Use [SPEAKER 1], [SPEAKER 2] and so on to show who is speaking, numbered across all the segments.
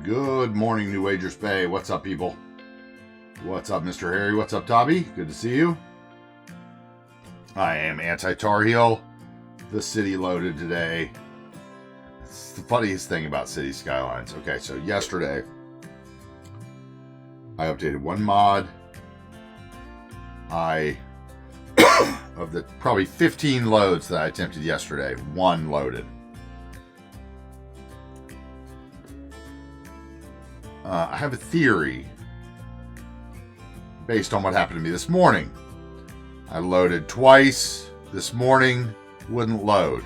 [SPEAKER 1] Good morning, New Wagers Bay. What's up, people? What's up, Mr. Harry? What's up, Tobby? Good to see you. I am AntiTarheel. The city loaded today. It's the funniest thing about City Skylines. Okay, so yesterday, I updated one mod. Of the probably 15 loads that I attempted yesterday, one loaded. I have a theory based on what happened to me this morning. I loaded twice this morning, wouldn't load.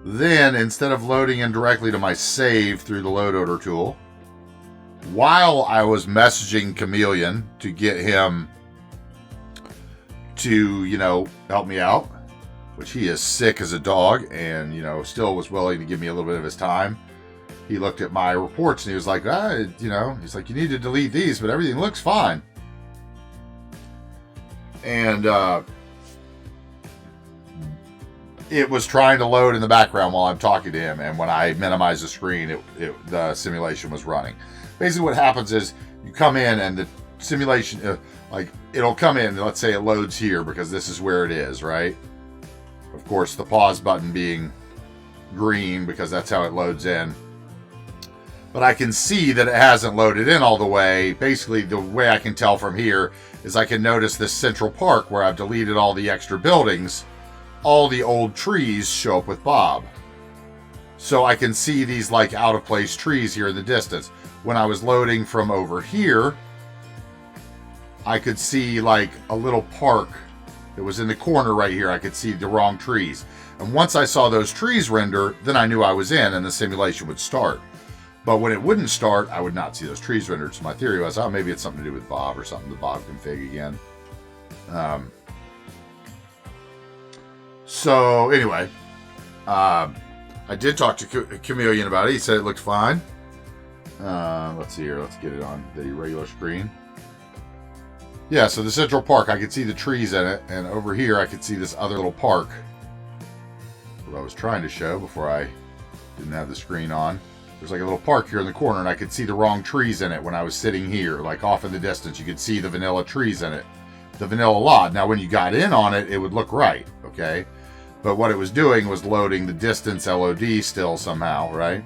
[SPEAKER 1] Then, instead of loading in directly to my save through the load order tool, while I was messaging Chameleon to get him to, help me out, which he is sick as a dog and, still was willing to give me a little bit of his time. He looked at my reports and he was like, he's like, you need to delete these, but everything looks fine. And it was trying to load in the background while I'm talking to him. And when I minimized the screen, the simulation was running. Basically what happens is you come in and the simulation, it'll come in, let's say it loads here because this is where it is, right? Of course, the pause button being green because that's how it loads in. But I can see that it hasn't loaded in all the way. Basically, the way I can tell from here is I can notice this central park where I've deleted all the extra buildings. All the old trees show up with Bob. So I can see these out of place trees here in the distance. When I was loading from over here, I could see a little park that was in the corner right here. I could see the wrong trees. And once I saw those trees render, then I knew I was in and the simulation would start. But when it wouldn't start, I would not see those trees rendered. So my theory was, maybe it's something to do with Bob or something, the Bob config again. So anyway, I did talk to Chameleon about it. He said it looked fine. Let's see here. Let's get it on the regular screen. Yeah, so the Central Park, I could see the trees in it. And over here, I could see this other little park. What I was trying to show before I didn't have the screen on. There's a little park here in the corner, and I could see the wrong trees in it when I was sitting here. Off in the distance, you could see the vanilla trees in it. The vanilla lot. Now, when you got in on it, it would look right, okay? But what it was doing was loading the distance LOD still somehow, right?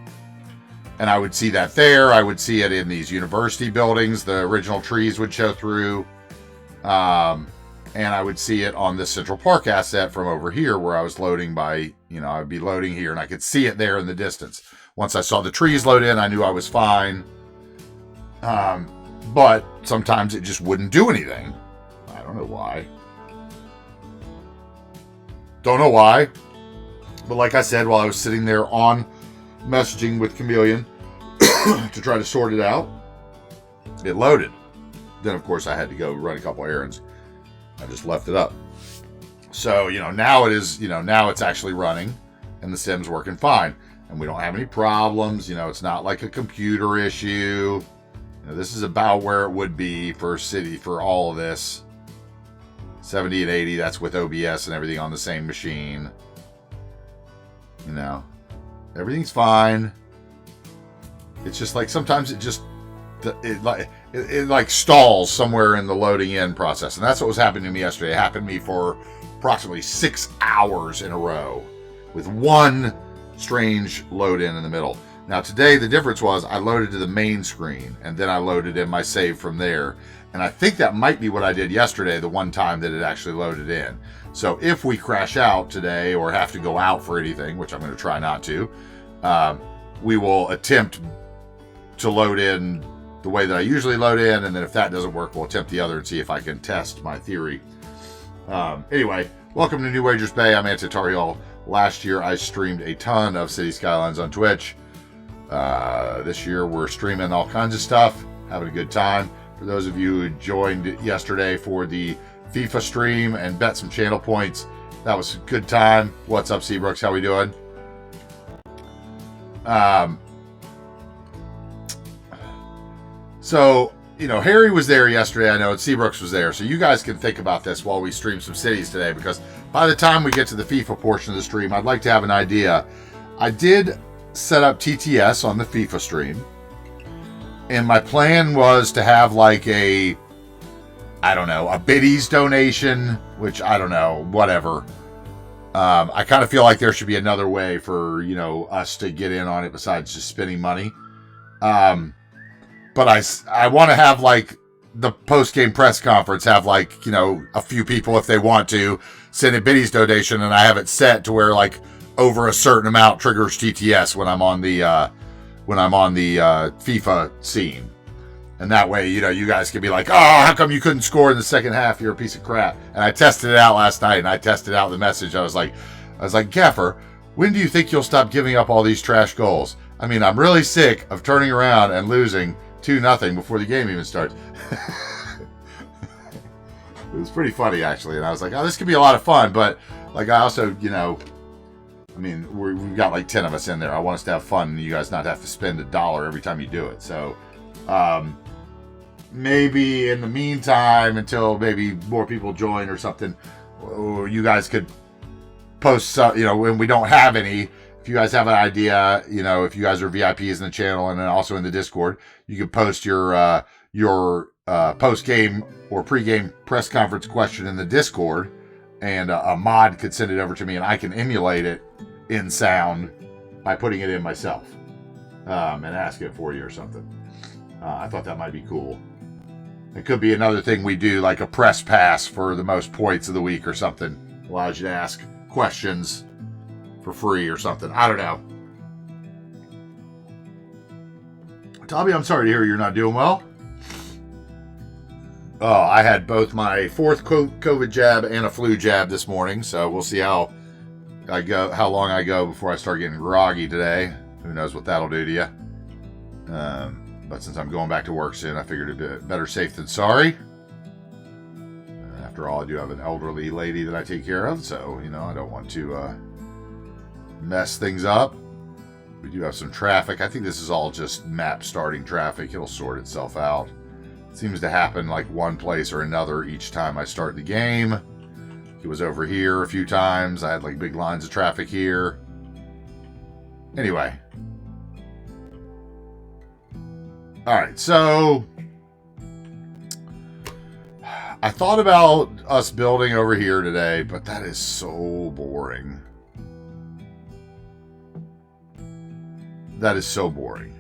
[SPEAKER 1] And I would see that there. I would see it in these university buildings. The original trees would show through. And I would see it on the Central Park asset from over here where I was loading by, I'd be loading here and I could see it there in the distance. Once I saw the trees load in, I knew I was fine. But sometimes it just wouldn't do anything. I don't know why. Don't know why. But like I said, while I was sitting there on messaging with Chameleon to try to sort it out, it loaded. Then, of course, I had to go run a couple errands. I just left it up. So, now it is, now it's actually running and the sim's working fine. And we don't have any problems. It's not like a computer issue. This is about where it would be for city for all of this. 70 and 80, that's with OBS and everything on the same machine. Everything's fine. It's just sometimes it just it stalls somewhere in the loading in process. And that's what was happening to me yesterday. It happened to me for approximately 6 hours in a row with one strange load in the middle. Now today the difference was I loaded to the main screen and then I loaded in my save from there. And I think that might be what I did yesterday, the one time that it actually loaded in. So if we crash out today or have to go out for anything, which I'm going to try not to, we will attempt to load in the way that I usually load in. And then if that doesn't work, we'll attempt the other and see if I can test my theory. Anyway, welcome to New Wagers Bay. I'm AntiTarheel. Last year, I streamed a ton of City Skylines on Twitch. This year, we're streaming all kinds of stuff, having a good time. For those of you who joined yesterday for the FIFA stream and bet some channel points, that was a good time. What's up, Seabrooks? How we doing? So, Harry was there yesterday, I know, and Seabrooks was there. So you guys can think about this while we stream some cities today, because by the time we get to the FIFA portion of the stream, I'd like to have an idea. I did set up TTS on the FIFA stream. And my plan was to have like a biddies donation, which I don't know, whatever. I kind of feel like there should be another way for, us to get in on it besides just spending money. But I want to have like the post-game press conference, have like, a few people, if they want to, send a biddies donation, and I have it set to where like over a certain amount triggers TTS when I'm on the FIFA scene. And that way, you guys can be like, oh, how come you couldn't score in the second half? You're a piece of crap. And I tested it out last night, and I tested out the message. I was like, Gaffer, when do you think you'll stop giving up all these trash goals? I mean, I'm really sick of turning around and losing 2-0 before the game even starts. It was pretty funny, actually. And I was like, oh, this could be a lot of fun. But, like, I also, we've got like 10 of us in there. I want us to have fun and you guys not have to spend $1 every time you do it. So, maybe in the meantime, until maybe more people join or something, or you guys could post some, when we don't have any, if you guys have an idea, if you guys are VIPs in the channel and then also in the Discord, you can post your post-game or pre-game press conference question in the Discord, and a mod could send it over to me and I can emulate it in sound by putting it in myself, and ask it for you or something. I thought that might be cool. It could be another thing we do, like a press pass for the most points of the week or something. Allows you to ask questions for free or something. I don't know. Tommy, I'm sorry to hear you're not doing well. Oh, I had both my fourth COVID jab and a flu jab this morning, so we'll see how long I go before I start getting groggy today. Who knows what that'll do to you. But since I'm going back to work soon, I figured it'd be better safe than sorry. After all, I do have an elderly lady that I take care of, so, I don't want to mess things up. We do have some traffic. I think this is all just map starting traffic. It'll sort itself out. It seems to happen like one place or another each time I start the game. It was over here a few times. I had like big lines of traffic here. Anyway. Alright, so I thought about us building over here today, but that is so boring. That is so boring.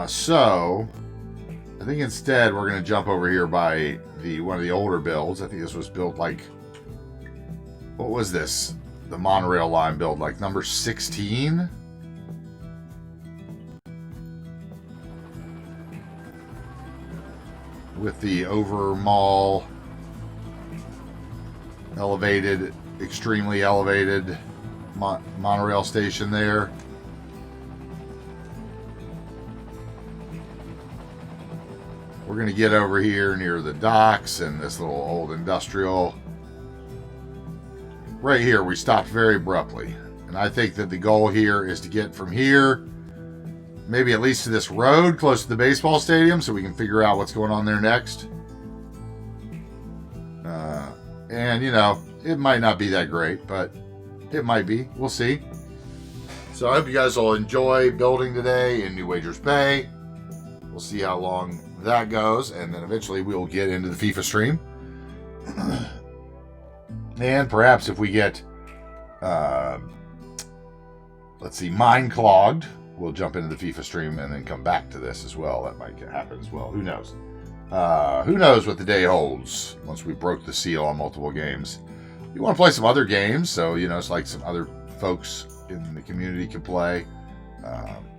[SPEAKER 1] So I think instead we're going to jump over here by one of the older builds. I think this was built like, what was this? The monorail line build, like number 16? With the over mall elevated, extremely elevated monorail station there. We're going to get over here near the docks and this little old industrial. Right here, we stopped very abruptly. And I think that the goal here is to get from here, maybe at least to this road close to the baseball stadium, so we can figure out what's going on there next. And, it might not be that great, but it might be. We'll see. So I hope you guys will enjoy building today in New Wagers Bay. We'll see how long that goes, and then eventually we'll get into the FIFA stream. And perhaps if we get, mine clogged, we'll jump into the FIFA stream and then come back to this as well. That might happen as well. Who knows? Who knows what the day holds once we broke the seal on multiple games. You want to play some other games, so, it's like some other folks in the community can play.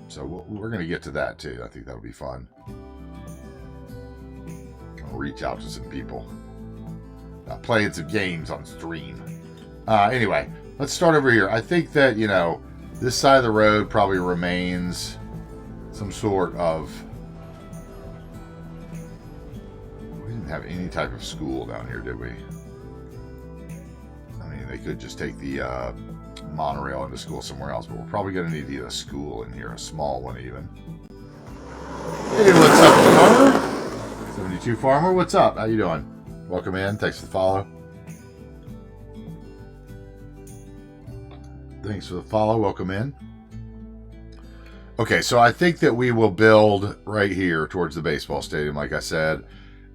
[SPEAKER 1] So we're going to get to that, too. I think that'll be fun. I'll reach out to some people. Playing some games on stream. Anyway, let's start over here. I think that, this side of the road probably remains some sort of... We didn't have any type of school down here, did we? I mean, they could just take the monorail into school somewhere else, but we're probably going to need to get a school in here, a small one even. Hey, what's up, Farmer? 72 Farmer, what's up? How you doing? Welcome in. Thanks for the follow. Thanks for the follow. Welcome in. Okay, so I think that we will build right here towards the baseball stadium, like I said.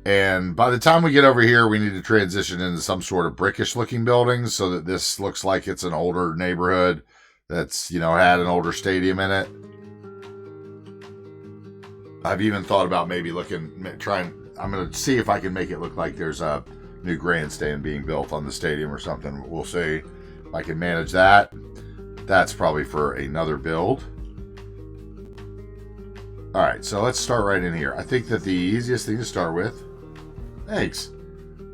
[SPEAKER 1] And by the time we get over here, we need to transition into some sort of brickish looking buildings so that this looks like it's an older neighborhood that's, had an older stadium in it. I've even thought about maybe I'm going to see if I can make it look like there's a new grandstand being built on the stadium or something. We'll see if I can manage that. That's probably for another build. All right, so let's start right in here. I think that the easiest thing to start with, thanks.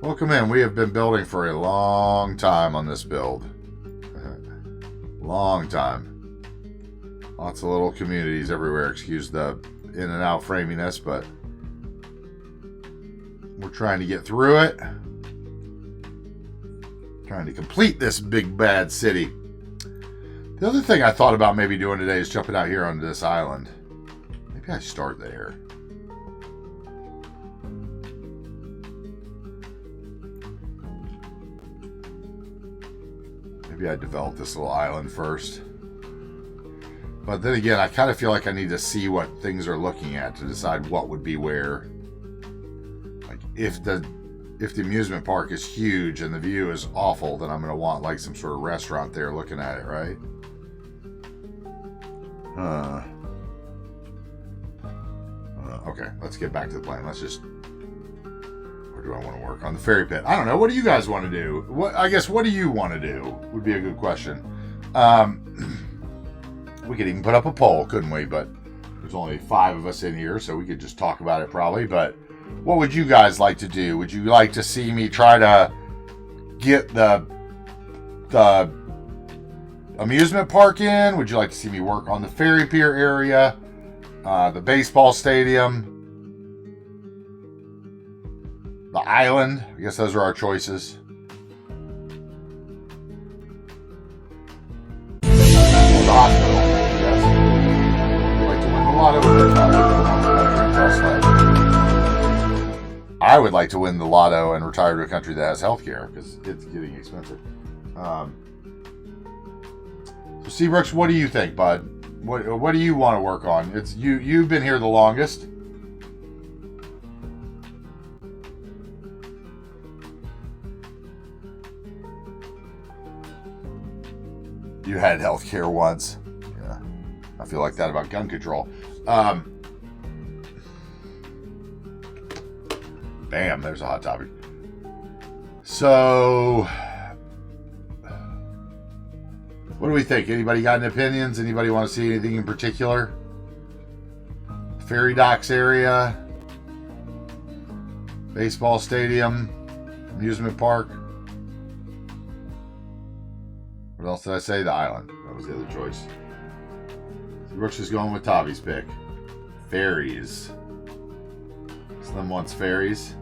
[SPEAKER 1] Welcome in. We have been building for a long time on this build. Long time. Lots of little communities everywhere. Excuse the in and out framiness, but we're trying to get through it. Trying to complete this big bad city. The other thing I thought about maybe doing today is jumping out here onto this island. Maybe I start there. Maybe I develop this little island first. But then again, I kind of feel like I need to see what things are looking at to decide what would be where. Like if the amusement park is huge and the view is awful, then I'm going to want like some sort of restaurant there looking at it, right? Okay, let's get back to the plan. Where do I want to work? On the ferry pit. I don't know. What do you guys want to do? What do you want to do? Would be a good question. We could even put up a poll, couldn't we? But there's only 5 of us in here, so we could just talk about it probably. But what would you guys like to do? Would you like to see me try to get the amusement park in? Would you like to see me work on the ferry pier area? The baseball stadium? The island? I guess those are our choices. The hospital. Yes. I'd like to win the lotto. I would like to win the lotto and retire to a country that has health care because it's getting expensive. So Seabrooks, what do you think, bud? What do you want to work on? It's you've been here the longest. You had health care once. Yeah. I feel like that about gun control. Bam, there's a hot topic. So, what do we think? Anybody got any opinions? Anybody want to see anything in particular? Ferry docks area, baseball stadium, amusement park. What else did I say? The island. That was the other choice. Brooks is going with Tavi's pick. Ferries. Slim wants ferries.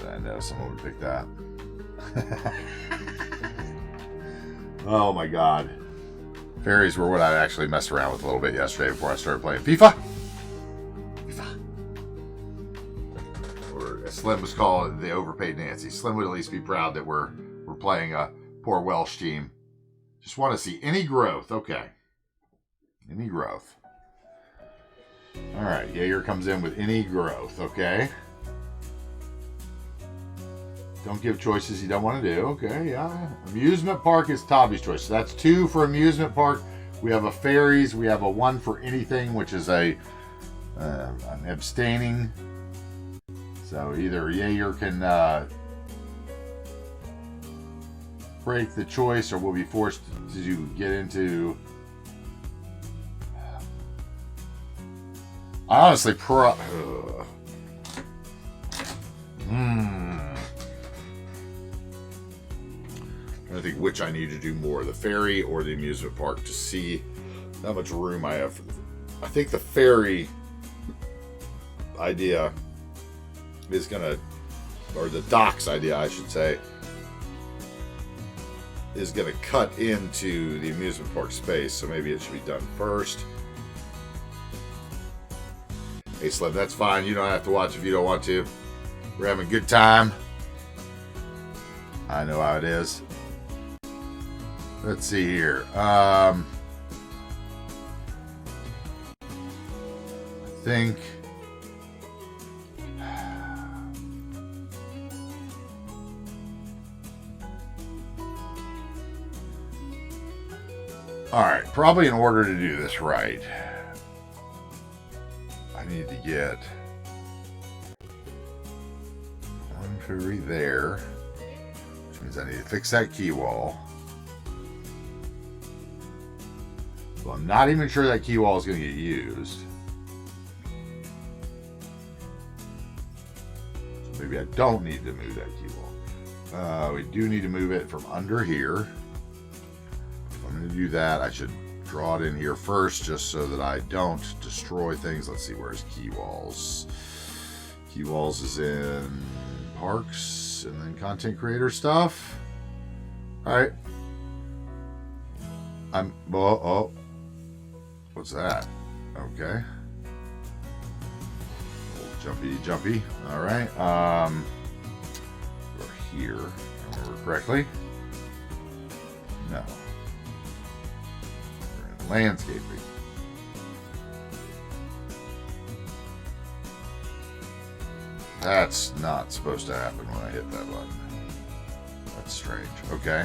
[SPEAKER 1] I know someone would pick that. Oh my god. Ferries were what I actually messed around with a little bit yesterday before I started playing FIFA. Or as Slim was calling it, the overpaid Nancy. Slim would at least be proud that we're playing a poor Welsh team. Just want to see any growth. Okay. Any growth. Alright, Jaeger comes in with any growth. Okay. Don't give choices you don't want to do. Okay, yeah. Amusement park is Tavi's choice. So that's 2 for amusement park. We have a ferries. We have a 1 for anything, which is an abstaining. So either Jaeger can break the choice, or we'll be forced to get into. I honestly I think which I need to do more, the ferry or the amusement park, to see how much room I have. I think the ferry idea is gonna, or the docks idea, I should say, is gonna cut into the amusement park space. So maybe it should be done first. Hey Slim, that's fine. You don't have to watch if you don't want to. We're having a good time. I know how it is. Let's see here. I think all right, probably in order to do this right, I need to get one Ferry there, which means I need to fix that key wall. So I'm not even sure that key wall is going to get used. So maybe I don't need to move that key wall. We do need to move it from under here. I'm going to do that. I should draw it in here first just so that I don't destroy things. Let's see, where's key walls? Key walls is in parks and then content creator stuff. All right. What's that? Okay. Old jumpy. All right. We're here. If I remember correctly. No. Landscaping. That's not supposed to happen when I hit that button. That's strange. Okay.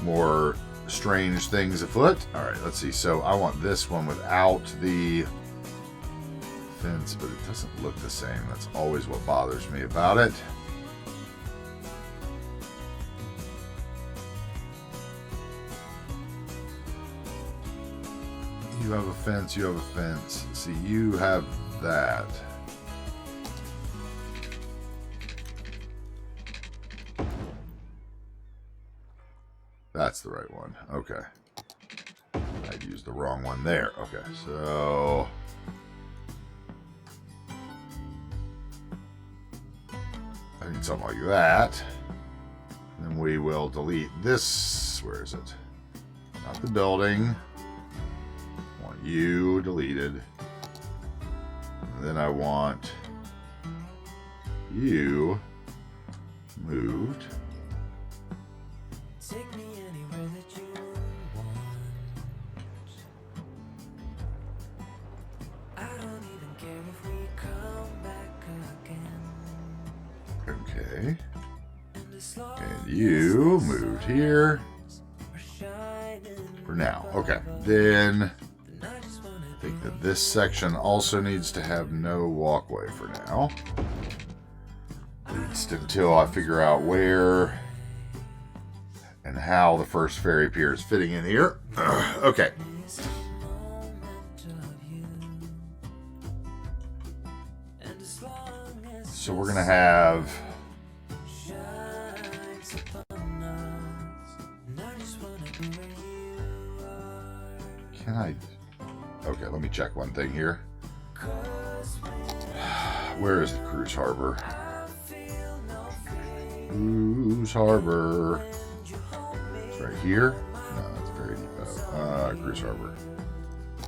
[SPEAKER 1] More strange things afoot. All right, let's see. So I want this one without the fence, but it doesn't look the same. That's always what bothers me about it. You have a fence, you have a fence. See, you have that. That's the right one. Okay. I used the wrong one there. Okay, so I need something like that. And then we will delete this. Where is it? Not the building. You deleted. And then I want you moved. Take me anywhere that you want. I don't even care if we come back again. Okay. And you moved here. For now. Okay. Then I think that this section also needs to have no walkway for now. At least until I figure out where and how the first ferry pier is fitting in here. Okay. So we're going to have... Can I... Okay, let me check one thing here. Where is the cruise harbor? Cruise harbor. It's right here? No, that's Ferry Depot. Cruise harbor.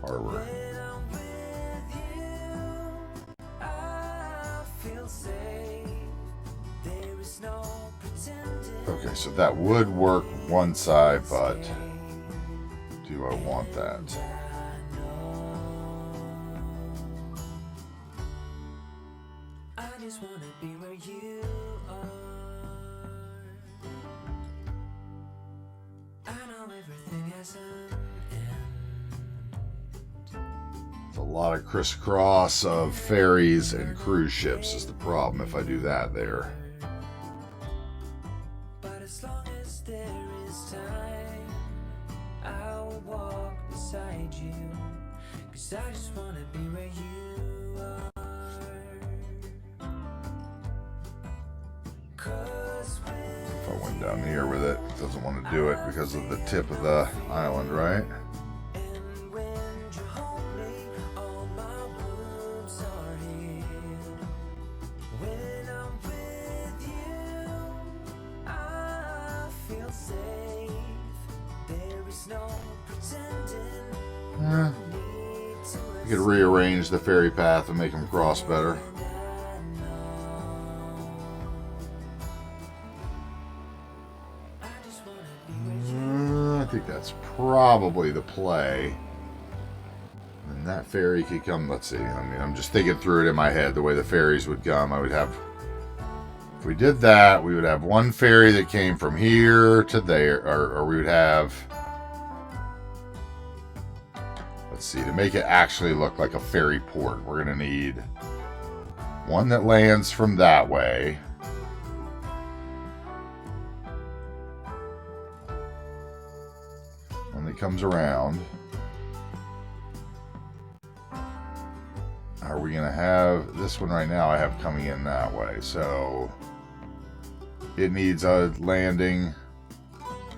[SPEAKER 1] Harbor. Okay, so that would work one side, but do I want that? A lot of crisscross of ferries and cruise ships is the problem if I do that there. But as long as there is time, I will walk beside you, 'cause I just want to be where you are. 'Cause if I went down here with it, it doesn't want to do it because of the tip of the island, right? You could rearrange the ferry path and make them cross better. think that's probably the play. And that ferry could come, let's see, I mean, I'm just thinking through it in my head, the way the ferries would come. I would have, if we did that, we would have one ferry that came from here to there, or we would have, let's see, to make it actually look like a ferry port, we're going to need one that lands from that way. One that comes around. Are we going to have this one right now? I have coming in that way. So it needs a landing.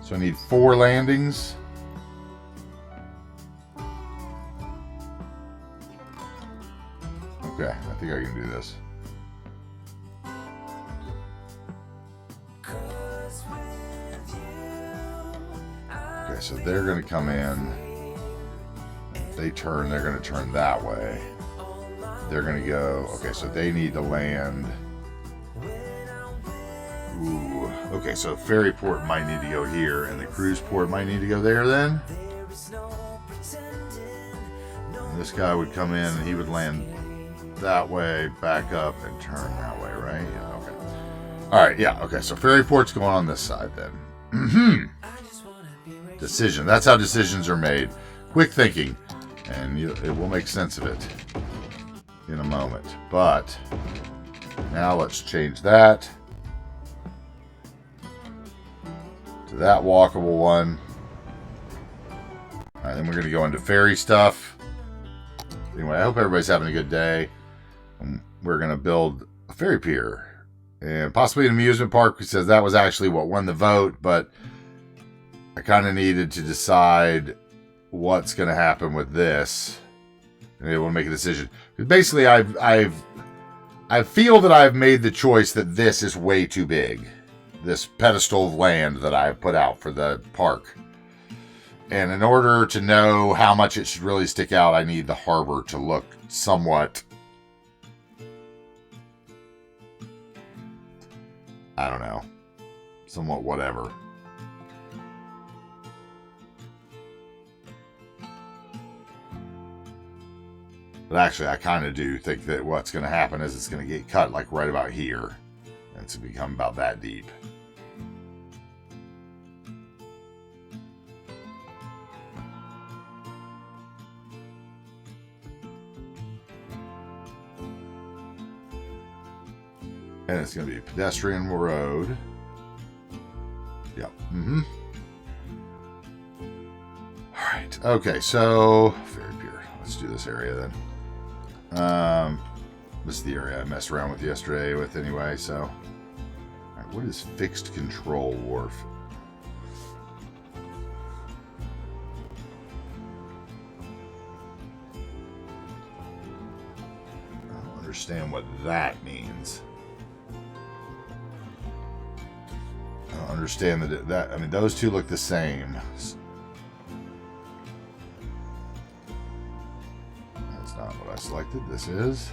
[SPEAKER 1] So I need 4 landings. Okay, I think I can do this. Okay, so they're going to come in. They turn, they're going to turn that way. They're going to go, okay, so they need to land. Ooh, okay, so ferry port might need to go here, and the cruise port might need to go there then. And this guy would come in, and he would land that way, back up, and turn that way, right? Yeah, okay. All right, yeah, okay, so ferry port's going on this side then. Decision, that's how decisions are made. Quick thinking, and it will make sense of it in a moment. But now let's change that to that walkable one. All right, then we're going to go into ferry stuff. Anyway, I hope everybody's having a good day. We're going to build a ferry pier and possibly an amusement park, because that was actually what won the vote, but I kind of needed to decide what's going to happen with this. And I want to make a decision. Because basically, I feel that I've made the choice that this is way too big. This pedestal of land that I've put out for the park. And in order to know how much it should really stick out, I need the harbor to look somewhat, I don't know, somewhat whatever. But actually, I kind of do think that what's going to happen is it's going to get cut like right about here. And it's going to become about that deep. And it's going to be a pedestrian road. Yep. All right. Okay, so ferry pier. Let's do this area then. This is the area I messed around with yesterday with anyway, so. All right, what is fixed control wharf? I don't understand what that means. I don't understand that I mean, those two look the same. That's not what I selected. This is.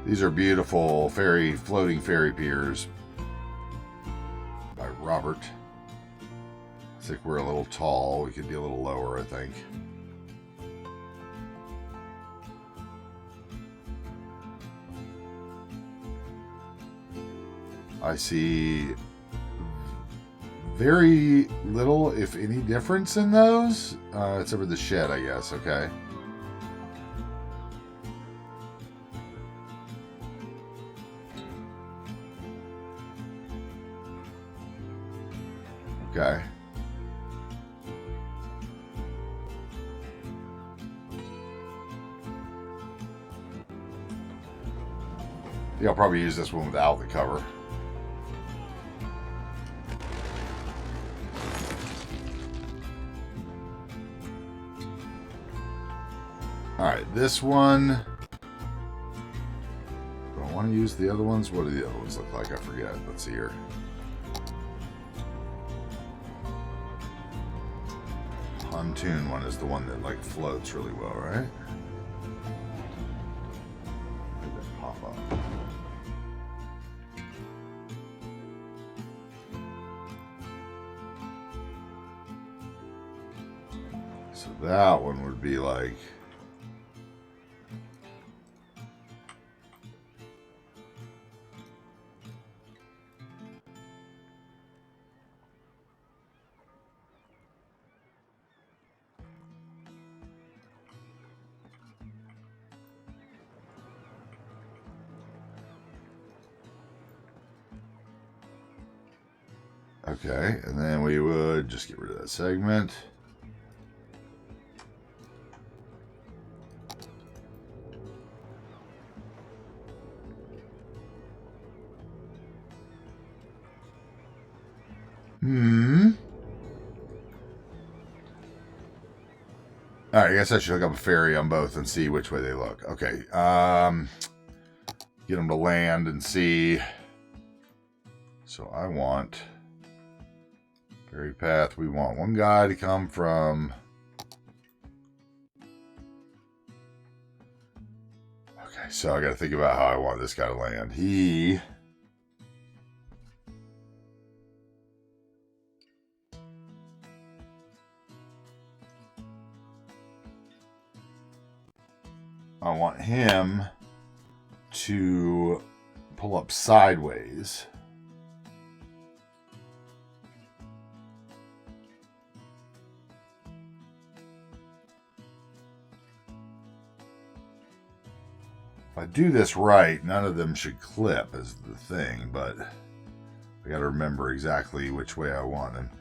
[SPEAKER 1] These are beautiful floating ferry piers by Robert. I think we're a little tall. We could be a little lower, I think. I see very little, if any, difference in those. It's over the shed, I guess. Okay. Okay. Yeah, I'll probably use this one without the cover. Alright, this one. Do I want to use the other ones? What do the other ones look like? I forget. Let's see here. Pontoon one is the one that like floats really well, right? So that one would be like... Okay, and then we would just get rid of that segment. Alright, I guess I should look up a ferry on both and see which way they look. Okay, get them to land and see. So I want... ferry path, we want one guy to come from... Okay, so I gotta think about how I want this guy to land. I want him to pull up sideways. If I do this right, none of them should clip is the thing, but I got to remember exactly which way I want them.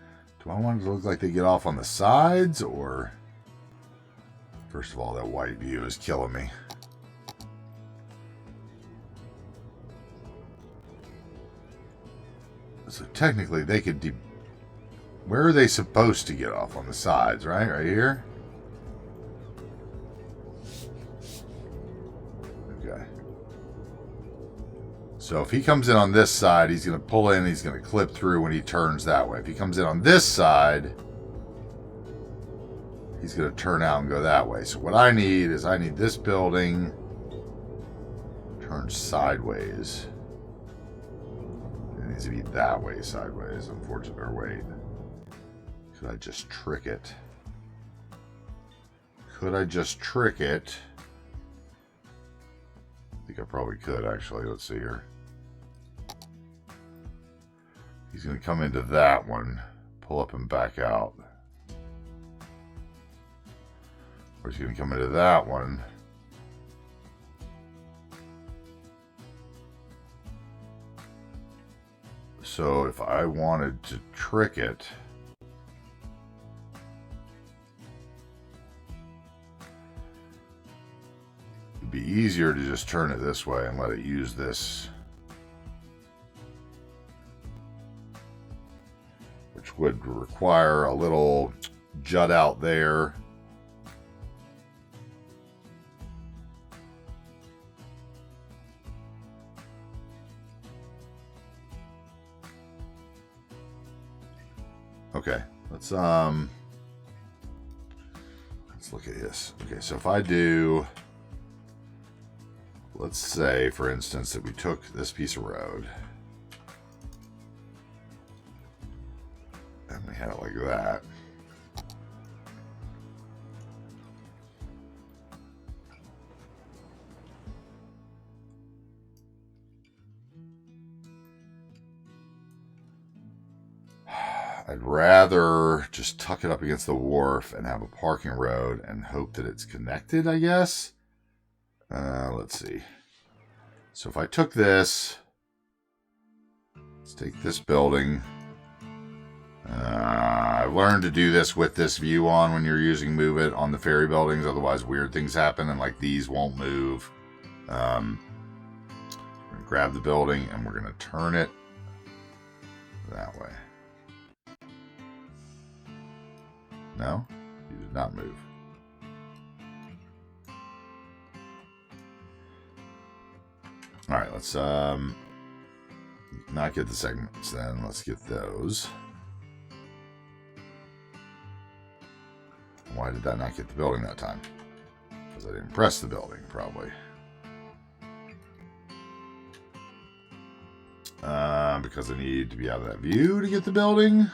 [SPEAKER 1] Do I want it to look like they get off on the sides, or... First of all, that white view is killing me. So technically, they could... Where are they supposed to get off? On the sides, right? Right here? Okay. So if he comes in on this side, he's going to pull in, he's going to clip through when he turns that way. If he comes in on this side... he's going to turn out and go that way. So what I need is this building turned sideways. It needs to be that way sideways, unfortunately. Or wait. Could I just trick it? Could I just trick it? I think I probably could, actually. Let's see here. He's going to come into that one, pull up and back out. Or he's going to come into that one. So if I wanted to trick it, it'd be easier to just turn it this way and let it use this. Which would require a little jut out there. Okay, let's look at this. Okay, so if I do, let's say, for instance, that we took this piece of road and we had it like that. I'd rather just tuck it up against the wharf and have a parking road and hope that it's connected, I guess. Let's see. So if I took this, let's take this building. I've learned to do this with this view on when you're using Move It on the ferry buildings. Otherwise, weird things happen and like these won't move. We're going to grab the building and we're going to turn it that way. No, you did not move. All right, let's not get the segments then. Let's get those. Why did I not get the building that time? Because I didn't press the building, probably. Because I need to be out of that view to get the building.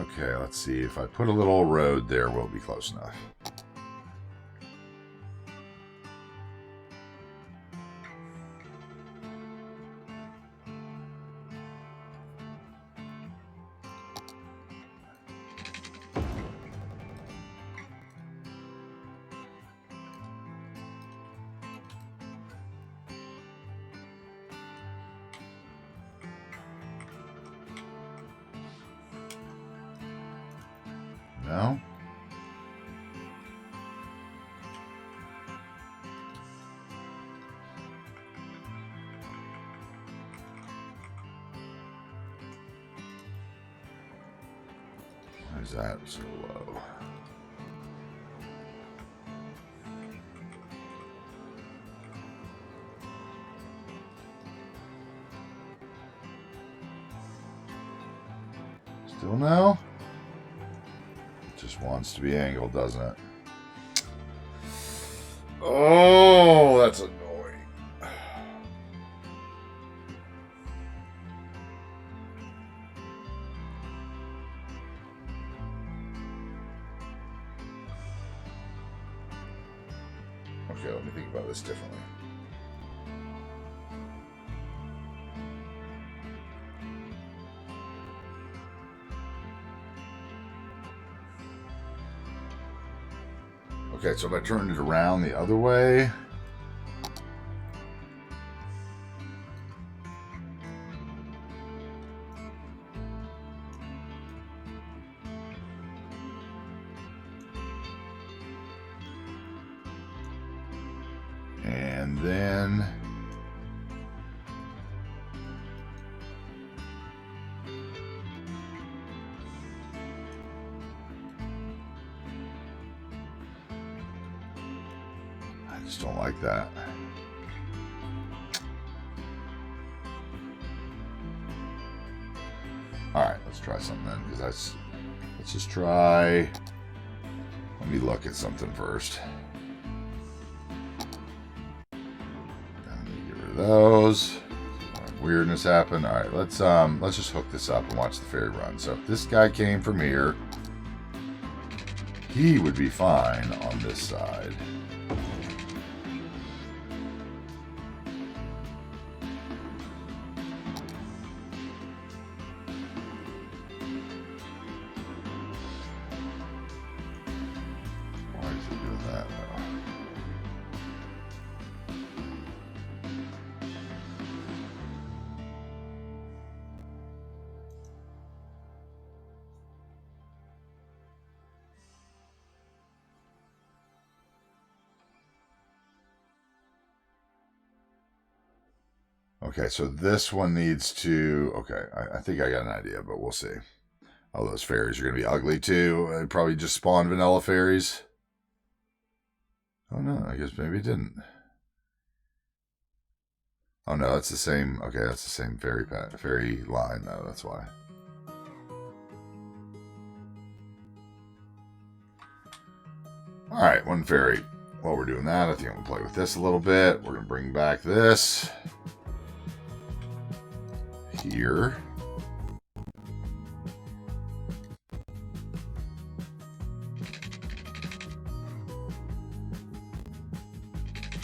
[SPEAKER 1] Okay, let's see. If I put a little road there, we'll be close enough. No? Why is that so low? Still no? It just wants to be angled, doesn't it? Oh, that's annoying. Okay, let me think about this differently. Okay, so if I turn it around the other way. And then I just don't like that. All right, let's try something then, because let's just try. Let me look at something first. Those weirdness happen. All right, let's just hook this up and watch the ferry run. So if this guy came from here, he would be fine on this side. Why is he doing that though? Okay, so this one needs to... Okay, I think I got an idea, but we'll see. Oh, those fairies are going to be ugly too. They probably just spawned vanilla fairies. Oh no, I guess maybe it didn't. Oh no, that's the same... Okay, that's the same fairy line though, that's why. Alright, one fairy. While we're doing that, I think I'm going to play with this a little bit. We're going to bring back this. Here.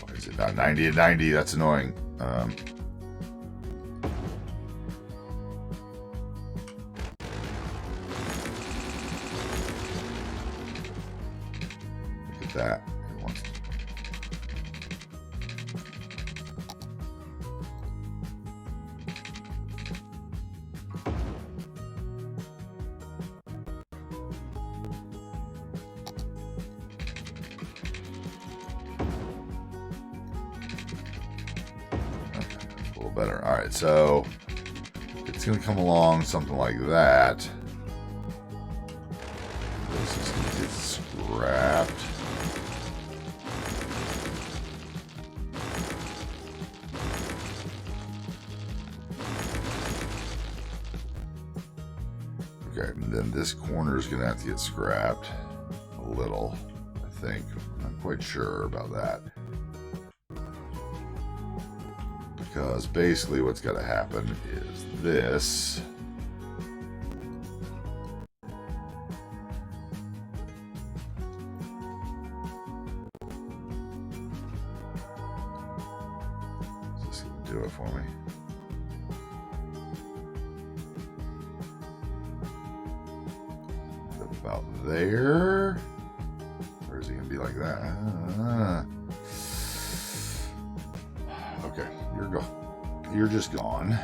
[SPEAKER 1] Why is it not 90 and 90? That's annoying. Look at that. Better. All right, so it's going to come along something like that. This is going to get scrapped. Okay, and then this corner is going to have to get scrapped a little, I think. I'm not quite sure about that. Because basically what's got to happen is this. do it for me. About there. Or is he gonna be like that? Okay, you're just gone.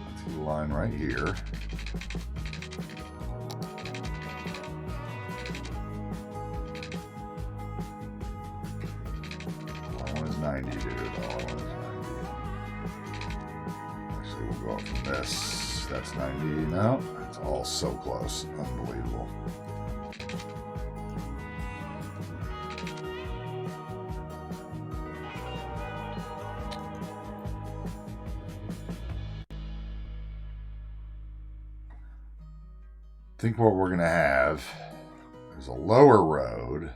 [SPEAKER 1] Let's get a line right here. All I want is 90, dude. All I want is 90. Actually, we'll go up from this. That's 90 now. It's all so close. Unbelievable. I think what we're going to have is a lower road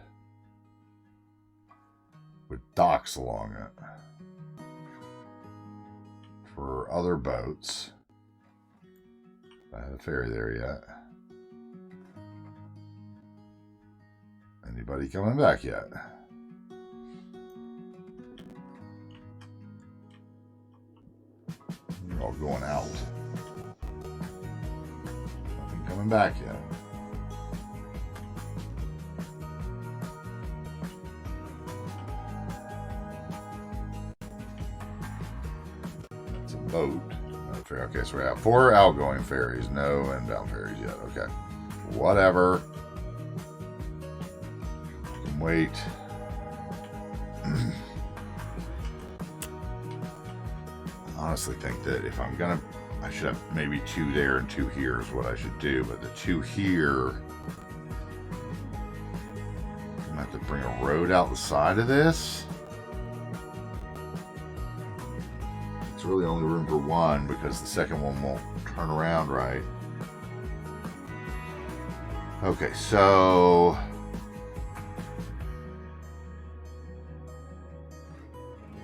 [SPEAKER 1] with docks along it for other boats. I have a ferry there yet. Anybody coming back yet? You're all going out. Nothing coming back yet. It's a boat. Okay, so we have 4 outgoing ferries, no inbound ferries yet. Okay, whatever. Can wait. I honestly think that if I'm gonna, I should have maybe 2 there and 2 here is what I should do. But the 2 here, I'm gonna have to bring a road out the side of this. It's really only room for 1 because the second one won't turn around right. Okay, so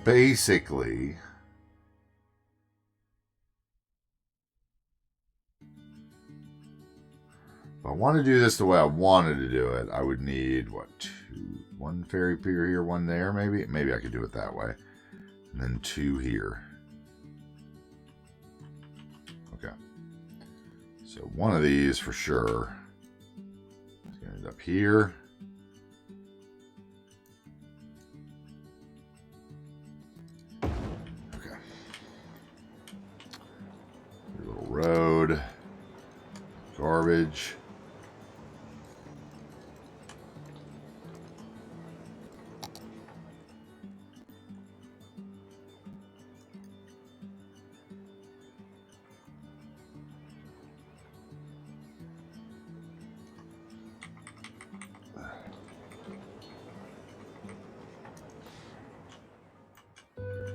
[SPEAKER 1] basically, if I want to do this the way I wanted to do it, I would need what, 1 ferry pier here, 1 there, maybe. Maybe I could do it that way, and then 2 here. Okay, so 1 of these for sure is going to end up here. Okay, your little road, garbage.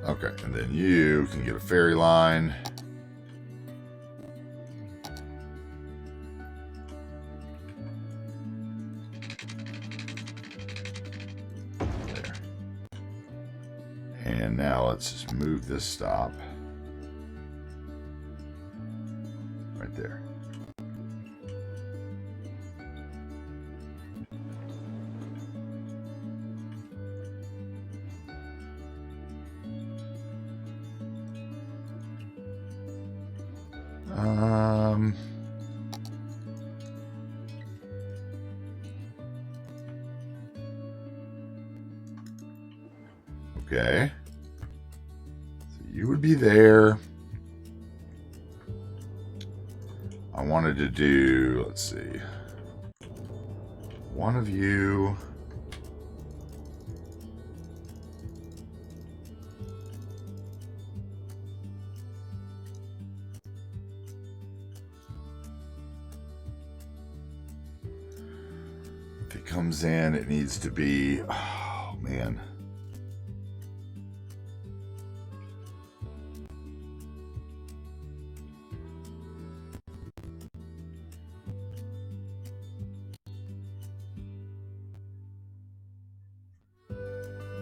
[SPEAKER 1] Okay, and then you can get a ferry line. There. And now let's just move this stop right there. Okay. So you would be there. I wanted to do, let's see, 1 of you. If it comes in, it needs to be, oh man.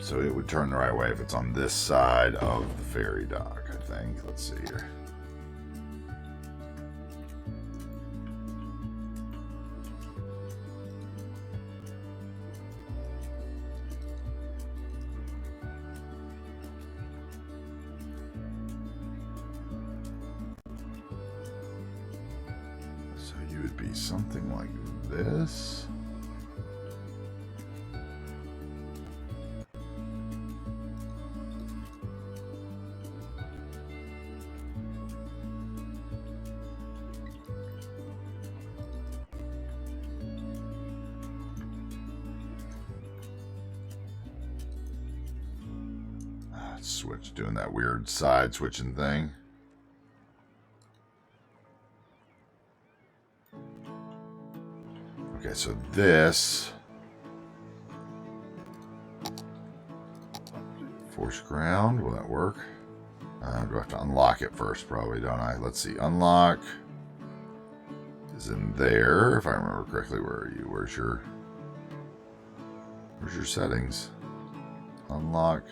[SPEAKER 1] So it would turn the right way if it's on this side of the ferry dock, I think. Let's see here. would be something like this. Switch, doing that weird side switching thing. Okay, so this force ground, will that work? Do I have to unlock it first? Probably, don't I? Let's see. Unlock is in there, if I remember correctly. Where are you? Where's your settings? Unlock.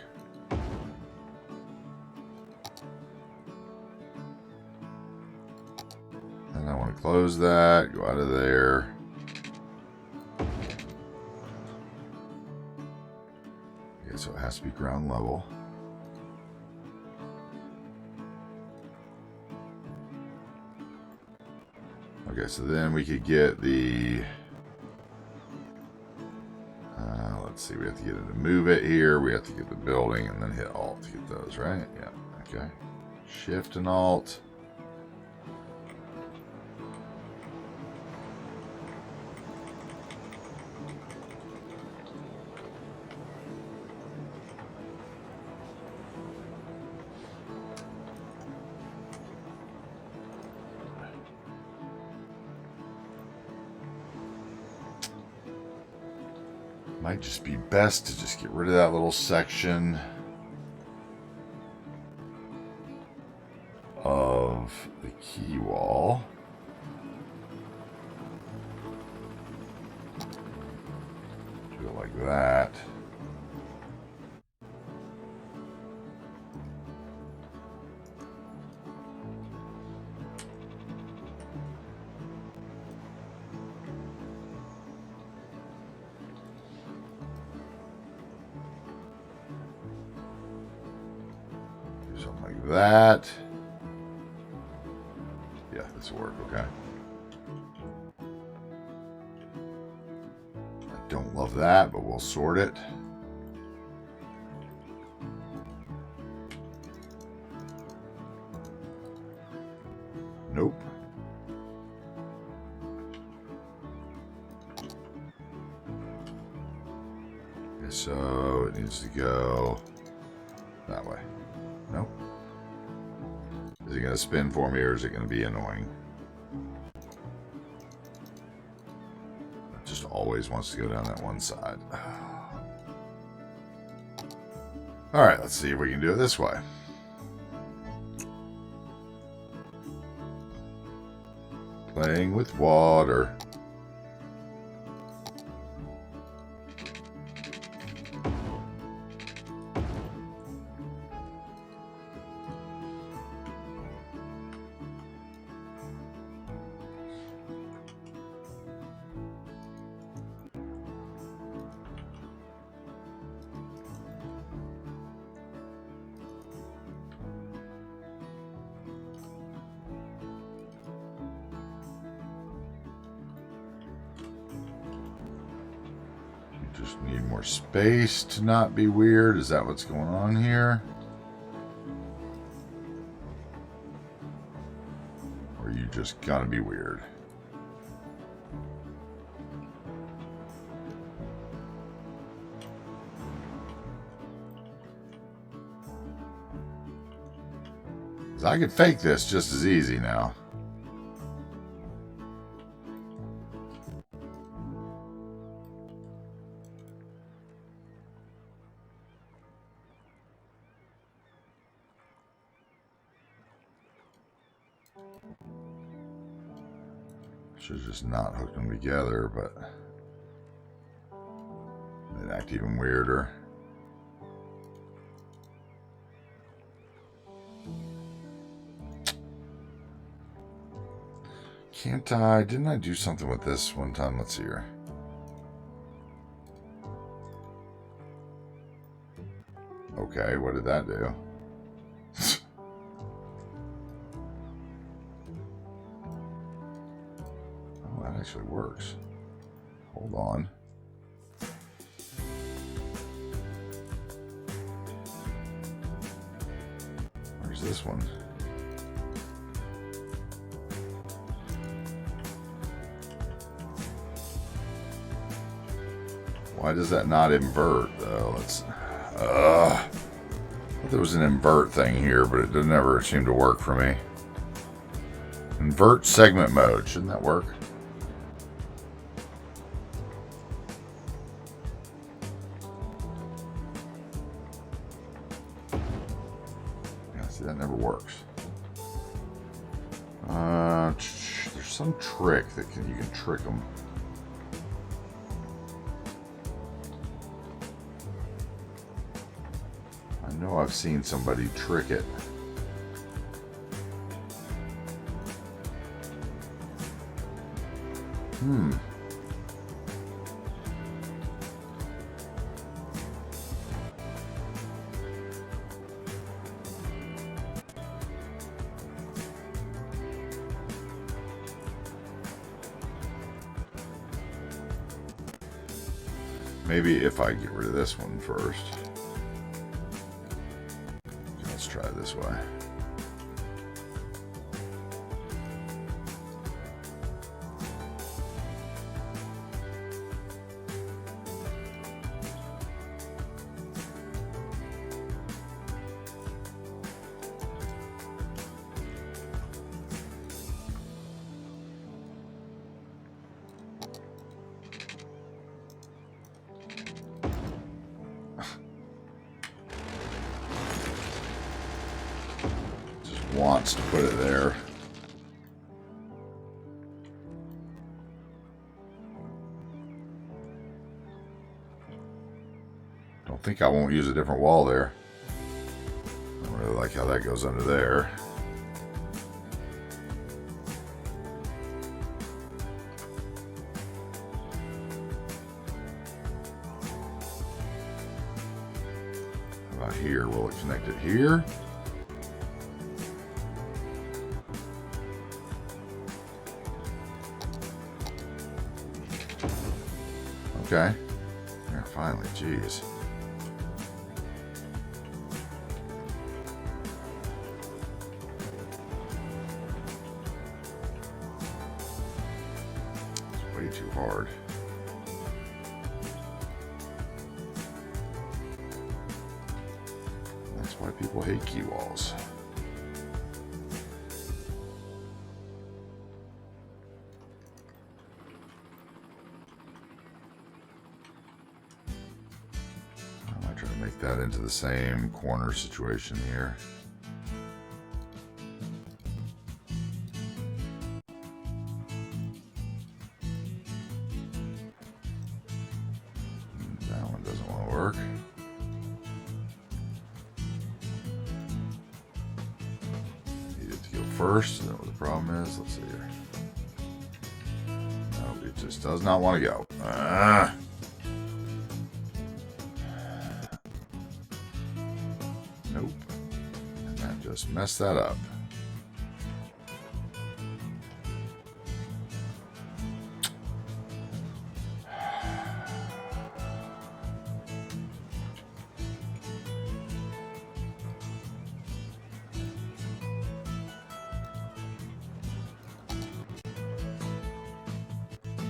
[SPEAKER 1] And I want to close that, go out of there. Okay, so it has to be ground level. Okay, so then we could get the... let's see, we have to get it to move it here. We have to get the building and then hit Alt to get those, right? Yeah, okay. Shift and Alt. Might just be best to just get rid of that little section of the key wall. Do it like that. Something like that. Yeah, this will work, okay. I don't love that, but we'll sort it. Nope. Okay, so it needs to go that way. Nope. Is it going to spin for me or is it going to be annoying? It just always wants to go down that one side. Alright, let's see if we can do it this way. Playing with water. Just need more space to not be weird. Is that what's going on here? Or you just gotta be weird? Because I could fake this just as easy now. Should just not hook them together, but they'd act even weirder. Can't I? Didn't I do something with this one time? Let's see here. Okay, what did that do? actually works. Hold on. Where's this one? Why does that not invert though? Let's there was an invert thing here, but it never seemed to work for me. Invert segment mode. Shouldn't that work? Yeah, see, that never works. There's some trick that you can trick them. I know I've seen somebody trick it. Maybe if I get rid of this one first. Let's try it this way. Wants to put it there. Don't think I won't use a different wall there. I don't really like how that goes under there. How about here? Will it connect it here? Okay. There, finally, jeez. It's way too hard. That's why people hate key walls. That into the same corner situation here. That one doesn't want to work. Need it to go first. Is that what the problem is? Let's see here. Nope, it just does not want to go. Nope. And that just messed that up.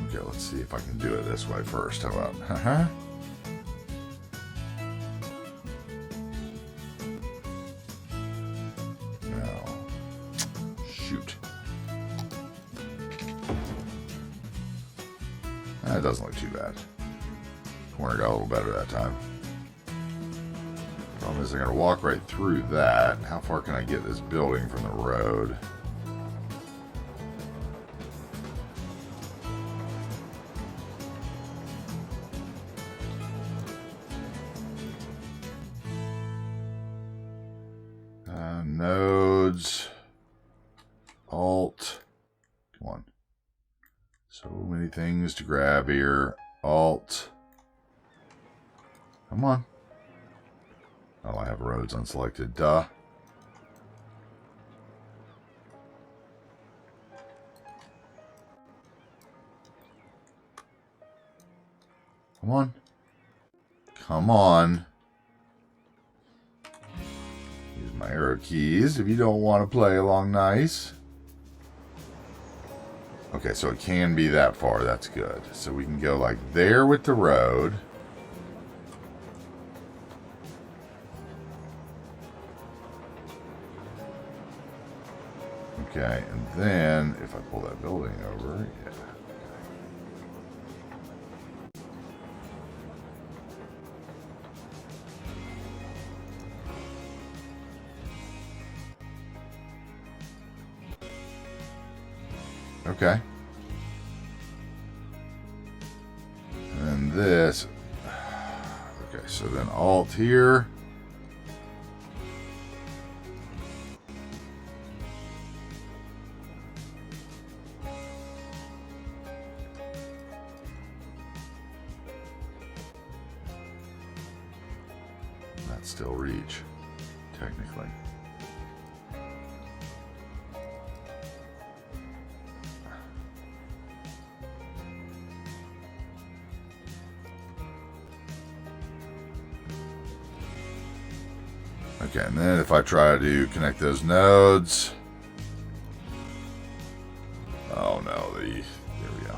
[SPEAKER 1] Okay, let's see if I can do it this way first. How about, Shoot. That doesn't look too bad. Corner got a little better that time. Problem is, I'm going to walk right through that. How far can I get this building from the road? Nodes. Alt. Come on. So many things to grab here. Alt. Come on. Oh, I have roads unselected. Duh. Come on. Come on. Use my arrow keys if you don't want to play along nice. Okay, so it can be that far. That's good. So we can go like there with the road. Okay, and then if I pull that building over, yeah. Okay. And this. Okay, so then Alt here. That's still reach, technically. Okay, and then if I try to connect those nodes. Oh no, there we go.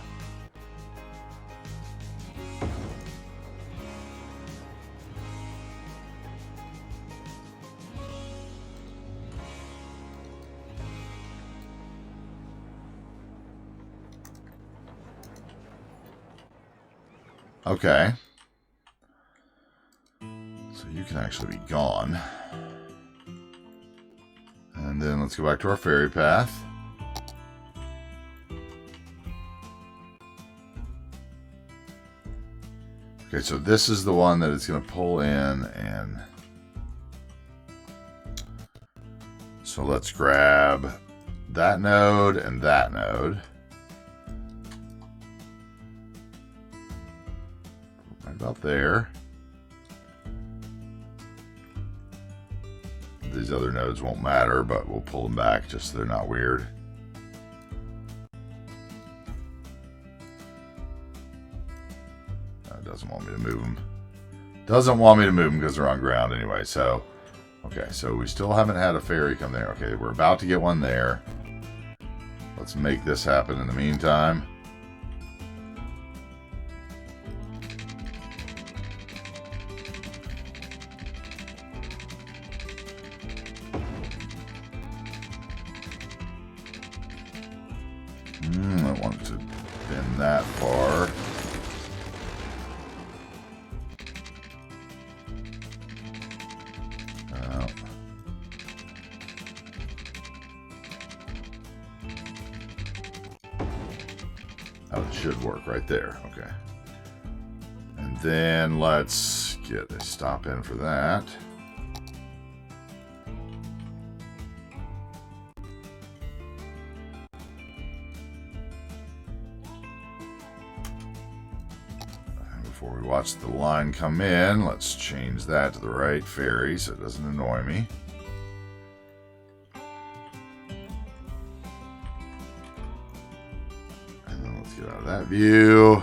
[SPEAKER 1] Okay. So you can actually be gone. And then let's go back to our ferry path. Okay, so this is the one that it's going to pull in, and so let's grab that node and that node. Right about there. These other nodes won't matter, but we'll pull them back just so they're not weird. Doesn't want me to move them. Doesn't want me to move them because they're on ground anyway. So, okay, so we still haven't had a ferry come there. Okay, we're about to get one there. Let's make this happen in the meantime. I want to bend that far. Oh, it should work right there. Okay. And then let's get a stop in for that. Before we watch the line come in, let's change that to the right ferry so it doesn't annoy me. And then let's get out of that view.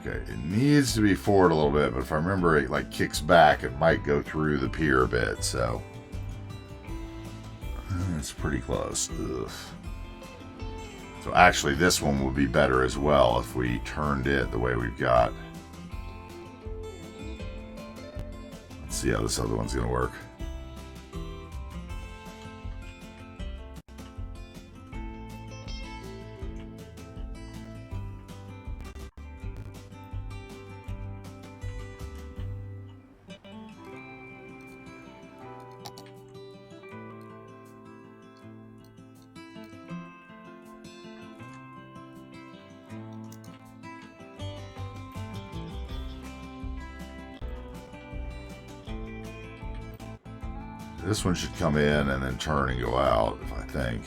[SPEAKER 1] Okay, it needs to be forward a little bit, but if I remember, it like kicks back. It might go through the pier a bit, so it's pretty close. Ugh. So actually, this one would be better as well if we turned it the way we've got. Let's see how this other one's going to work. This one should come in and then turn and go out, if I think.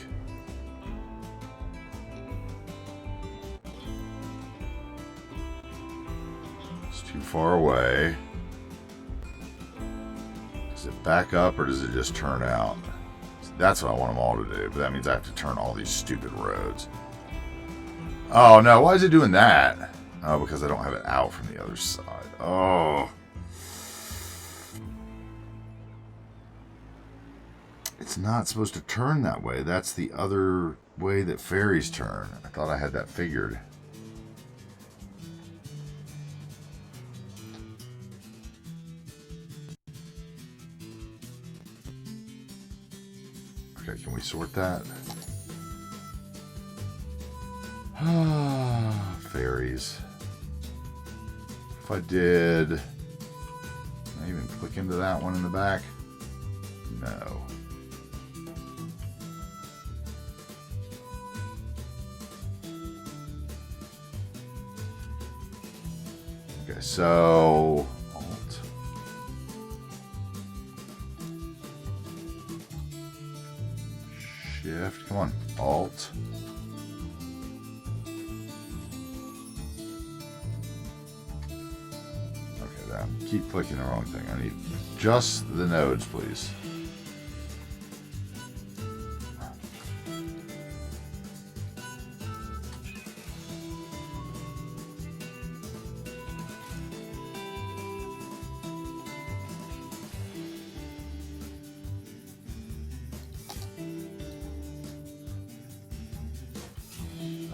[SPEAKER 1] It's too far away. Does it back up or does it just turn out? That's what I want them all to do, but that means I have to turn all these stupid roads. Oh no, why is it doing that? Oh, because I don't have it out from the other side. Oh. It's not supposed to turn that way. That's the other way that ferries turn. I thought I had that figured. Okay, can we sort that? Ferries. If I did... Can I even click into that one in the back? No. Okay, so... Alt. Shift. Come on. Alt. Keep clicking the wrong thing. I need just the nodes, please.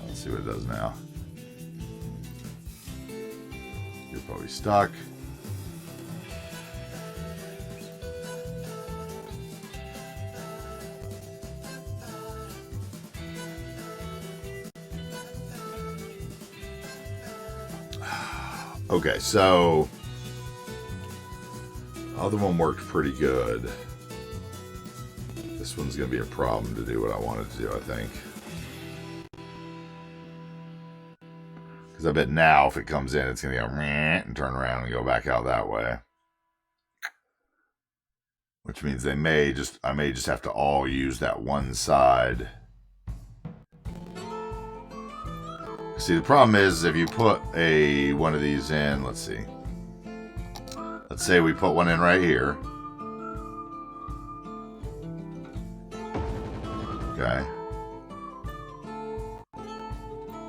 [SPEAKER 1] Let's see what it does now. You're probably stuck. Okay, so the other one worked pretty good. This one's going to be a problem to do what I wanted to do, I think. Because I bet now if it comes in, it's going to go and turn around and go back out that way. Which means I may just have to all use that one side. See, the problem is if you put one of these in, let's see. Let's say we put one in right here. Okay.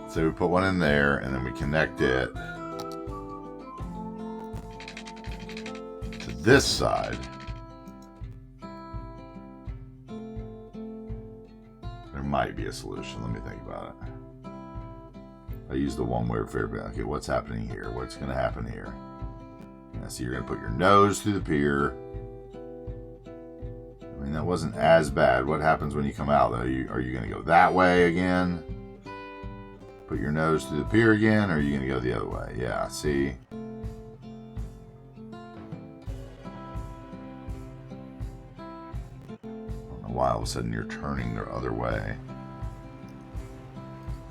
[SPEAKER 1] So we put one in there and then we connect it to this side. There might be a solution. Let me think about it. I use the one where Ferry. Okay, what's happening here? What's going to happen here? Yeah, so you're going to put your nose through the pier. I mean, that wasn't as bad. What happens when you come out, though? Are you going to go that way again? Put your nose through the pier again, or are you going to go the other way? Yeah, see? I don't know why all of a sudden you're turning the other way.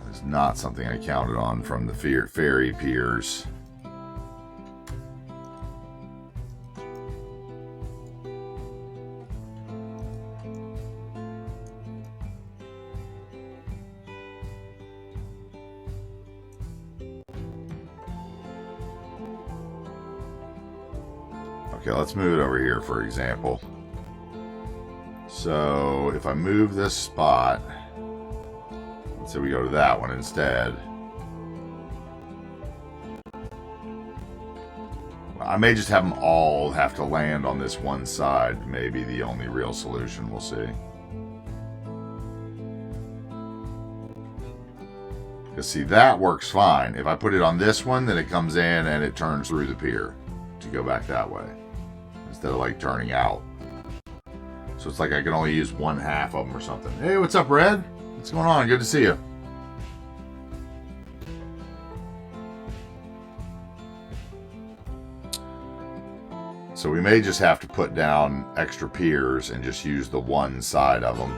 [SPEAKER 1] It's not something I counted on from the ferry piers. Okay, let's move it over here, for example. So if I move this spot, let's say we go to that one instead. I may just have them all have to land on this one side. Maybe the only real solution. We'll see. Because see, that works fine. If I put it on this one, then it comes in and it turns through the pier to go back that way. Instead of like turning out. So it's like I can only use one half of them or something. Hey, what's up, Red? What's going on? Good to see you. So we may just have to put down extra piers and just use the one side of them.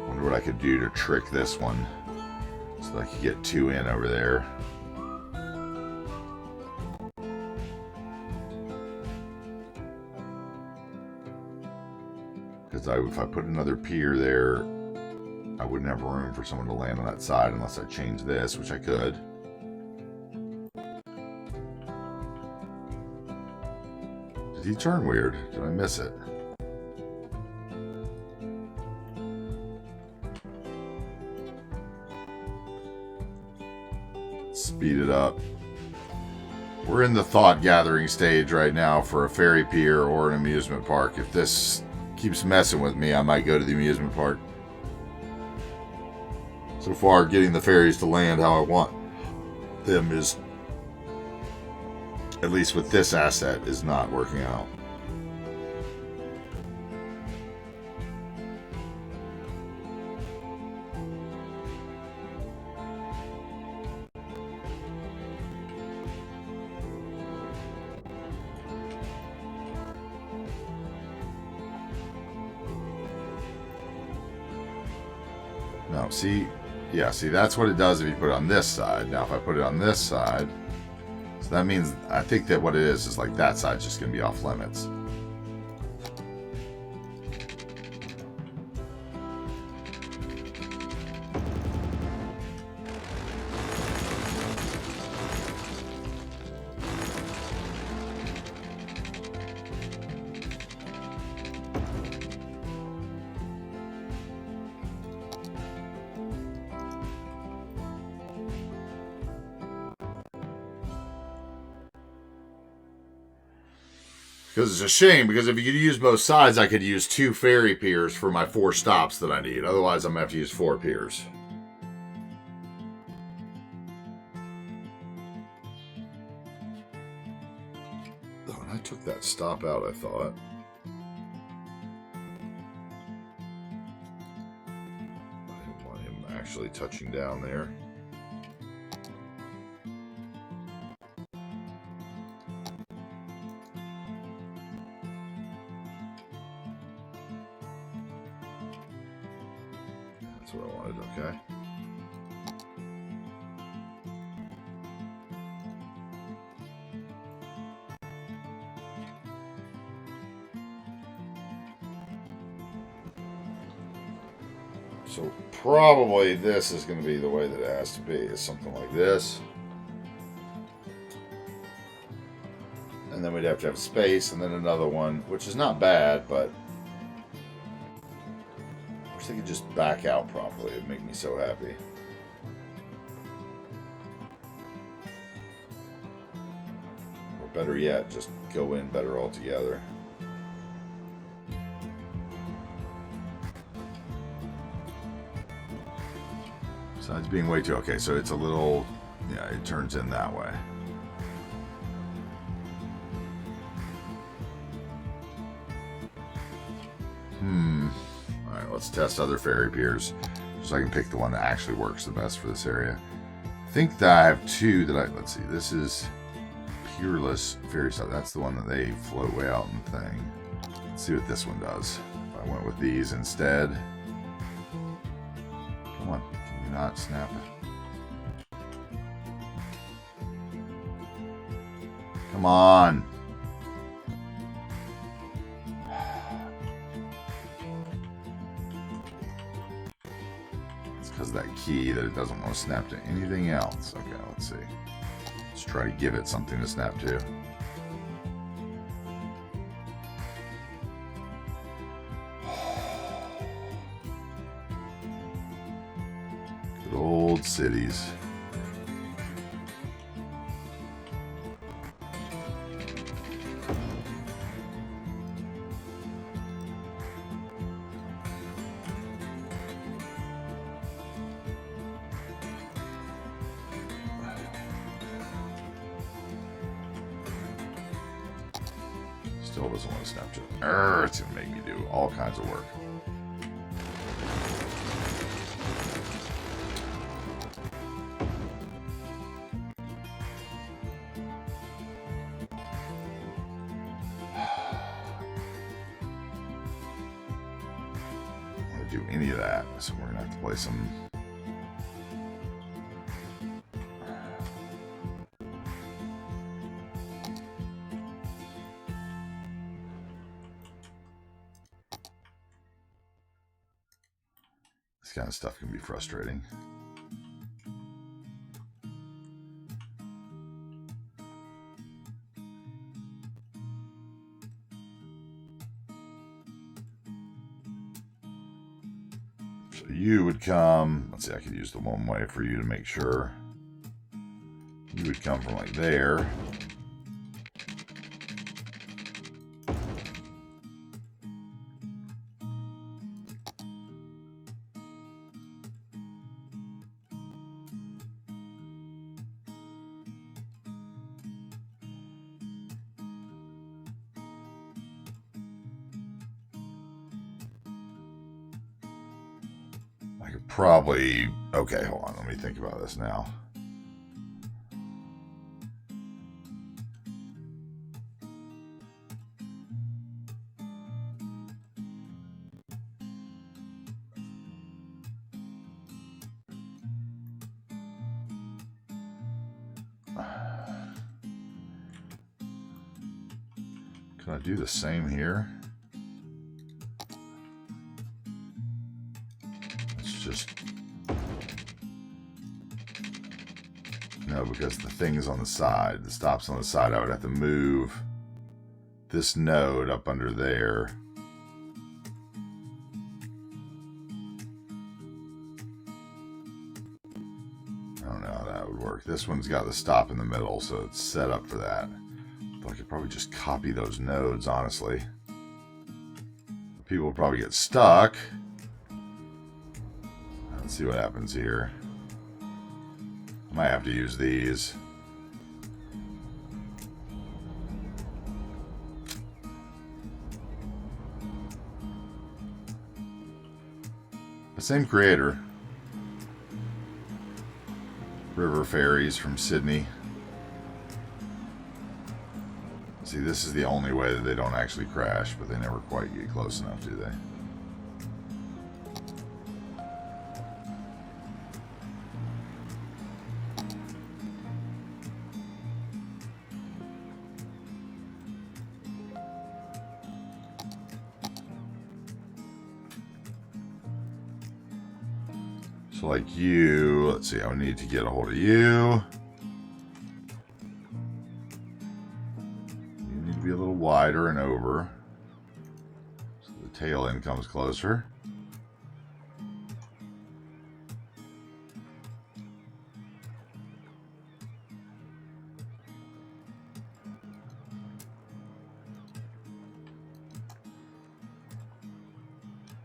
[SPEAKER 1] Wonder what I could do to trick this one. So I could get two in over there. Because Because if I put another pier there, I wouldn't have room for someone to land on that side unless I change this, which I could. Did he turn weird? Did I miss it? Speed it up. We're in the thought gathering stage right now for a ferry pier or an amusement park. If this keeps messing with me, I might go to the amusement park. So far, getting the ferries to land how I want them is, at least with this asset, is not working out. No, see, yeah, see, that's what it does if you put it on this side. Now, if I put it on this side, so that means, I think that what it is like that side's just going to be off limits. Because it's a shame, because if you could use both sides, I could use 2 ferry piers for my 4 stops that I need. Otherwise, I'm going to have to use 4 piers. Oh, and I took that stop out, I thought. I didn't want him actually touching down there. That's what I wanted, okay. So probably this is going to be the way that it has to be, is something like this. And then we'd have to have space and then another one, which is not bad, but I wish they could just back out properly. It'd make me so happy. Or better yet, just go in better altogether. Besides being way too... Okay, so it's a little... Yeah, it turns in that way. Alright, let's test other ferry piers. So I can pick the one that actually works the best for this area. I think that I have 2 that I... Let's see, this is Peerless Ferry Stop. That's the one that they float way out in the thing. Let's see what this one does. If I went with these instead. Come on. Not snap it. Come on. It's because of that key that it doesn't want to snap to anything else. Okay, let's see. Let's try to give it something to snap to. Old cities. Still doesn't want to snap to it. It's gonna make me do all kinds of work. Do any of that, so we're gonna have to play some. kind of stuff can be frustrating. So you would come, let's see, I could use the one way for you to make sure. You would come from like there. I could probably, okay, hold on, let me think about this now. Can I do the same here? It's just... No, because the thing's on the side. The stop's on the side. I would have to move this node up under there. I don't know how that would work. This one's got the stop in the middle, so it's set up for that. But I could probably just copy those nodes, honestly. People will probably get stuck. Let's see what happens here. I might have to use these. The same creator. River ferries from Sydney. See, this is the only way that they don't actually crash, but they never quite get close enough, do they? So like you, let's see, I need to get a hold of you. You need to be a little wider and over. So the tail end comes closer.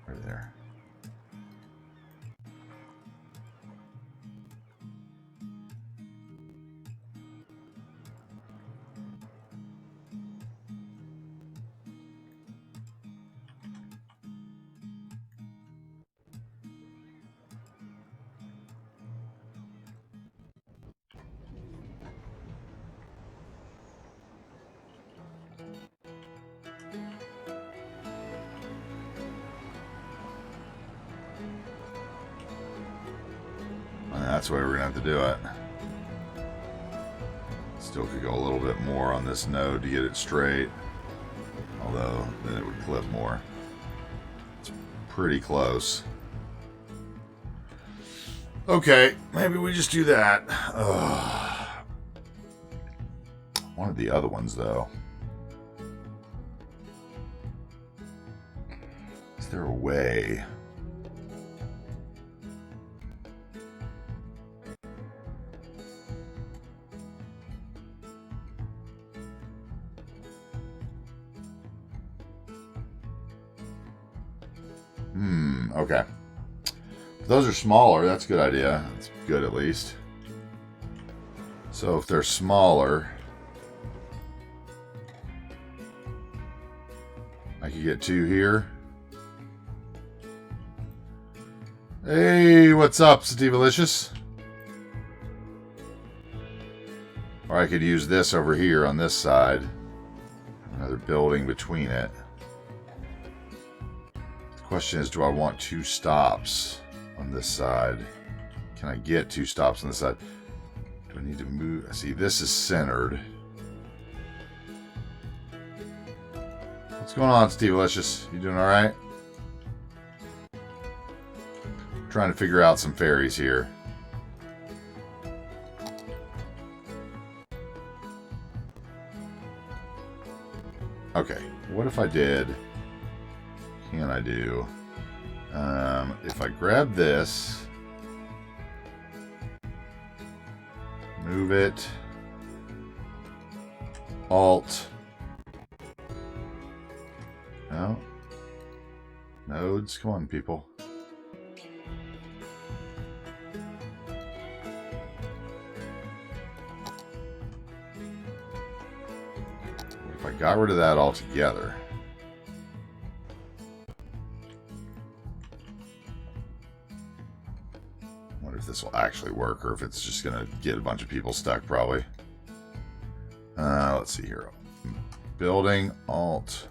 [SPEAKER 1] Right there. That's the way we're going to have to do it. Still could go a little bit more on this node to get it straight. Although, then it would clip more. It's pretty close. Okay, maybe we just do that. One of the other ones, though. Is there a way... Okay. If those are smaller, that's a good idea. That's good, at least. So if they're smaller, I could get 2 here. Hey, what's up, Sativalicious? Or I could use this over here on this side. Another building between it. Question is, do I want 2 stops on this side? Can I get 2 stops on this side? Do I need to move? See, this is centered. What's going on, Steve Licious? You doing all right? trying to figure out some ferries here. Okay, what if I did... Can I do... if I grab this... Move it... Alt... No. Nodes, come on, people. If I got rid of that altogether. I wonder if this will actually work or if it's just going to get a bunch of people stuck, probably. Let's see here. Building, Alt,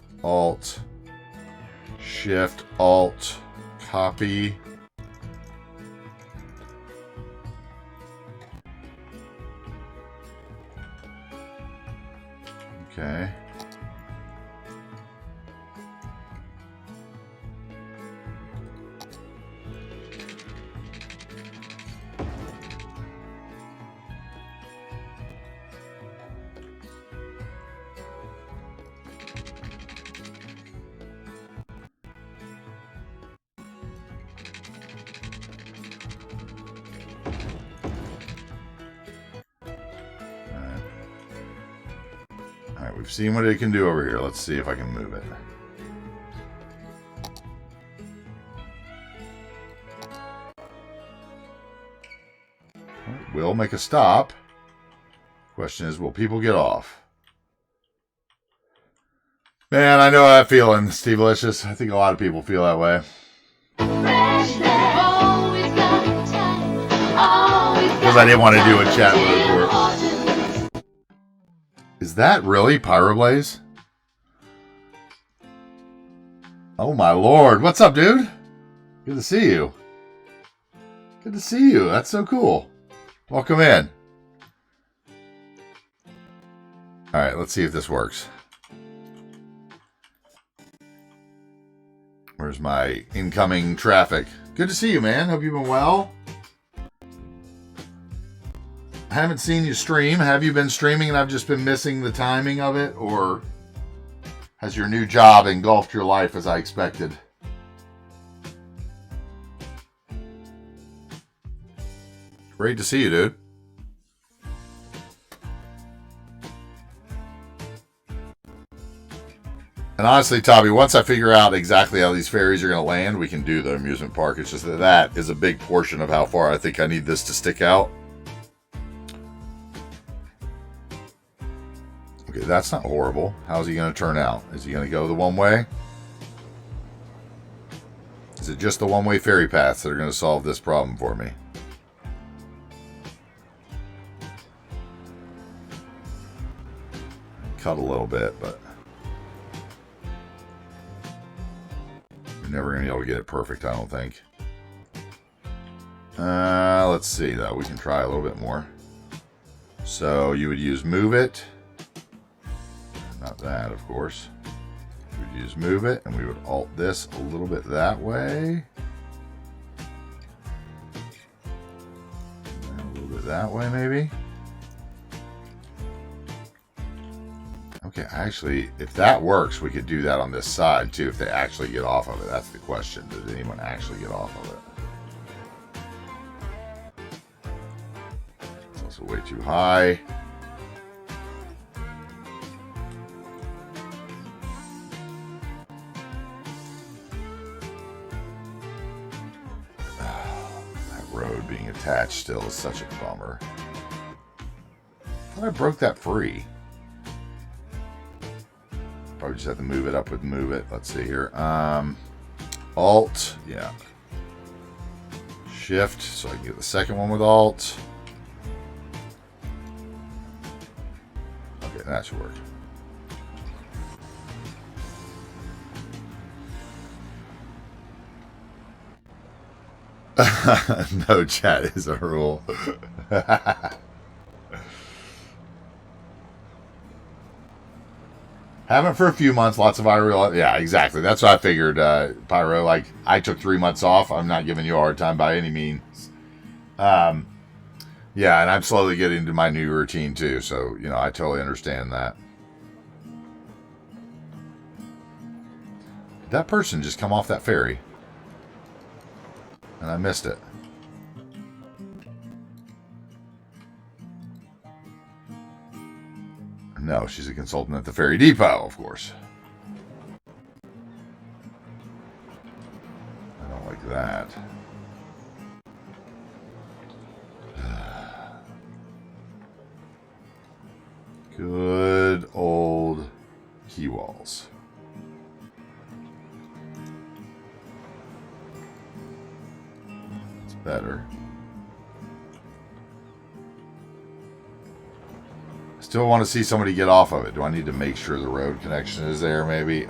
[SPEAKER 1] Shift, Alt, copy. Okay. Alright, we've seen what it can do over here. Let's see if I can move it. We'll make a stop. Question is, will people get off? Man, I know that feeling, Steve Licious. I think a lot of people feel that way. Because I didn't want to do a chat mode for it. Is that really Pyroblaze? Oh my lord. What's up, dude? Good to see you. Good to see you. That's so cool. Welcome in. Alright, let's see if this works. Where's my incoming traffic? Good to see you, man. Hope you've been well. I haven't seen you stream. Have you been streaming and I've just been missing the timing of it? Or has your new job engulfed your life as I expected? Great to see you, dude. And honestly, Tommy, once I figure out exactly how these ferries are going to land, we can do the amusement park. It's just that that is a big portion of how far I think I need this to stick out. Okay, that's not horrible. How's he going to turn out? Is he going to go the one way? Is it just the one-way ferry paths that are going to solve this problem for me? Cut a little bit, but you're never going to be able to get it perfect, I don't think. Let's see, though. We can try a little bit more. So you would use move it. Not that, of course. We would use move it, and we would alt this a little bit that way. And a little bit that way, maybe. Okay, actually, if that works, we could do that on this side, too, if they actually get off of it. That's the question. Does anyone actually get off of it? It's also way too high. Being attached still is such a bummer. I thought I broke that free. Probably just have to move it up with move it. Let's see here. Alt, yeah. Shift, so I can get the second one with Alt. Okay, that should work. No chat is a rule. Haven't for a few months. Lots of Pyro. Yeah, exactly. That's what I figured, Pyro. Like, I took 3 months off. I'm not giving you a hard time by any means. Yeah, and I'm slowly getting to my new routine, too. So, you know, I totally understand that. Did that person just come off that ferry? And I missed it. No, she's a consultant at the ferry depot, of course. I don't like that. Good old key walls. It's better. Still want to see somebody get off of it. Do I need to make sure the road connection is there, maybe?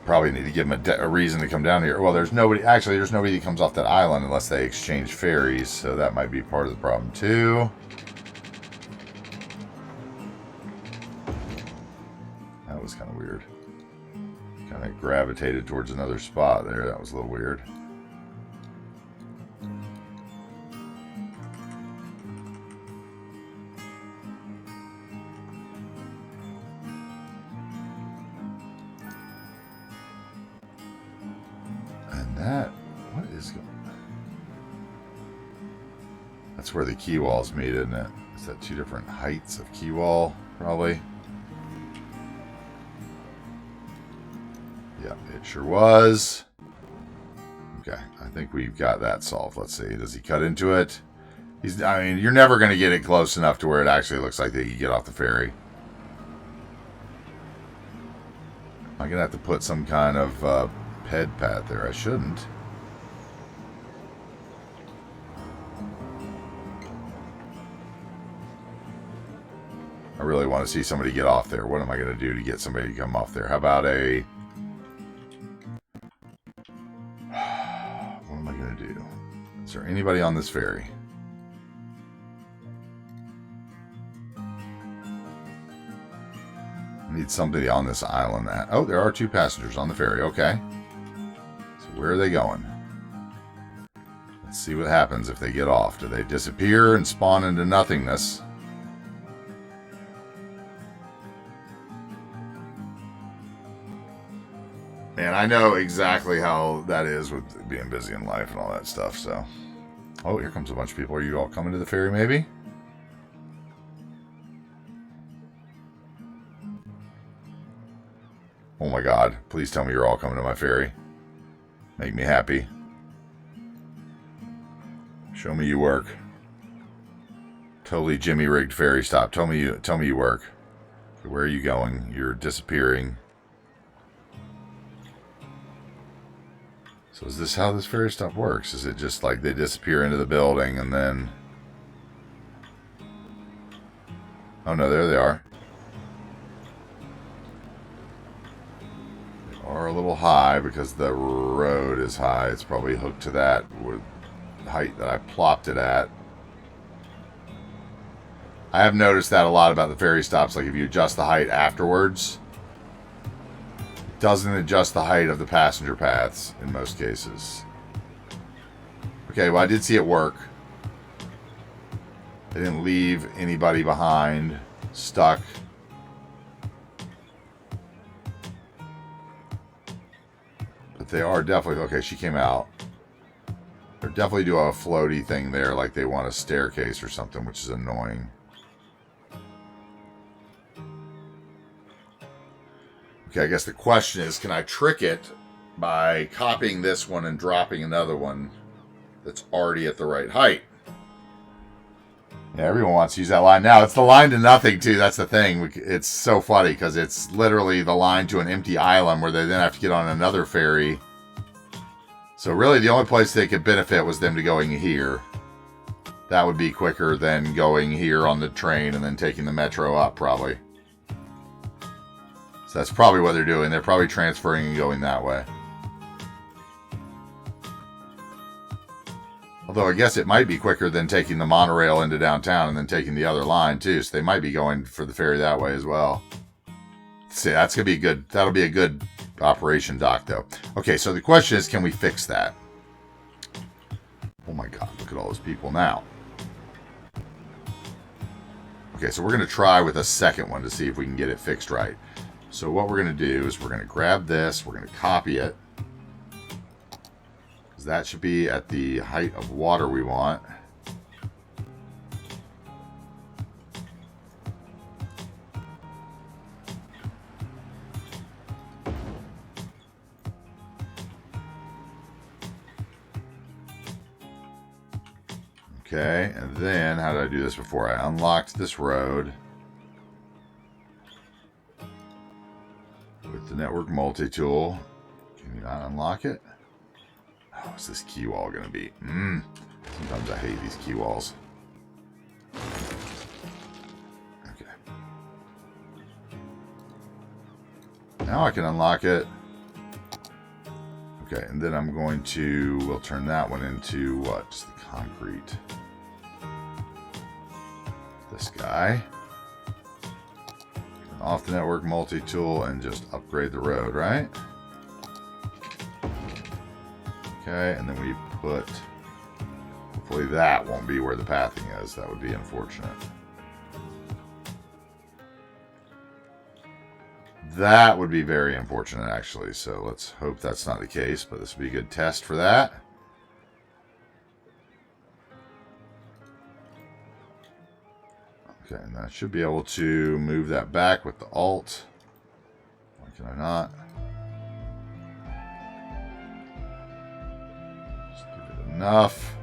[SPEAKER 1] Probably need to give them a reason to come down here. Well, there's nobody. Actually, there's nobody that comes off that island unless they exchange ferries. So that might be part of the problem, too. That was kind of weird. Kind of gravitated towards another spot there. That was a little weird. That's where the key walls meet, isn't it? Is that 2 different heights of key wall, probably? Yeah, it sure was. Okay, I think we've got that solved. Let's see. Does he cut into it? I mean, you're never going to get it close enough to where it actually looks like they can get off the ferry. Am I going to have to put some kind of ped pad there? I shouldn't. I really want to see somebody get off there. What am I going to do to get somebody to come off there? How about a... What am I going to do? Is there anybody on this ferry? I need somebody on this island. Oh, there are 2 passengers on the ferry. Okay. So where are they going? Let's see what happens if they get off. Do they disappear and spawn into nothingness? Man, I know exactly how that is with being busy in life and all that stuff, so... Oh, here comes a bunch of people. Are you all coming to the ferry, maybe? Oh my god. Please tell me you're all coming to my ferry. Make me happy. Show me you work. Totally Jimmy rigged ferry stop. Tell me you work. Where are you going? You're disappearing. So is this how this ferry stop works? Is it just like they disappear into the building and then... Oh no, there they are. They are a little high because the road is high. It's probably hooked to that with the height that I plopped it at. I have noticed that a lot about the ferry stops. Like if you adjust the height afterwards... doesn't adjust the height of the passenger paths in most cases. Okay, well I did see it work. They didn't leave anybody behind, stuck. But they are definitely... Okay, she came out. They're definitely doing a floaty thing there, like they want a staircase or something, which is annoying. Okay, I guess the question is, can I trick it by copying this one and dropping another one that's already at the right height? Yeah, everyone wants to use that line now. It's the line to nothing, too. That's the thing. It's so funny because it's literally the line to an empty island where they then have to get on another ferry. So really, the only place they could benefit was them to going here. That would be quicker than going here on the train and then taking the metro up, probably. So that's probably what they're doing. They're probably transferring and going that way. Although I guess it might be quicker than taking the monorail into downtown and then taking the other line too. So they might be going for the ferry that way as well. See, that's gonna be good. That'll be a good operation, Doc. Though. Okay, so the question is, can we fix that? Oh my God! Look at all those people now. Okay, so we're gonna try with a second one to see if we can get it fixed right. So what we're gonna do is we're gonna grab this. We're gonna copy it. That should be at the height of water we want. Okay, and then how did I do this before? I unlocked this road with the network multi-tool. Can you not unlock it? What's this key wall going to be? Sometimes I hate these key walls. Okay. Now I can unlock it. Okay, and then I'm going to... We'll turn that one into what? Just the concrete. This guy. Turn off the network multi-tool and just upgrade the road, right? Okay, and then we put, hopefully that won't be where the pathing is. That would be unfortunate. That would be very unfortunate, actually. So let's hope that's not the case, but this would be a good test for that. Okay, and I should be able to move that back with the Alt. Why can I not? Enough.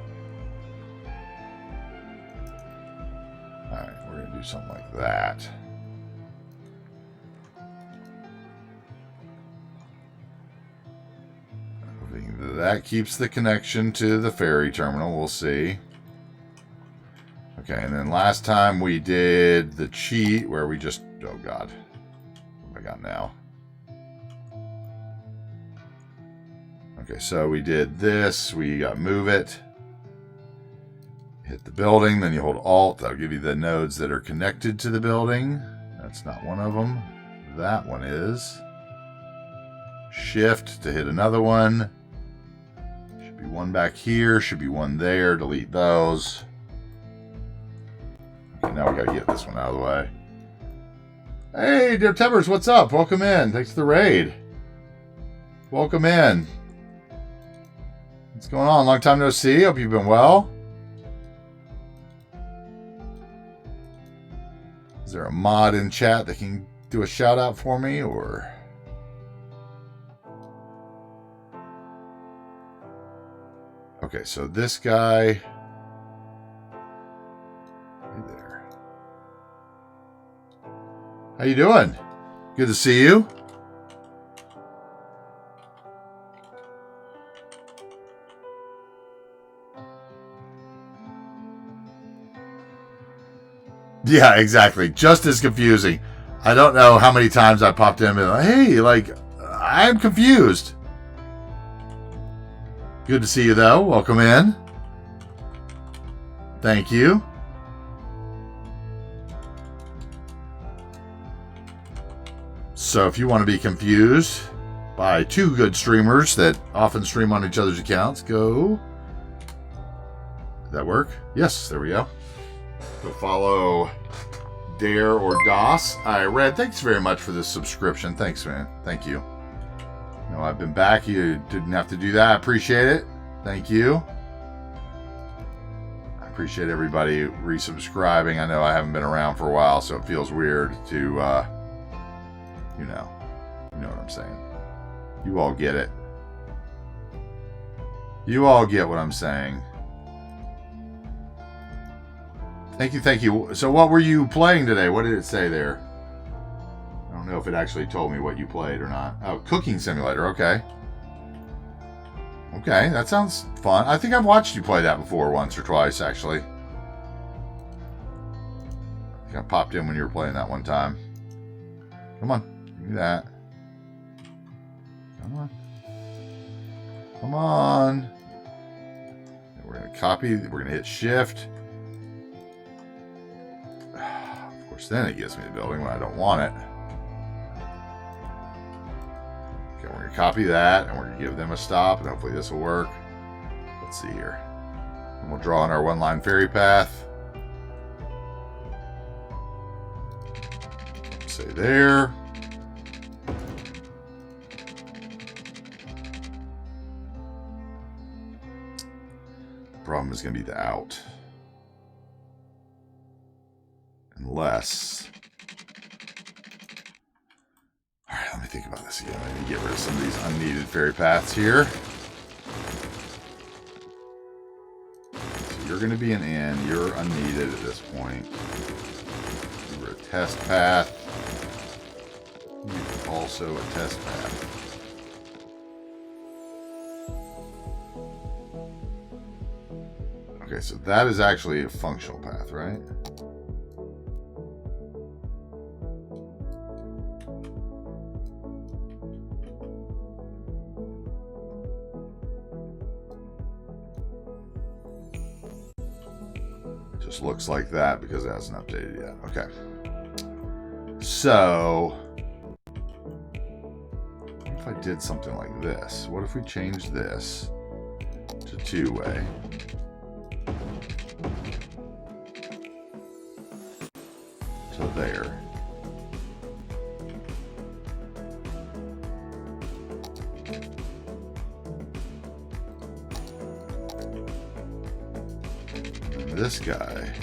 [SPEAKER 1] Alright, we're going to do something like that. Hoping that keeps the connection to the ferry terminal. We'll see. Okay, and then last time we did the cheat where we just... Oh, God. What have I got now? Okay, so we did this. We got move it. Hit the building. Then you hold Alt. That'll give you the nodes that are connected to the building. That's not one of them. That one is. Shift to hit another one. Should be one back here. Should be one there. Delete those. Okay, now we gotta get this one out of the way. Hey, dear Timbers, what's up? Welcome in. Thanks for the raid. Welcome in. What's going on? Long time no see. Hope you've been well. Is there a mod in chat that can do a shout out for me, or? Okay, so this guy. Hey there. How you doing? Good to see you. Yeah, exactly. Just as confusing. I don't know how many times I popped in and been like, hey, like, I'm confused. Good to see you, though. Welcome in. Thank you. So if you want to be confused by two good streamers that often stream on each other's accounts, go. Did that work? Yes, there we go. Go follow Dare or DOS. I read. Thanks very much for this subscription. Thanks, man. Thank you. No, I've been back. You didn't have to do that. I appreciate it. Thank you. I appreciate everybody resubscribing. I know I haven't been around for a while, so it feels weird to, you know what I'm saying. You all get it. You all get what I'm saying. Thank you, thank you. So what were you playing today? What did it say there? I don't know if it actually told me what you played or not. Oh, Cooking Simulator. Okay. Okay, that sounds fun. I think I've watched you play that before once or twice, actually. I think I popped in when you were playing that one time. Come on. Give me that. Come on. Come on. we're going to copy. We're going to hit shift. Of course, then it gives me the building when I don't want it. Okay, we're going to copy that, and we're going to give them a stop, and hopefully this will work. Let's see here. And we'll draw in our one-line ferry path. Say there. Problem is going to be the out. Unless... Alright, let me think about this again. I need to get rid of some of these unneeded ferry paths here. So you're going to be an in. You're unneeded at this point. You were a test path. You're also a test path. Okay, so that is actually a functional path, right? Just looks like that because it hasn't updated yet. Okay. So, what if I did something like this? What if we changed this to two-way? To there. And this guy,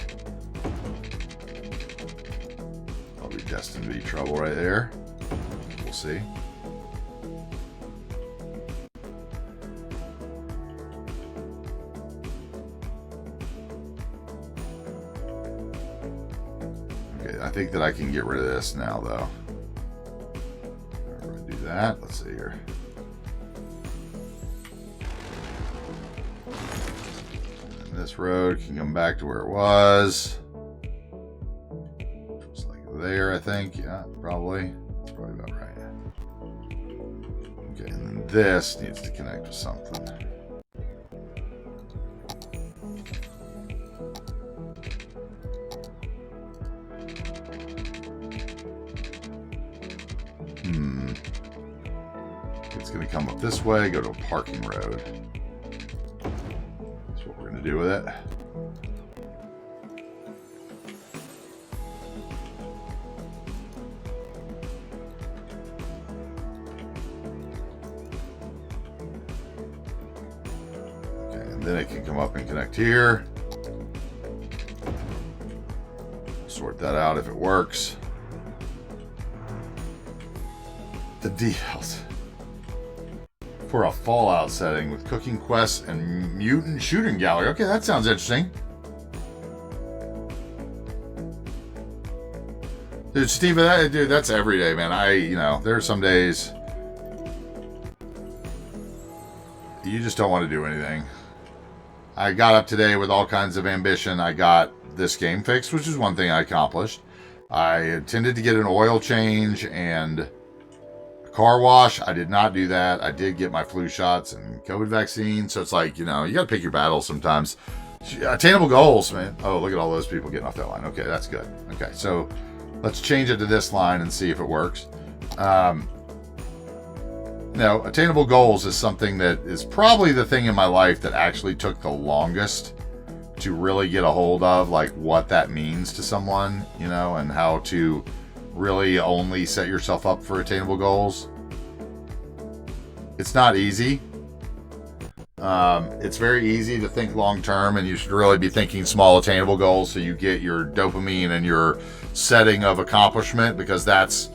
[SPEAKER 1] I'll be destined to be trouble right there. We'll see. I think that I can get rid of this now, though. We're going to do that. Let's see here. And this road can come back to where it was. Just like there, I think. Yeah, probably. That's probably about right. Okay, and then this needs to connect with something. It's going to come up this way, go to a parking road. That's what we're going to do with it. Okay, and then it can come up and connect here. Sort that out if it works. The details. For a Fallout setting with cooking quests and mutant shooting gallery. Okay, that sounds interesting. Dude, Steve, that's every day, man. There are some days you just don't want to do anything. I got up today with all kinds of ambition. I got this game fixed, which is one thing I accomplished. I intended to get an oil change and car wash. I did not do that. I did get my flu shots and COVID vaccine. So it's like, you got to pick your battles sometimes. Attainable goals, man. Oh, look at all those people getting off that line. Okay, that's good. Okay, so let's change it to this line and see if it works. Attainable goals is something that is probably the thing in my life that actually took the longest to really get a hold of, like what that means to someone, and how to really only set yourself up for attainable goals. It's not easy. It's very easy to think long term, and you should really be thinking small attainable goals so you get your dopamine and your setting of accomplishment, because that's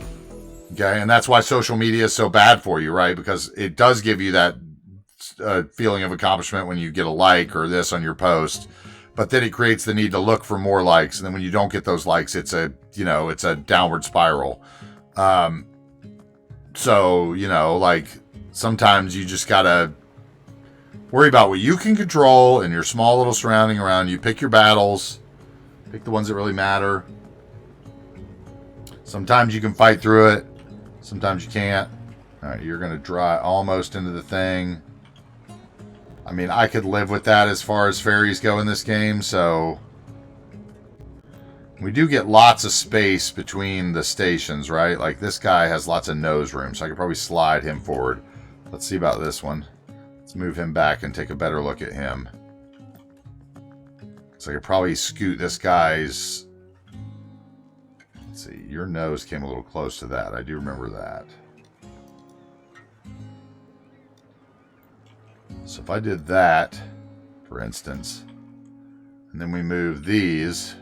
[SPEAKER 1] okay. And that's why social media is so bad for you, right? Because it does give you that feeling of accomplishment when you get a like or this on your post. But then it creates the need to look for more likes. And then when you don't get those likes, it's a downward spiral. Sometimes you just got to worry about what you can control in your small little surrounding around you. Pick your battles. Pick the ones that really matter. Sometimes you can fight through it. Sometimes you can't. All right, you're going to dry almost into the thing. I mean, I could live with that as far as ferries go in this game, so... We do get lots of space between the stations, right? Like, this guy has lots of nose room, so I could probably slide him forward. Let's see about this one. Let's move him back and take a better look at him. So I could probably scoot this guy's... Let's see, your nose came a little close to that. I do remember that. So if I did that, for instance, and then we move these,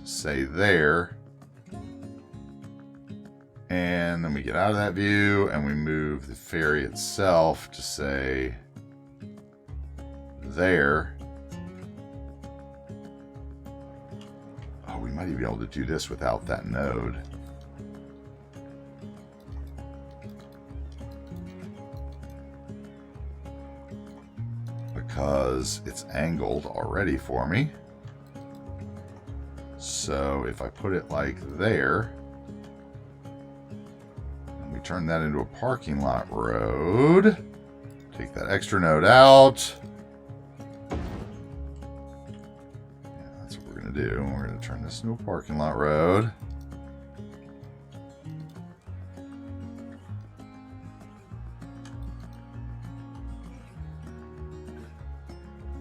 [SPEAKER 1] say there, and then we get out of that view and we move the ferry itself to say there. Oh, we might even be able to do this without that node. Because it's angled already for me. So if I put it like there, and we turn that into a parking lot road, take that extra node out. Yeah, that's what we're going to do. We're going to turn this into a parking lot road.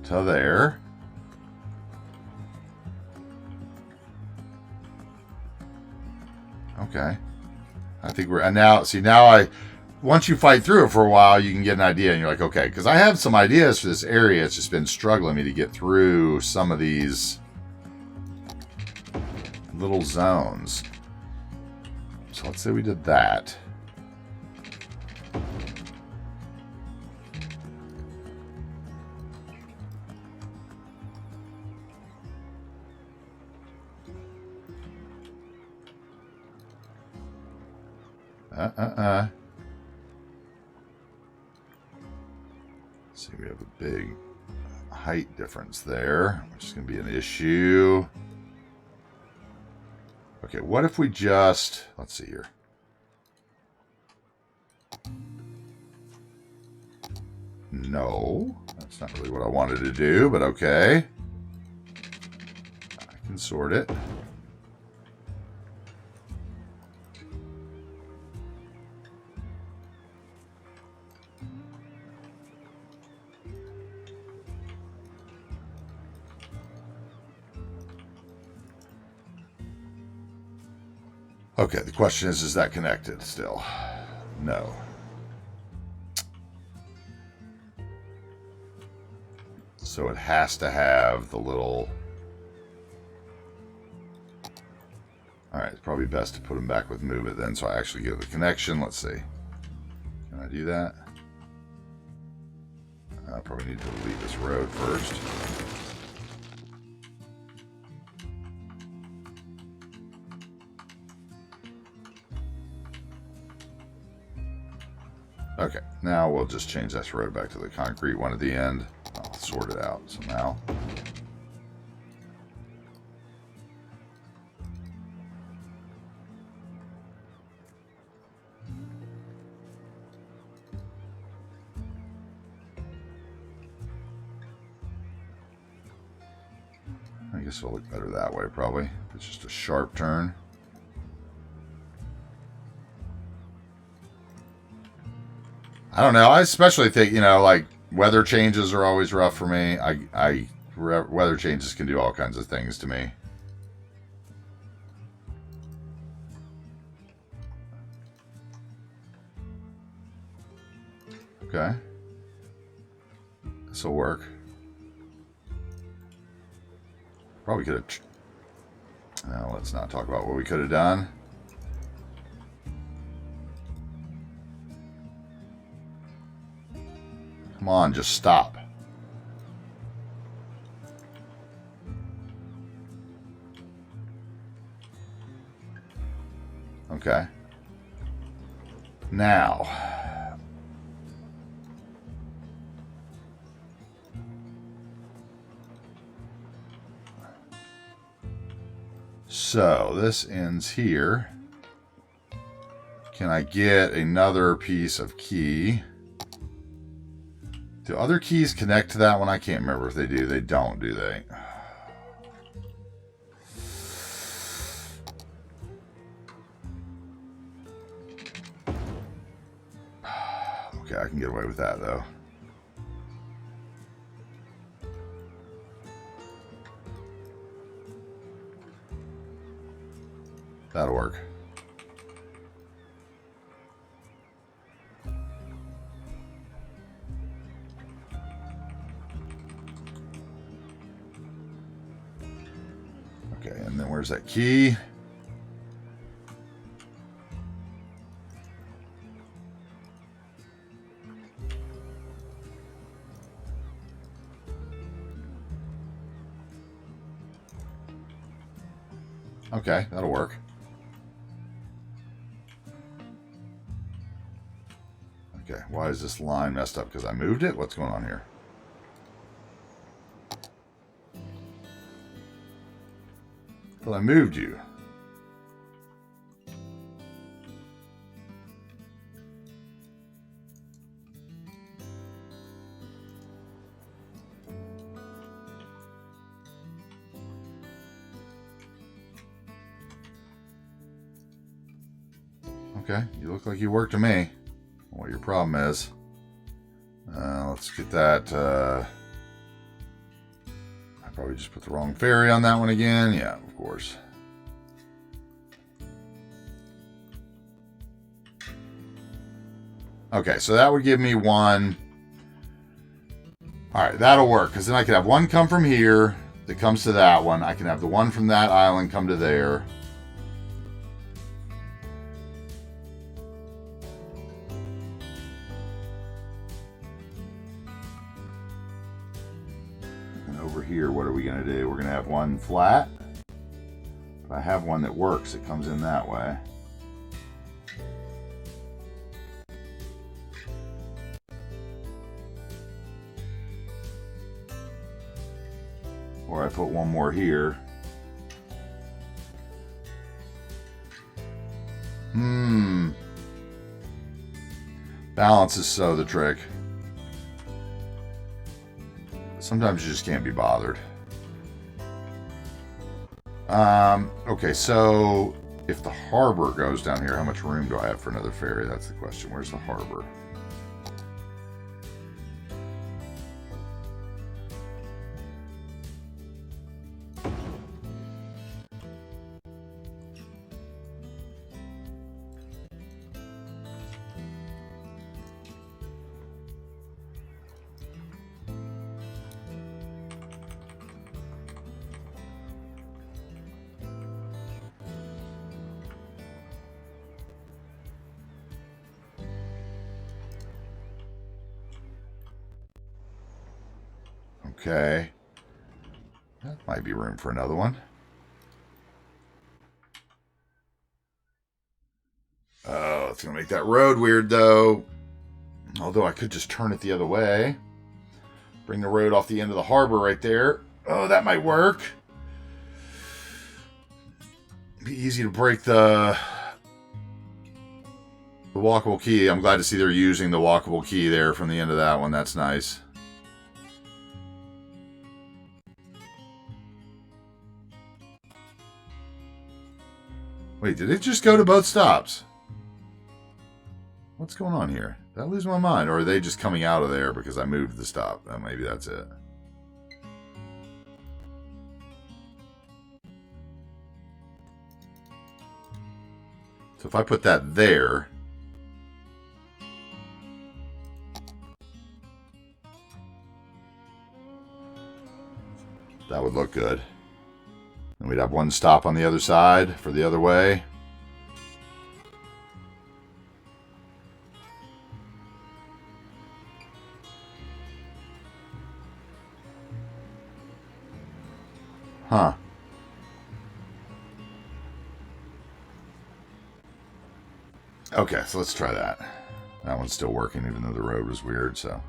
[SPEAKER 1] To there. Okay. I think we're now. See, now once you fight through it for a while, you can get an idea, and you're like, okay, because I have some ideas for this area. It's just been struggling me to get through some of these little zones. So let's say we did that. See, we have a big height difference there, which is going to be an issue. Okay, what if we just... Let's see here. No, that's not really what I wanted to do, but okay. I can sort it. Okay, the question is that connected still? No. So it has to have the little... Alright, it's probably best to put them back with move it then, so I actually get the connection. Let's see. Can I do that? I probably need to delete this road first. Okay, now we'll just change this road back to the concrete one at the end. I'll sort it out somehow. I guess it'll look better that way, probably. It's just a sharp turn. I don't know. I especially think, like weather changes are always rough for me. Weather changes can do all kinds of things to me. Okay. This will work. Probably could have... Now, let's not talk about what we could have done. Come on, just stop. Okay. Now. So, this ends here. Can I get another piece of key? Do other keys connect to that one? I can't remember if they do. They don't, do they? Okay, I can get away with that, though. That'll work. Okay, and then where's that key? Okay, that'll work. Okay, why is this line messed up? Because I moved it? What's going on here? Well, I moved you. Okay, you look like you worked to me. What your problem is. Let's get that. I probably just put the wrong ferry on that one again. Yeah, of course. Okay, so that would give me one. All right, that'll work, because then I could have one come from here that comes to that one. I can have the one from that island come to there. And over here, what are we going to do? We're going to have one flat. If I have one that works, it comes in that way. Or I put one more here. Balance is so the trick. Sometimes you just can't be bothered. Okay, so if the harbor goes down here, how much room do I have for another ferry? That's the question. Where's the harbor? Okay. That might be room for another one. Oh, it's going to make that road weird, though. Although I could just turn it the other way. Bring the road off the end of the harbor right there. Oh, that might work. Be easy to break the walkable key. I'm glad to see they're using the walkable key there from the end of that one. That's nice. Wait, did it just go to both stops? What's going on here? Did I lose my mind? Or are they just coming out of there because I moved the stop? Maybe that's it. So if I put that there, that would look good. And we'd have one stop on the other side for the other way. Huh. Okay, so let's try that. That one's still working even though the road was weird, so.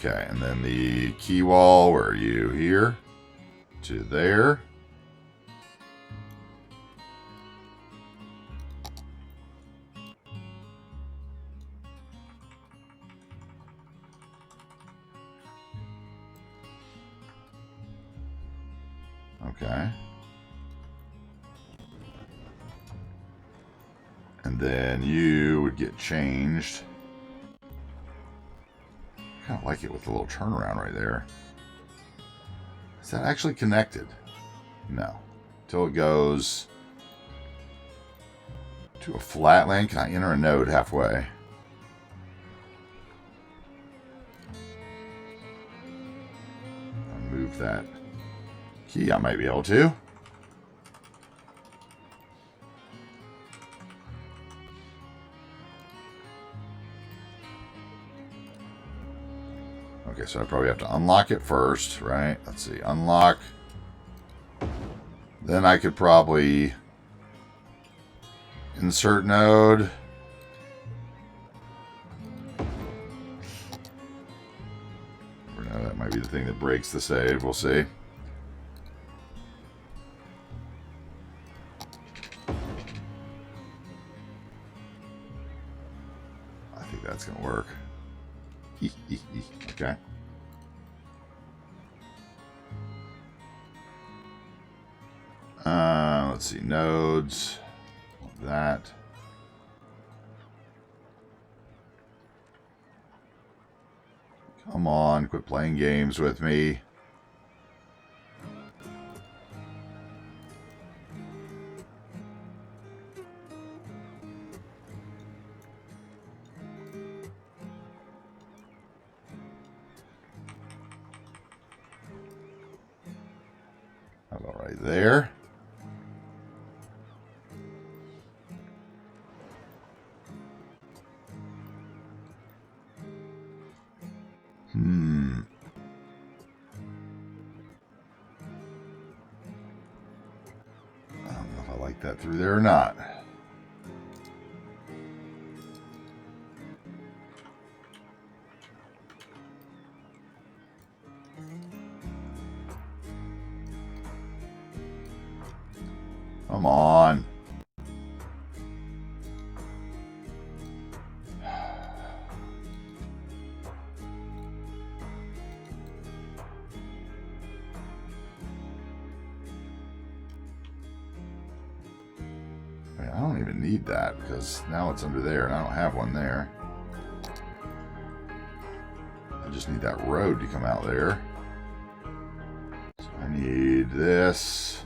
[SPEAKER 1] Okay, and then the key wall, where are you? Here to there. Okay. And then you would get changed. I kind of like it with the little turnaround right there. Is that actually connected? No. Until it goes to a flat land. Can I enter a node halfway? I'll move that key. I might be able to. Okay, so I probably have to unlock it first, right? Let's see, unlock. Then I could probably insert node. Never know, that might be the thing that breaks the save. We'll see. I think that's going to work. Okay. Let's see, nodes, that. Come on, quit playing games with me. How about right there? I don't know if I like that through there or not. Come on. I don't even need that because now it's under there and I don't have one there. I just need that road to come out there. So I need this.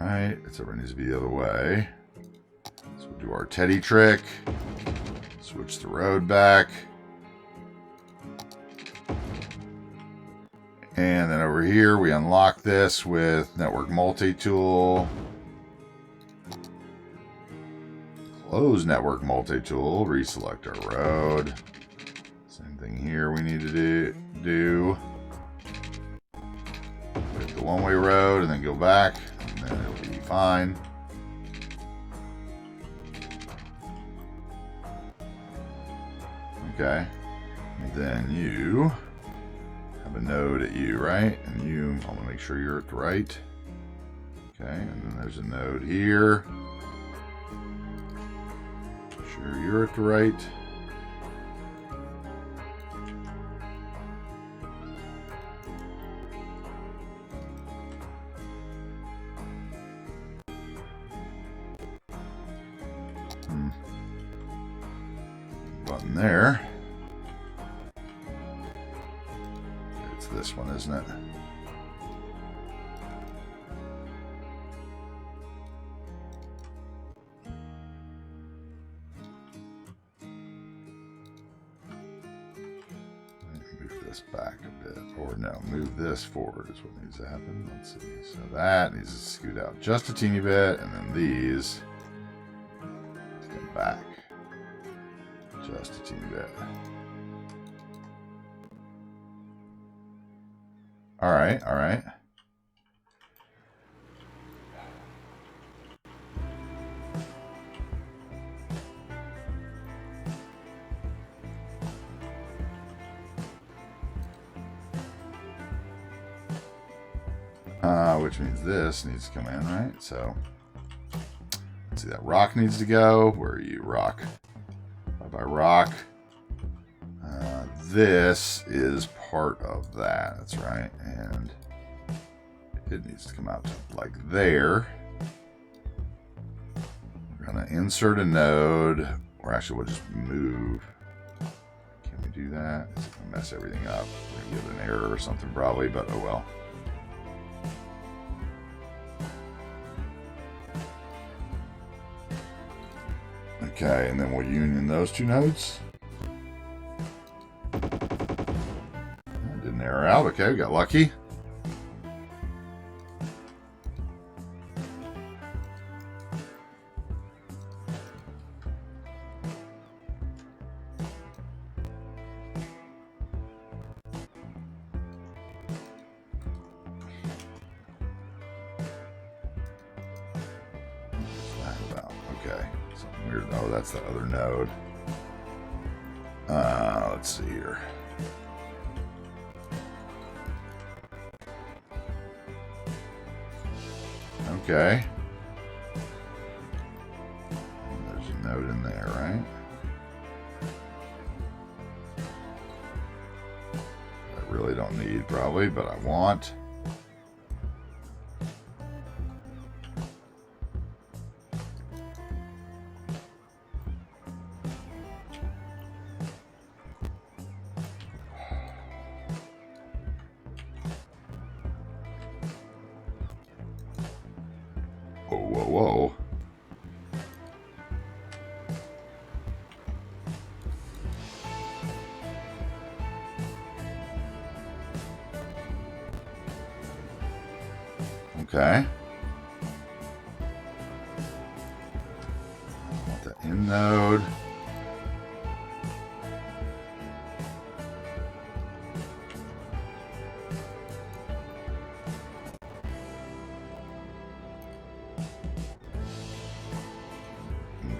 [SPEAKER 1] Alright, it's over, needs to be the other way. So we'll do our Teddy trick. Switch the road back. And then over here, we unlock this with Network Multi-Tool. Close Network Multi-Tool. Reselect our road. Same thing here we need to do. Hit the one-way road and then go back. And then it'll be fine. Okay. And then you have a node at you, right? And you, I want to make sure you're at the right. Okay, and then there's a node here. Make sure you're at the right. Button there. It's this one, isn't it? Move this back a bit, or no, move this forward is what needs to happen. Let's see. So that needs to scoot out just a teeny bit, and then these come back just a teeny bit. All right, all right. which means this needs to come in, right? So let's see, that rock needs to go. Where are you, rock? Bye-bye, rock. This is part of that. That's right. And it needs to come out to like there. We're going to insert a node, or actually we'll just move. Can we do that? It's going to mess everything up. We're going to get an error or something probably, but oh well. Okay, and then we'll union those two nodes. That didn't error out. Okay, we got lucky. Okay, something weird. Oh, that's the other node. Let's see here. Okay. And there's a node in there, right? I really don't need probably, but I want. Whoa. Okay. I want the in node.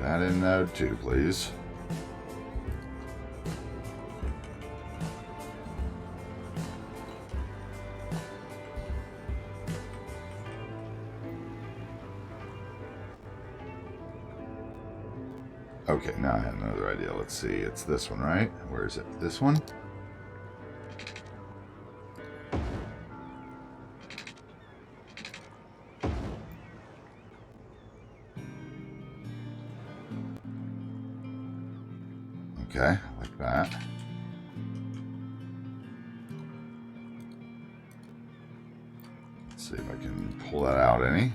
[SPEAKER 1] That in node too, please. Okay, now I have another idea. Let's see. It's this one, right? Where is it? This one? Okay, like that. Let's see if I can pull that out any.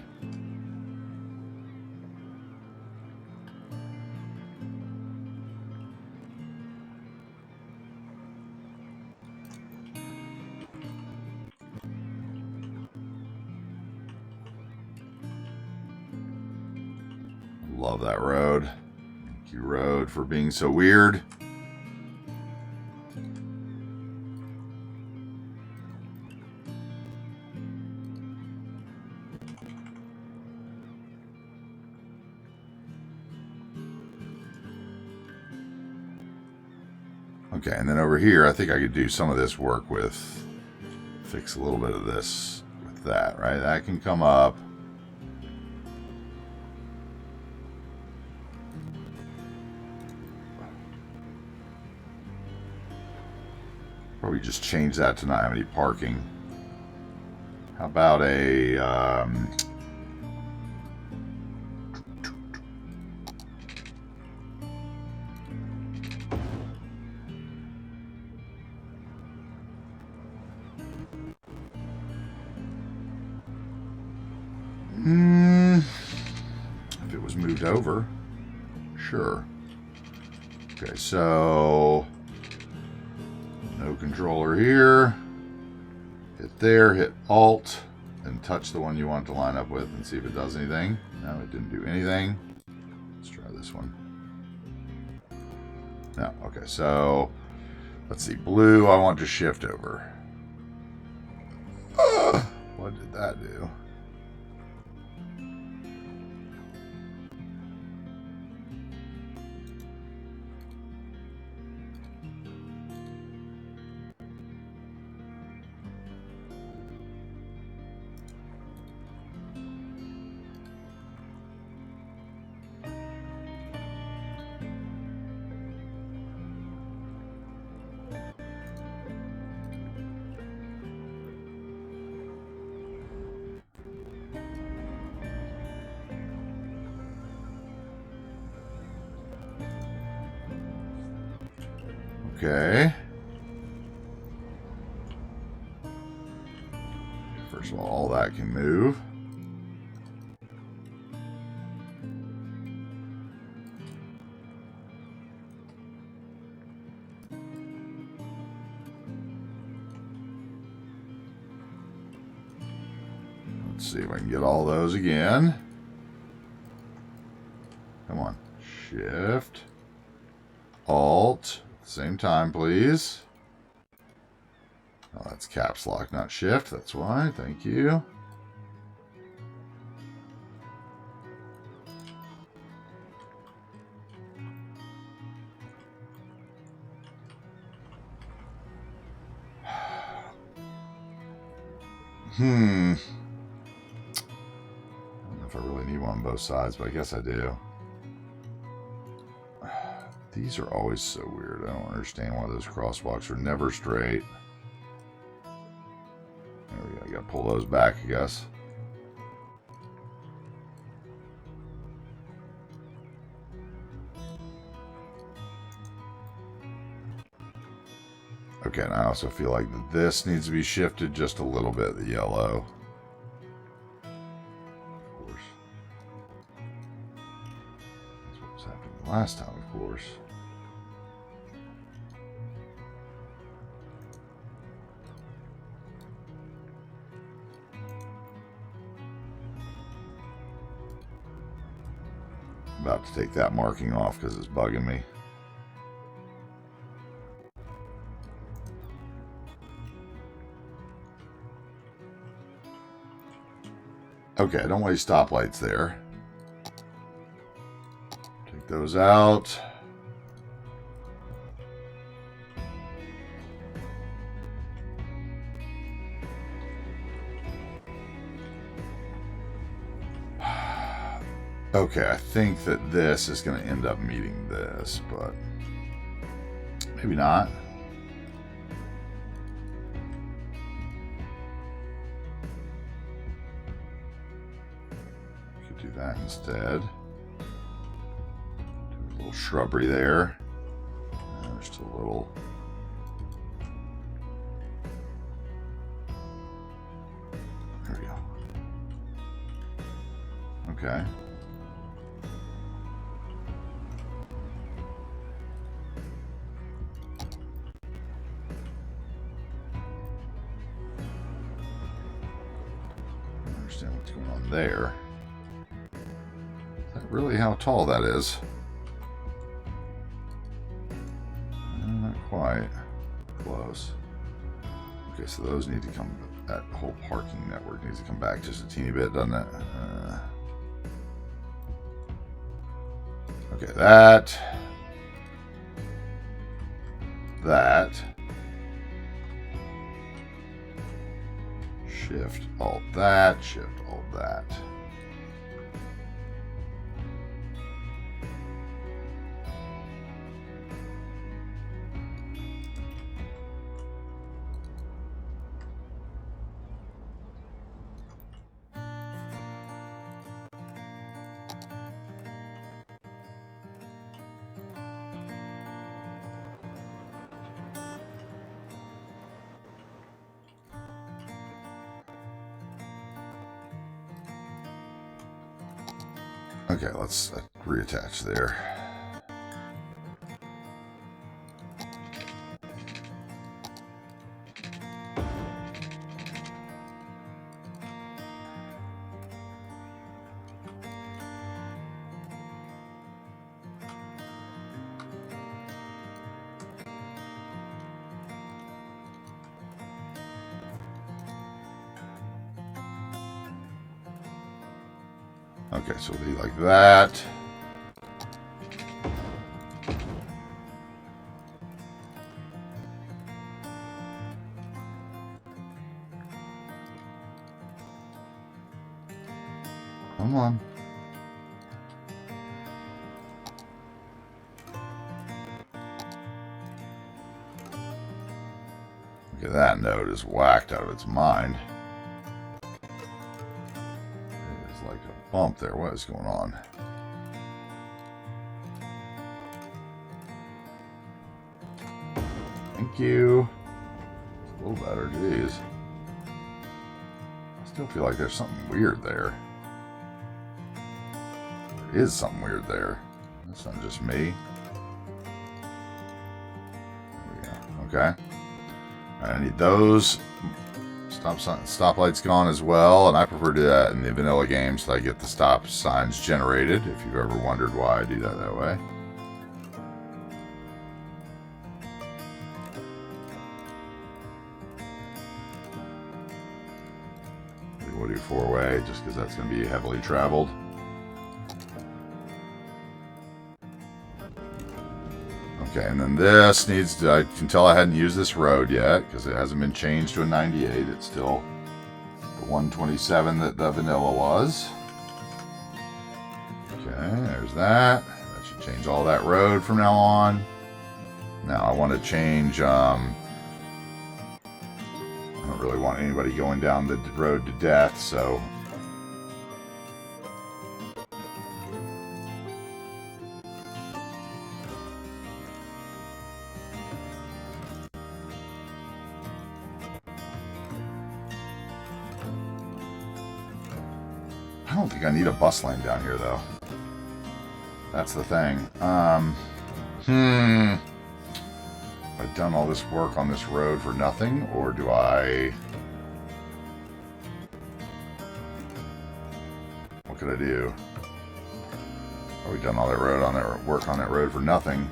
[SPEAKER 1] Love that road. Thank you, road, for being so weird. Okay, and then over here, I think I could do some of this work with, fix a little bit of this with that, right? That can come up. Probably just change that to not have any parking. How about a if it was moved over, sure. Okay, so no controller here. Hit there, hit Alt, and touch the one you want to line up with and see if it does anything. No, it didn't do anything. Let's try this one. No, okay, so let's see. Blue, I want to shift over. What did that do? Okay. First of all that can move. Let's see if I can get all those again. Come on. Shift. Alt. Same time, please. Oh, that's caps lock, not shift. That's why. Thank you. I don't know if I really need one on both sides, but I guess I do. These are always so weird. I don't understand why those crosswalks are never straight. There we go. I gotta pull those back, I guess. Okay, and I also feel like this needs to be shifted just a little bit, the yellow. Of course. That's what was happening last time, of course. I'm about to take that marking off because it's bugging me. Okay, don't waste stoplights there. Take those out. Okay, I think that this is going to end up meeting this, but maybe not. Do that instead. Do a little shrubbery there. And just a little. There we go. Okay. I don't understand what's going on there. Really how tall that is. Not quite. Close. Okay, so those need to come, that whole parking network needs to come back just a teeny bit, doesn't it? Okay, that. Shift, alt that, shift, alt that. Okay, let's reattach there. Okay, so it'll be like that. Come on. Okay, that node is whacked out of its mind. Like a bump there. What is going on? Thank you. It's a little better, jeez. I still feel like there's something weird there. There is something weird there. That's not just me. There we go. Okay. I need those. Stoplight's gone as well, and I prefer to do that in the vanilla game so I get the stop signs generated, if you've ever wondered why I do that way. We'll do 4-way just because that's going to be heavily traveled. Okay, and then this needs to, I can tell I hadn't used this road yet because it hasn't been changed to a 98. It's still the 127 that the vanilla was. Okay, there's that. That should change all that road from now on. Now I want to change, I don't really want anybody going down the road to death, so I don't think I need a bus lane down here, though. That's the thing. I've done all this work on this road for nothing, or do I... What could I do? Have we done all that road on that work on that road for nothing?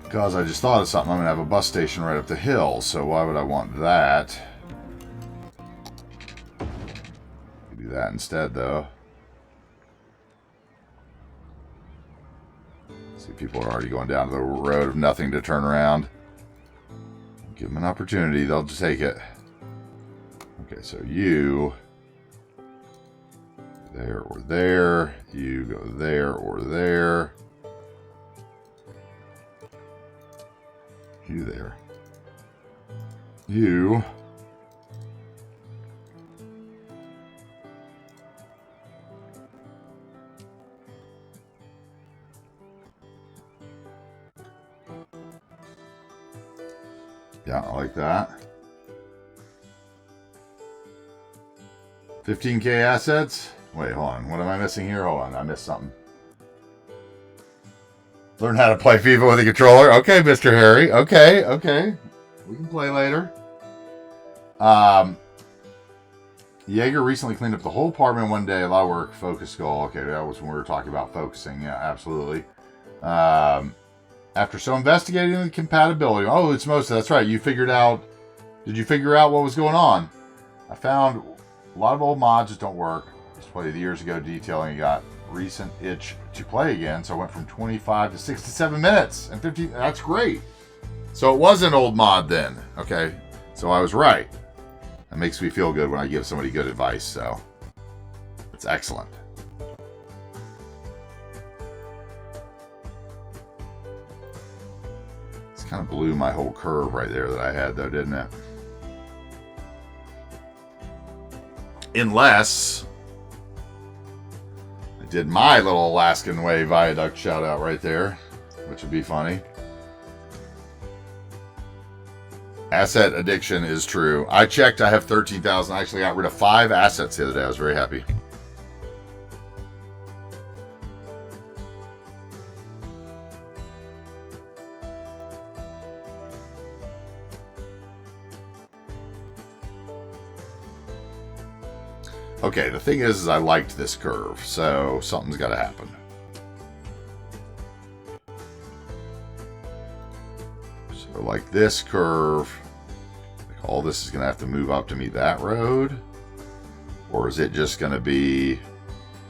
[SPEAKER 1] Because I just thought of something. I'm going to have a bus station right up the hill, so why would I want that? Do that instead, though. See, people are already going down to the road of nothing to turn around. Give them an opportunity, they'll just take it. Okay, so you there or there, you go there or there, you there, you. Yeah, I like that. 15K assets? Wait, hold on. What am I missing here? Hold on, I missed something. Learn how to play FIFA with a controller. Okay, Mr. Harry. Okay, okay. We can play later. Jaeger recently cleaned up the whole apartment in one day. A lot of work, focus goal. Okay, that was when we were talking about focusing. Yeah, absolutely. After so investigating the compatibility. Oh, it's most. That's right. You figured out. Did you figure out what was going on? I found a lot of old mods just don't work. Just played years ago detailing. Got recent itch to play again. So I went from 25 to 67 minutes and 50. That's great. So it was an old mod then. Okay. So I was right. That makes me feel good when I give somebody good advice. So it's excellent. Kind of blew my whole curve right there that I had, though, didn't it? Unless I did my little Alaskan Way viaduct shout out right there, which would be funny. Asset addiction is true. I checked, I have 13,000. I actually got rid of 5 assets the other day. I was very happy. Okay, the thing is I liked this curve, so something's got to happen. So like this curve, like all this is going to have to move up to meet that road? Or is it just going to be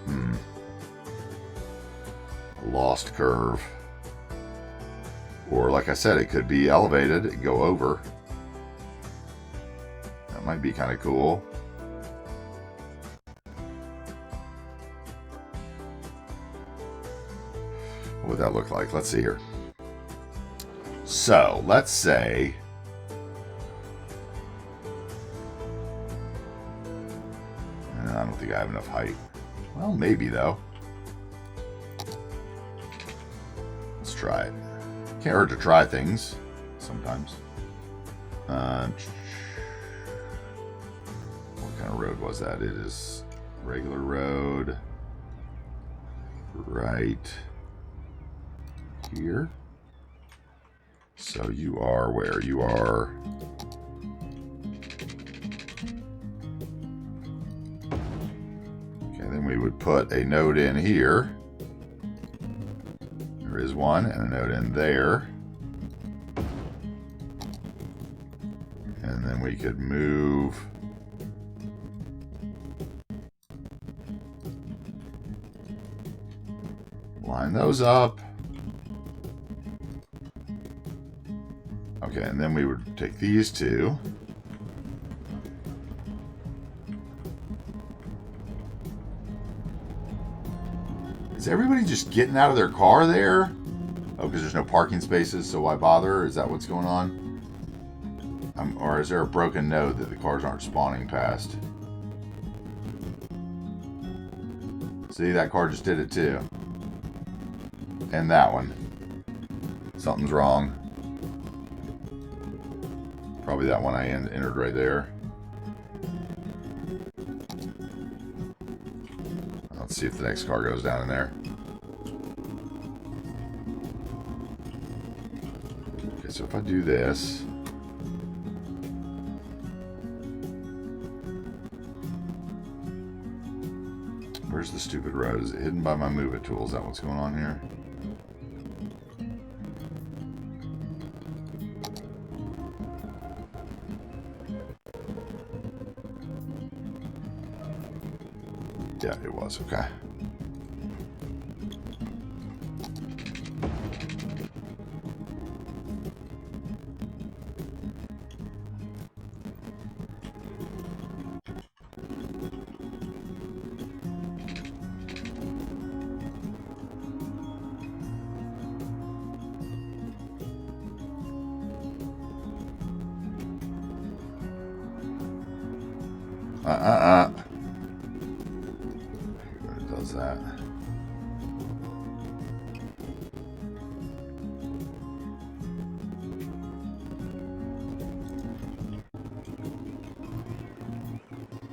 [SPEAKER 1] a lost curve? Or like I said, it could be elevated and go over. That might be kind of cool. What would that look like? Let's see here. So, let's say I don't think I have enough height. Well, maybe though. Let's try it. Can't hurt to try things. So sometimes. What kind of road was that? It is regular road right here. So you are where? You are... Okay, then we would put a node in here. There is one, and a node in there. And then we could move... Line those up. Okay, and then we would take these two. Is everybody just getting out of their car there? Oh, because there's no parking spaces, so why bother? Is that what's going on? Or is there a broken node that the cars aren't spawning past? See, that car just did it too. And that one. Something's wrong. Probably that one I entered right there. Let's see if the next car goes down in there. Okay, so if I do this... Where's the stupid road? Is it hidden by my move it tool? Is that what's going on here? Yeah, it was. Okay. It does that.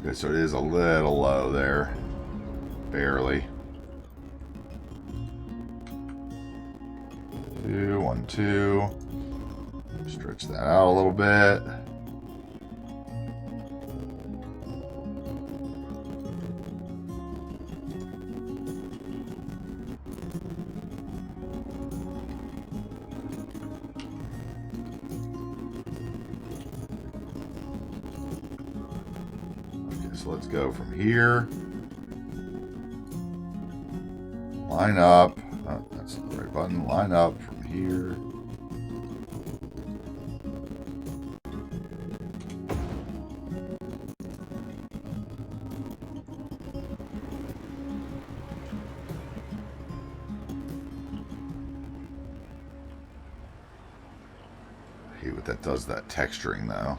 [SPEAKER 1] Okay, so it is a little low there. Barely. 2, 1, 2. Stretch that out a little bit. So let's go from here. Line up. Oh, that's the right button. Line up from here. I hate what that does, that texturing though.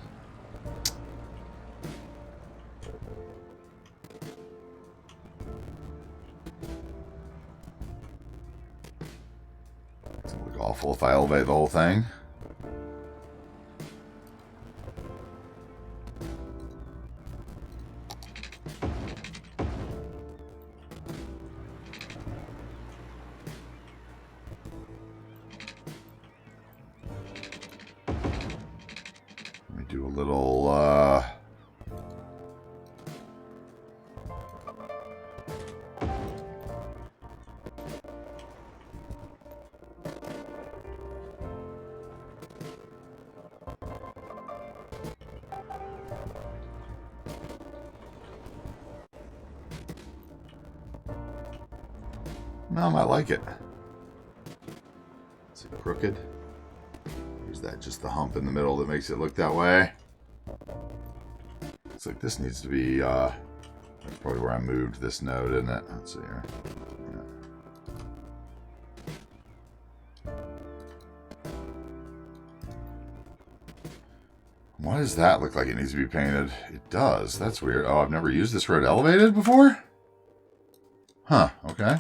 [SPEAKER 1] Awful if I elevate the whole thing. Let me do a little no, I like it. Is it crooked? Or is that just the hump in the middle that makes it look that way? Looks like this needs to be, that's probably where I moved this node, isn't it? Let's see here. Yeah. Why does that look like it needs to be painted? It does. That's weird. Oh, I've never used this road elevated before? Huh, okay.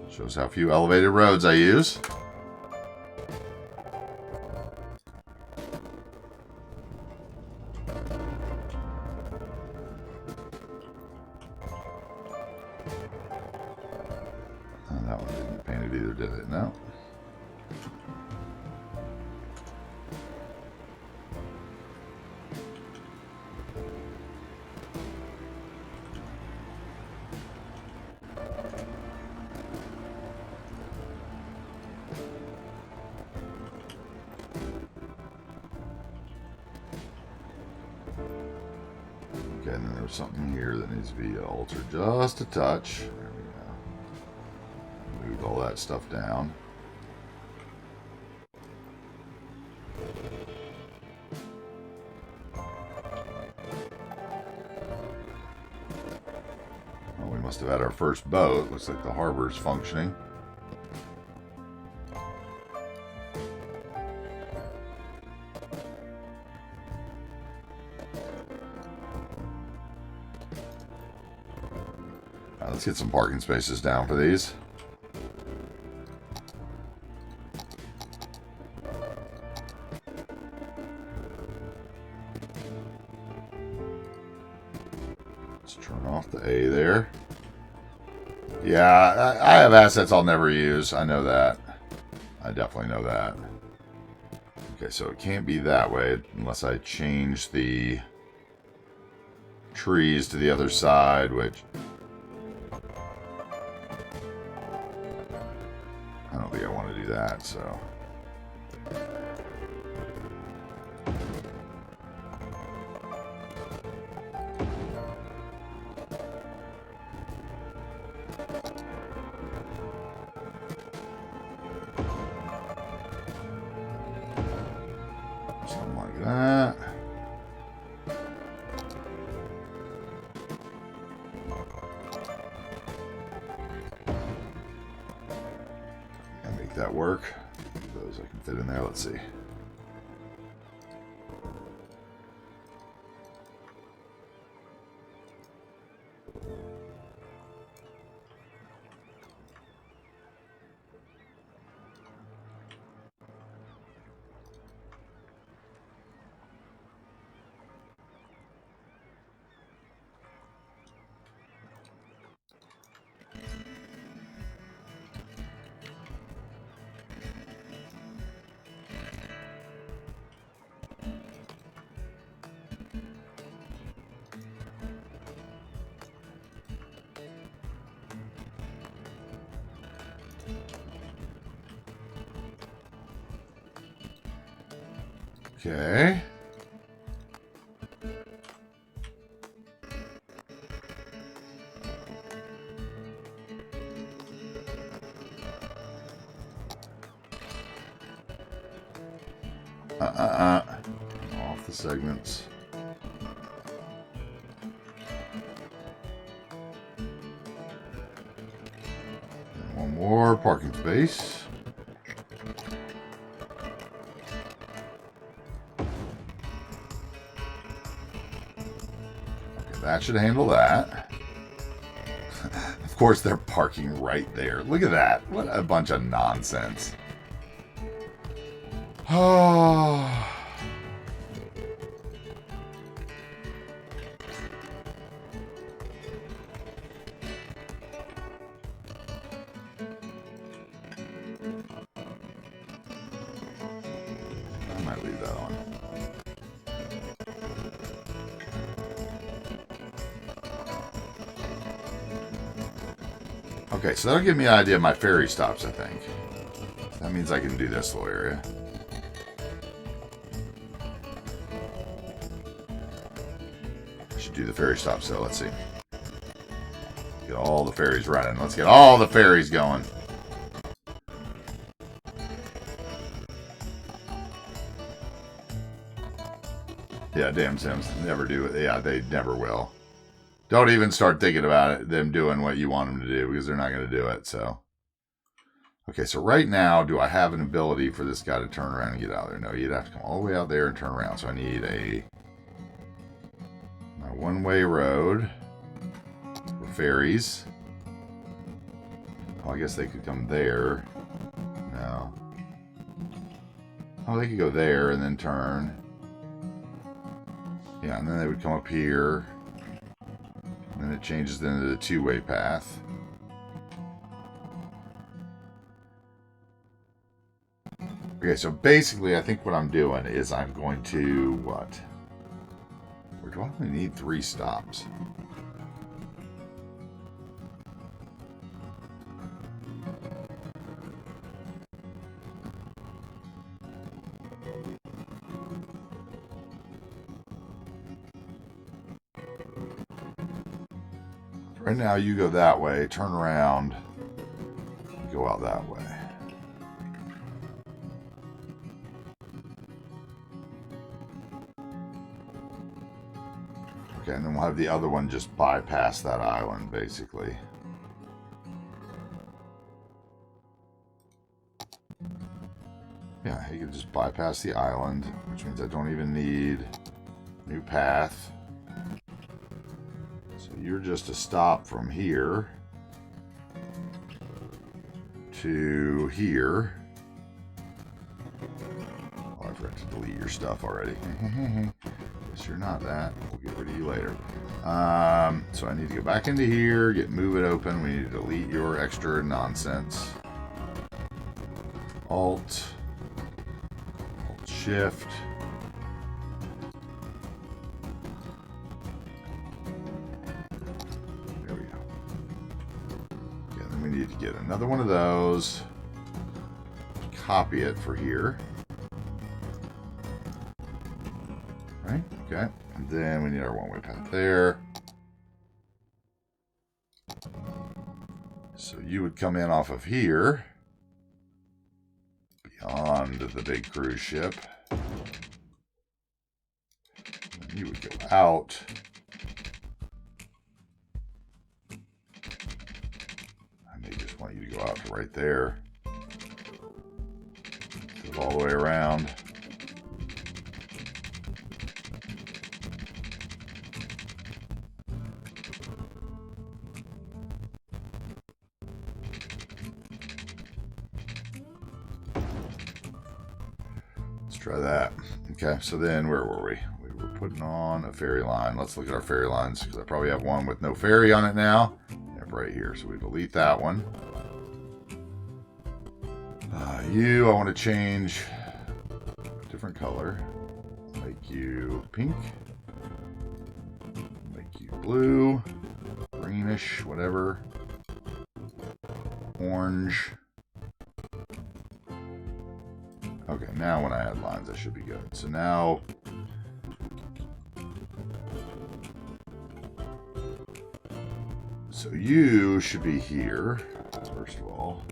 [SPEAKER 1] Shows how few elevated roads I use. and then there's something here that needs to be altered just a touch. There we go. Move all that stuff down. Well, we must have had our first boat. Looks like the harbor's functioning. Let's get some parking spaces down for these. Let's turn off the A there. Yeah, I have assets I'll never use. I know that. I definitely know that. Okay, so it can't be that way unless I change the trees to the other side, which I don't think I want to do that, so. Something like that. That work. Those I can fit in there. Let's see. Okay. Off the segments. And one more parking space. That should handle that. Of course, they're parking right there. Look at that. What a bunch of nonsense. Oh. I might leave that on. Okay, so that'll give me an idea of my ferry stops, I think. That means I can do this little area. I should do the ferry stops, so let's see. Get all the ferries running. Let's get all the ferries going. Yeah, damn Sims never do it. Yeah, they never will. Don't even start thinking about it, them doing what you want them to do, because they're not going to do it, so. Okay, so right now, do I have an ability for this guy to turn around and get out of there? No, you'd have to come all the way out there and turn around. So I need my one-way road for ferries. Oh, I guess they could come there. No. Oh, they could go there and then turn. Yeah, and then they would come up here. And then it changes into the two-way path. Okay, so basically I think what I'm doing is I'm going to, what? Or do I only need 3 stops? Right now, you go that way, turn around, and go out that way. Okay, and then we'll have the other one just bypass that island, basically. Yeah, you can just bypass the island, which means I don't even need a new path. So you're just a stop from here to here. Oh, I forgot to delete your stuff already. Guess you're not that. We'll get rid of you later. So I need to go back into here, move it open. We need to delete your extra nonsense. Alt Shift. There we go. Yeah, then we need to get another one of those. Copy it for here. Right? Okay. And then we need our one-way path there. So you would come in off of here. Beyond the big cruise ship. And you would go out. I may just want you to go out to right there. Go all the way around. Try that. Okay, so then where were we? We were putting on a ferry line. Let's look at our ferry lines because I probably have one with no ferry on it now. Yep, right here. So we delete that one. I want to change a different color. Make you pink. Make you blue. Greenish, whatever. Orange. Okay, now when I add lines, I should be good. So now, so you should be here, first of all.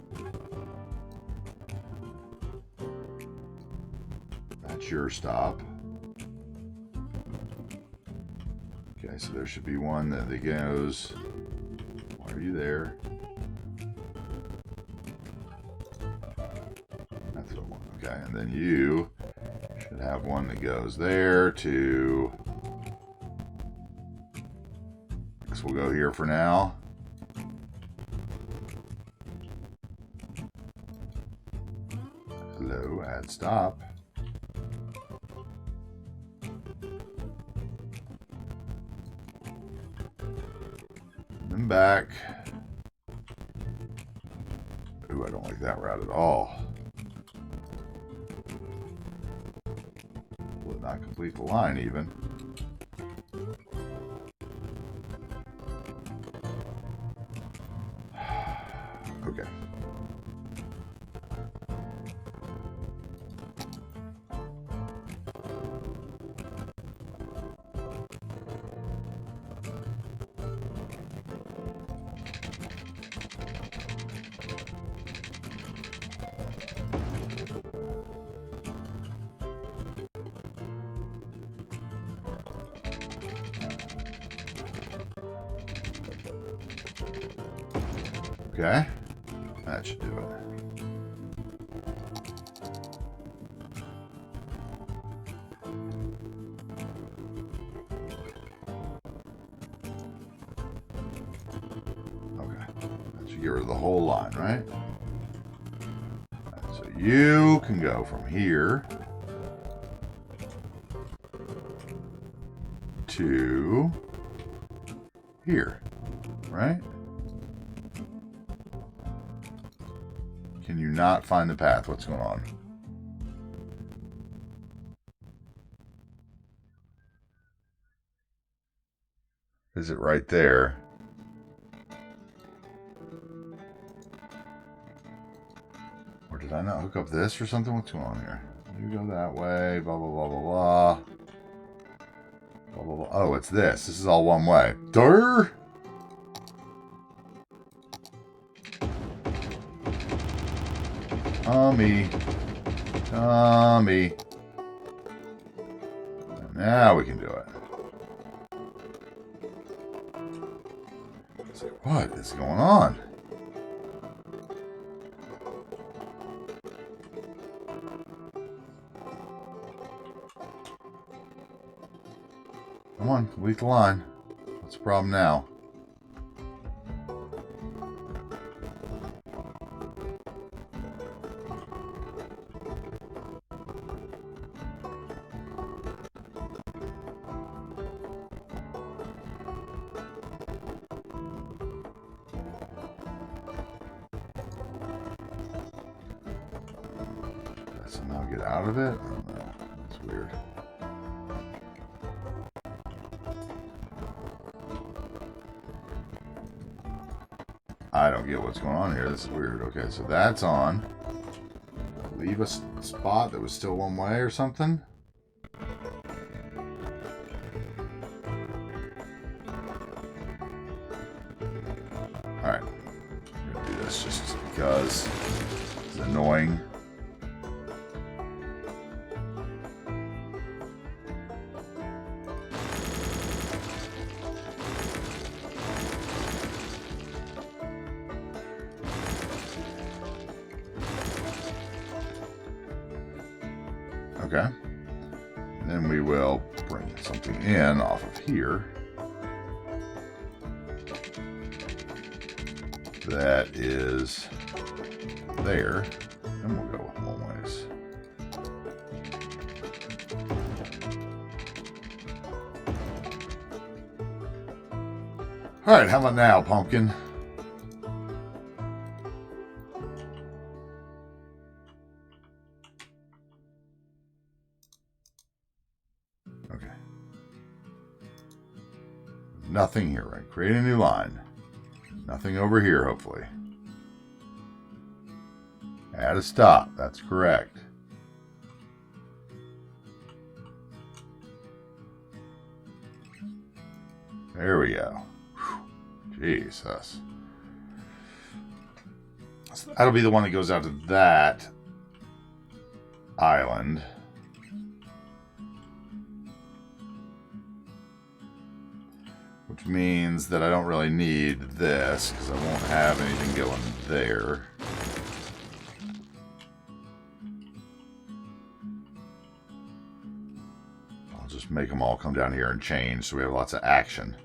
[SPEAKER 1] That's your stop. Okay, so there should be one that goes, why are you there? Okay, and then you should have one that goes there to, I guess we'll go here for now. Hello, add stop. Then back. Ooh, I don't like that route at all. Not complete the line even. Okay. Okay, that should do it. Okay, that should get rid of the whole line, right? Right, so you can go from here to here, right? Can you not find the path? What's going on? Is it right there? Or did I not hook up this or something? What's going on here? You go that way, blah, blah, blah, blah, blah. Blah, blah, blah. Oh, it's this. This is all one way. Durr! Tommy. Tommy. Now we can do it. It's like, what is going on? Come on, complete the line. What's the problem now? Did I somehow get out of it? I don't know. That's weird. I don't get what's going on here. This is weird. Okay, so that's on. Leave a spot that was still one way or something. Alright. I'm going to do this just because it's annoying. Okay. Then we will bring something in off of here. That is there. And we'll go one ways. Alright, how about now, pumpkin? Okay. Nothing here, right? Create a new line. Nothing over here, hopefully. Add a stop. That's correct. There we go. Whew. Jesus. So that'll be the one that goes out to that island. Which means that I don't really need this, because I won't have anything going there. I'll just make them all come down here and change, so we have lots of action.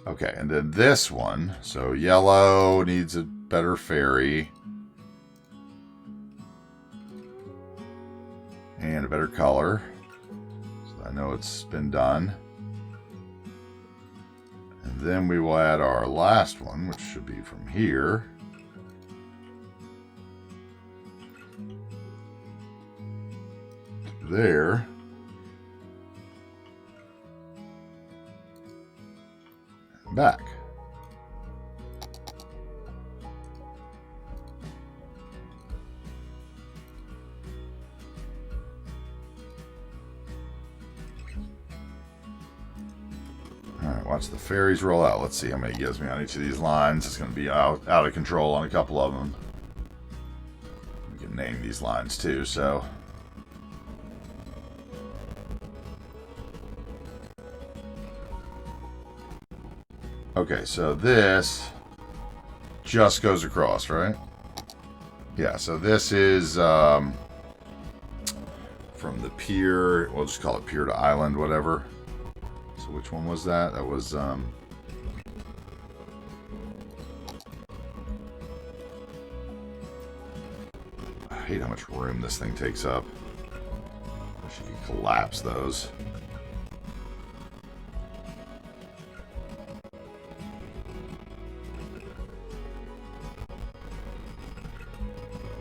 [SPEAKER 1] Okay, and then this one, so yellow needs a better ferry. And a better color. So I know it's been done. And then we will add our last one, which should be from here. To there. And back. Watch the ferries roll out. Let's see how many it gives me on each of these lines. It's going to be out of control on a couple of them. We can name these lines too, so. Okay, so this just goes across, right? Yeah, so this is from the pier. We'll just call it pier to island, whatever. So which one was that? That was, I hate how much room this thing takes up. I wish you could collapse those.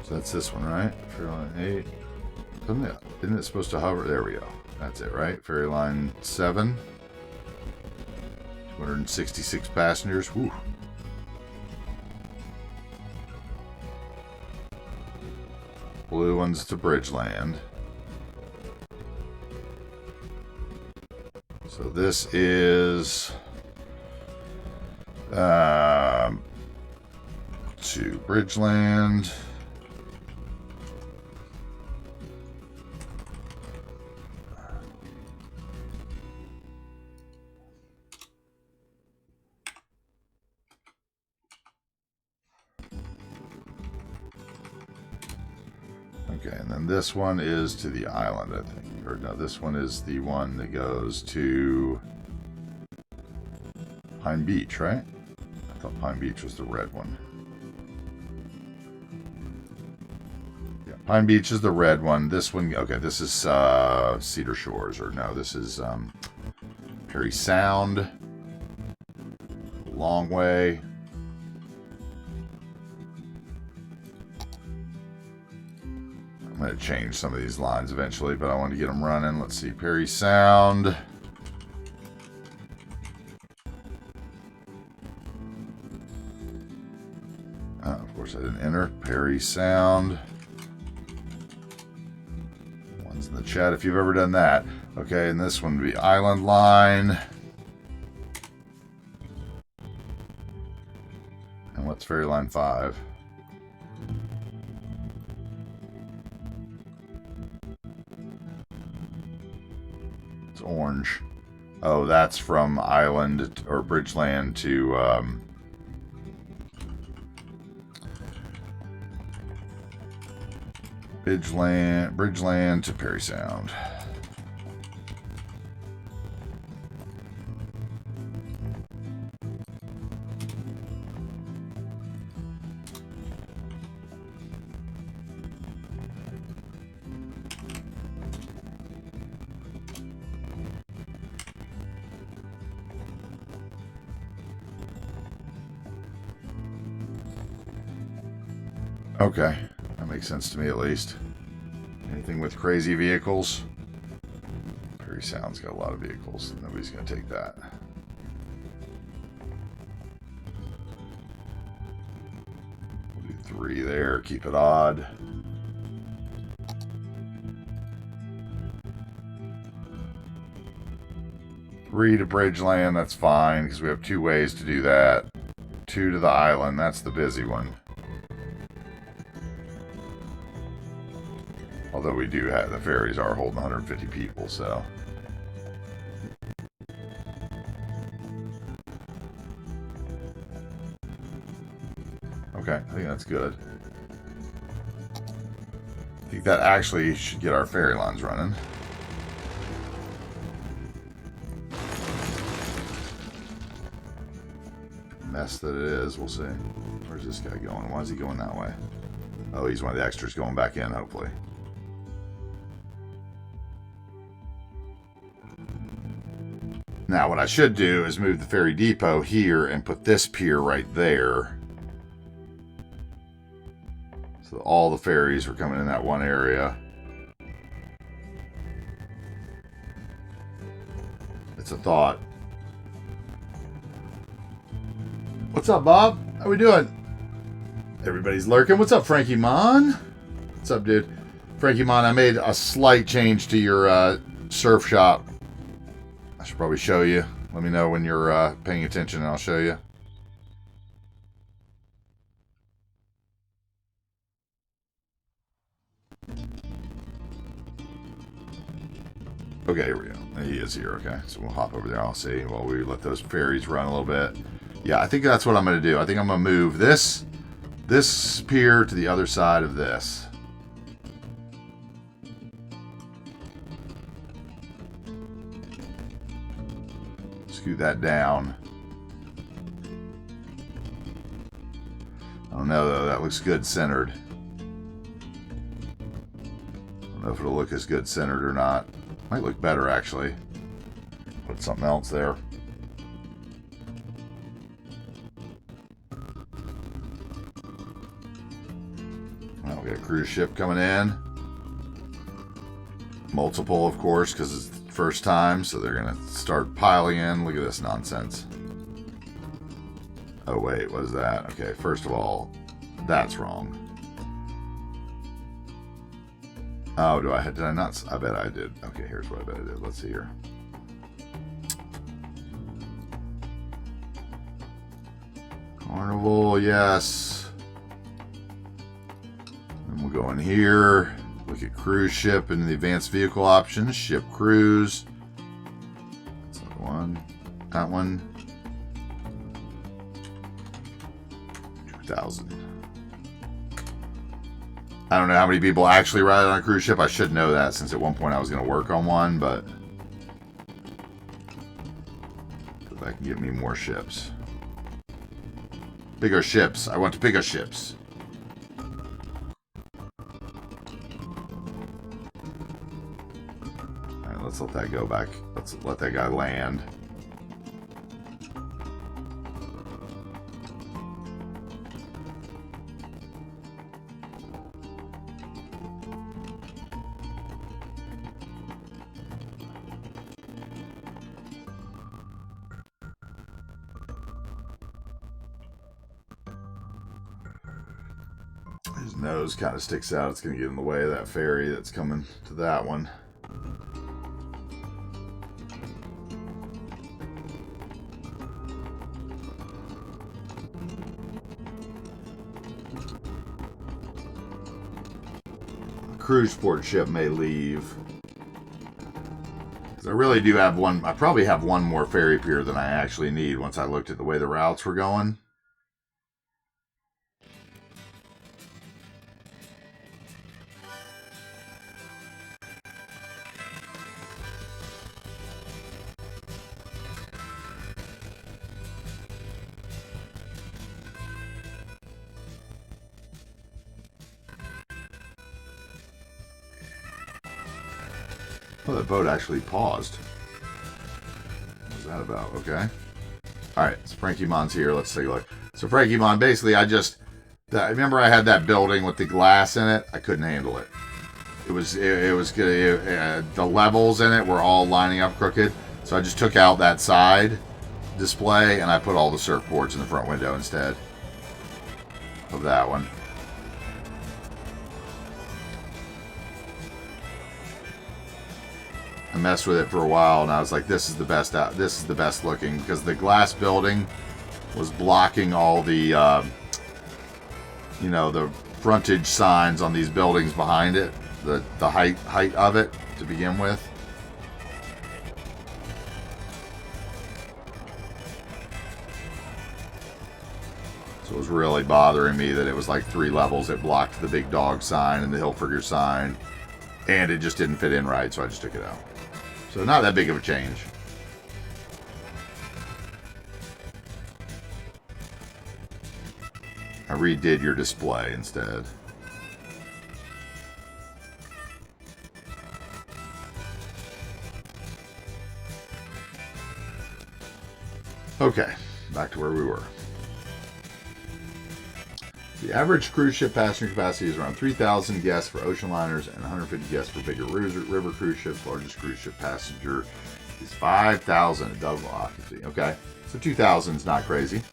[SPEAKER 1] So that's this one, right? Ferry line 8. Isn't it supposed to hover? There we go. That's it, right? Ferry line 7. 266 passengers. Whew. Blue one's to Bridgeland. So this is to Bridgeland. Okay, and then this one is to the island, I think. Or no, this one is the one that goes to Pine Beach, right? I thought Pine Beach was the red one. Yeah, Pine Beach is the red one. This one, okay, this is Cedar Shores, or no, this is Ferry Sound. Long way. I'm going to change some of these lines eventually, but I want to get them running. Let's see, Perry Sound. Of course, I didn't enter. Perry Sound. One's in the chat if you've ever done that. Okay, and this one would be Island Line. And what's Ferry Line 5? It's orange. Oh, that's from Island or Bridgeland to Bridgeland to Perry Sound. Okay, that makes sense to me at least. Anything with crazy vehicles? Perry Sound's got a lot of vehicles. Nobody's going to take that. We'll do 3 there, keep it odd. Three to Bridgeland, that's fine, because we have 2 ways to do that. 2 to the island, that's the busy one. Although we do have, the ferries are holding 150 people, so. Okay, I think that's good. I think that actually should get our ferry lines running. Mess that it is, we'll see. Where's this guy going? Why is he going that way? Oh, he's one of the extras going back in, hopefully. Now, what I should do is move the ferry depot here and put this pier right there. So all the ferries are coming in that one area. It's a thought. What's up, Bob? How we doing? Everybody's lurking. What's up, Frankie Mon? What's up, dude? Frankie Mon, I made a slight change to your surf shop. I should probably show you. Let me know when you're paying attention and I'll show you. Okay, here we go. He is here, okay. So we'll hop over there. I'll see while we let those ferries run a little bit. Yeah, I think that's what I'm going to do. I think I'm going to move this pier to the other side of this. Scoot that down. I don't know, though. That looks good centered. I don't know if it'll look as good centered or not. Might look better, actually. Put something else there. Well, we got a cruise ship coming in. Multiple, of course, because it's the first time, so they're going to start piling in. Look at this nonsense. Oh, wait, what is that? Okay, first of all, that's wrong. Oh, did I not? I bet I did. Okay, here's what I bet I did. Let's see here. Carnival, yes. And we'll go in here. Look at cruise ship and the advanced vehicle options. Ship cruise. That's not the one. That one. 2,000. I don't know how many people actually ride on a cruise ship. I should know that since at one point I was going to work on one, but if I can get me more ships. Bigger ships. I want bigger ships. Alright, let's let that go back. Let's let that guy land. His nose kind of sticks out. It's going to get in the way of that ferry that's coming to that one. A cruise port ship may leave. Because I really do have one. I probably have one more ferry pier than I actually need once I looked at the way the routes were going. Oh, that boat actually paused. What was that about? Okay. Alright, so Frankiemon's here. Let's take a look. So Frankimon, basically, I remember I had that building with the glass in it. I couldn't handle it. It was good. The levels in it were all lining up crooked. So I just took out that side display and I put all the surfboards in the front window instead of that one. I messed with it for a while, and I was like, "This is the best out. This is the best looking," because the glass building was blocking all the, you know, the frontage signs on these buildings behind it, the height of it to begin with. So it was really bothering me that it was like 3 levels. It blocked the big dog sign and the Hilfiger sign, and it just didn't fit in right, so I just took it out. So not that big of a change. I redid your display instead. Okay, back to where we were. The average cruise ship passenger capacity is around 3,000 guests for ocean liners and 150 guests for bigger river cruise ships. Largest cruise ship passenger is 5,000 at double occupancy. Okay, so 2,000 is not crazy.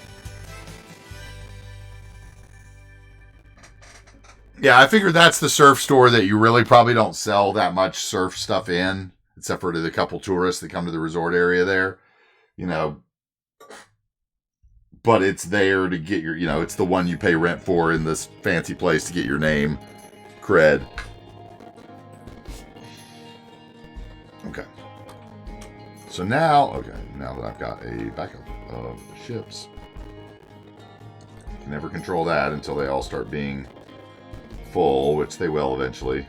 [SPEAKER 1] Yeah, I figured that's the surf store that you really probably don't sell that much surf stuff in, except for to the couple tourists that come to the resort area there. You know, but it's there to get your, you know, it's the one you pay rent for in this fancy place to get your name cred. Okay. So now that I've got a backup of the ships, I can never control that until they all start being full, which they will eventually.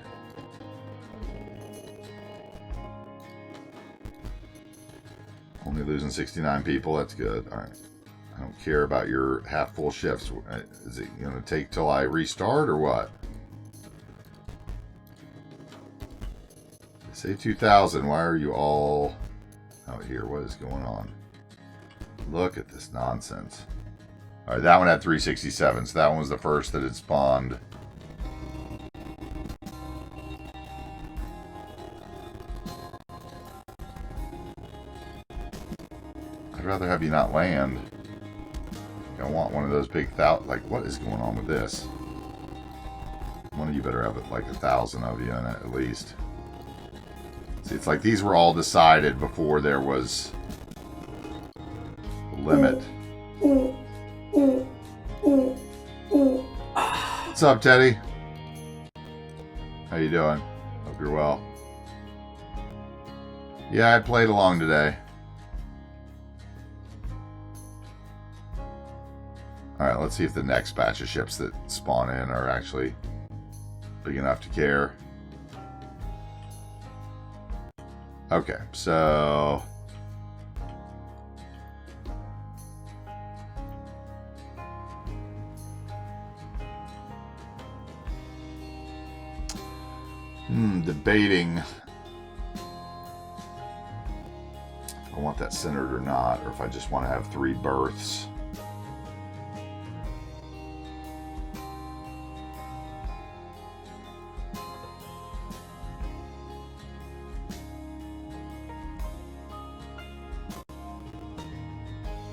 [SPEAKER 1] Only losing 69 people, that's good. All right. I don't care about your half-full shifts. Is it going to take till I restart or what? Say 2,000. Why are you all out here? What is going on? Look at this nonsense. All right, that one had 367, so that one was the first that had spawned. I'd rather have you not land. I want one of those big like, what is going on with this? One of you better have like 1,000 of you in it at least. See, it's like these were all decided before there was a limit. What's up, Teddy? How you doing? Hope you're well. Yeah, I played along today. Alright, let's see if the next batch of ships that spawn in are actually big enough to care. Okay, so debating if I want that centered or not, or if I just want to have 3 berths.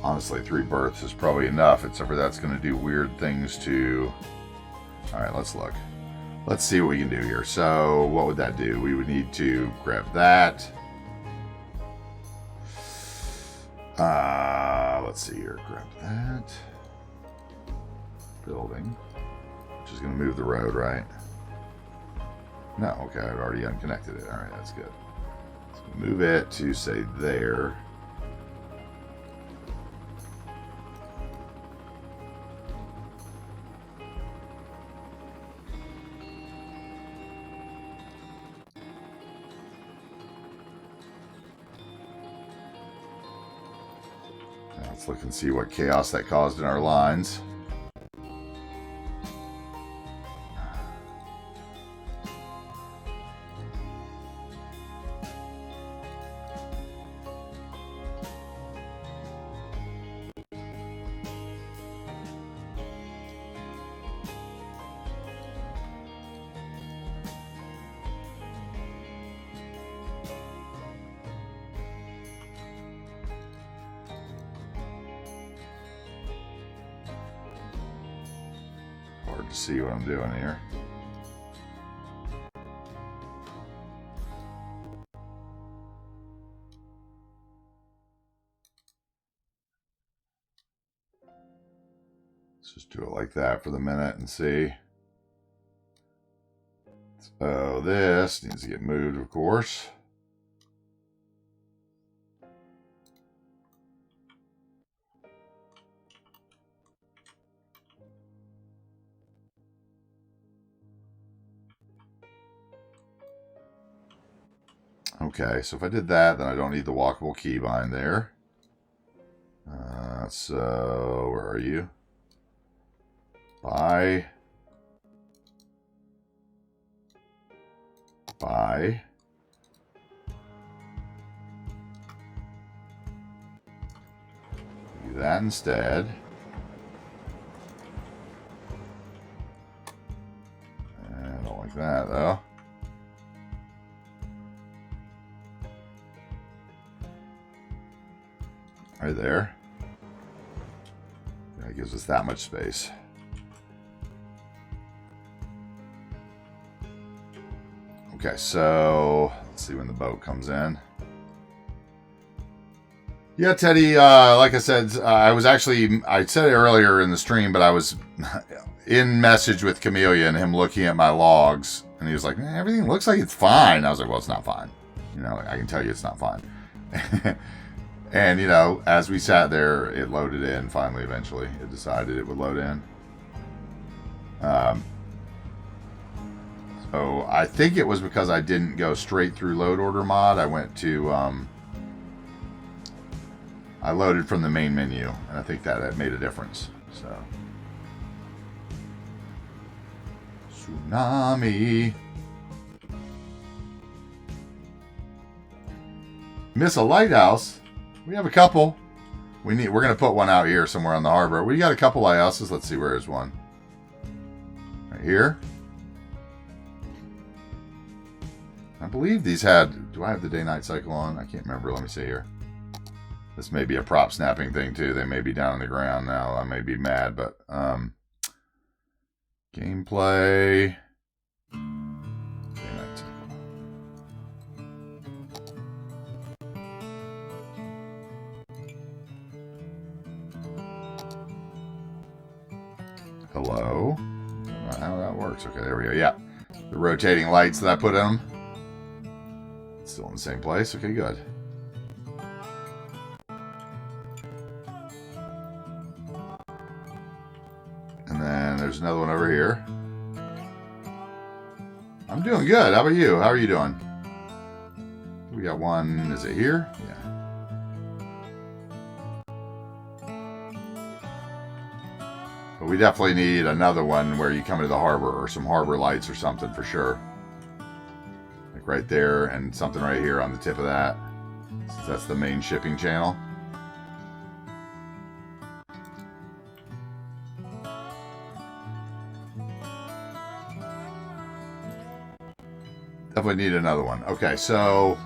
[SPEAKER 1] Honestly, 3 berths is probably enough, except for that's going to do weird things to... Alright, let's look. Let's see what we can do here. So, what would that do? We would need to grab that. Let's see here. Grab that. Building. Which is going to move the road, right? No, okay, I've already unconnected it. Alright, that's good. So move it to, say, there. Let's look and see what chaos that caused in our lines. To see what I'm doing here. Let's just do it like that for the minute and see. So this needs to get moved, of course. Okay, so if I did that, then I don't need the walkable keybind there. So, where are you? Buy. Do that instead. I don't like that, though. Right there. That gives us that much space. Okay, so let's see when the boat comes in. Yeah, Teddy, like I said, I said it earlier in the stream, but I was in message with Camellia and him looking at my logs, and he was like, everything looks like it's fine. I was like, well, it's not fine. You know, I can tell you it's not fine. And, you know, as we sat there, it loaded in finally, eventually. It decided it would load in. So I think it was because I didn't go straight through load order mod. I went to, I loaded from the main menu, and I think that made a difference. So. Tsunami. Miss a lighthouse? We have a couple. We're going to put one out here somewhere on the harbor. We got a couple lighthouses. Let's see, where is one? Right here. I believe these had... Do I have the day-night cycle on? I can't remember. Let me see here. This may be a prop snapping thing, too. They may be down on the ground now. I may be mad, but... gameplay... Day-night cycle. Hello? I don't know how that works. Okay, there we go. Yeah. The rotating lights that I put in them. Still in the same place. Okay, good. And then there's another one over here. I'm doing good. How about you? How are you doing? We got one. Is it here? Yeah. But we definitely need another one where you come into the harbor, or some harbor lights or something for sure. Like right there, and something right here on the tip of that. Since that's the main shipping channel. Definitely need another one. Okay, so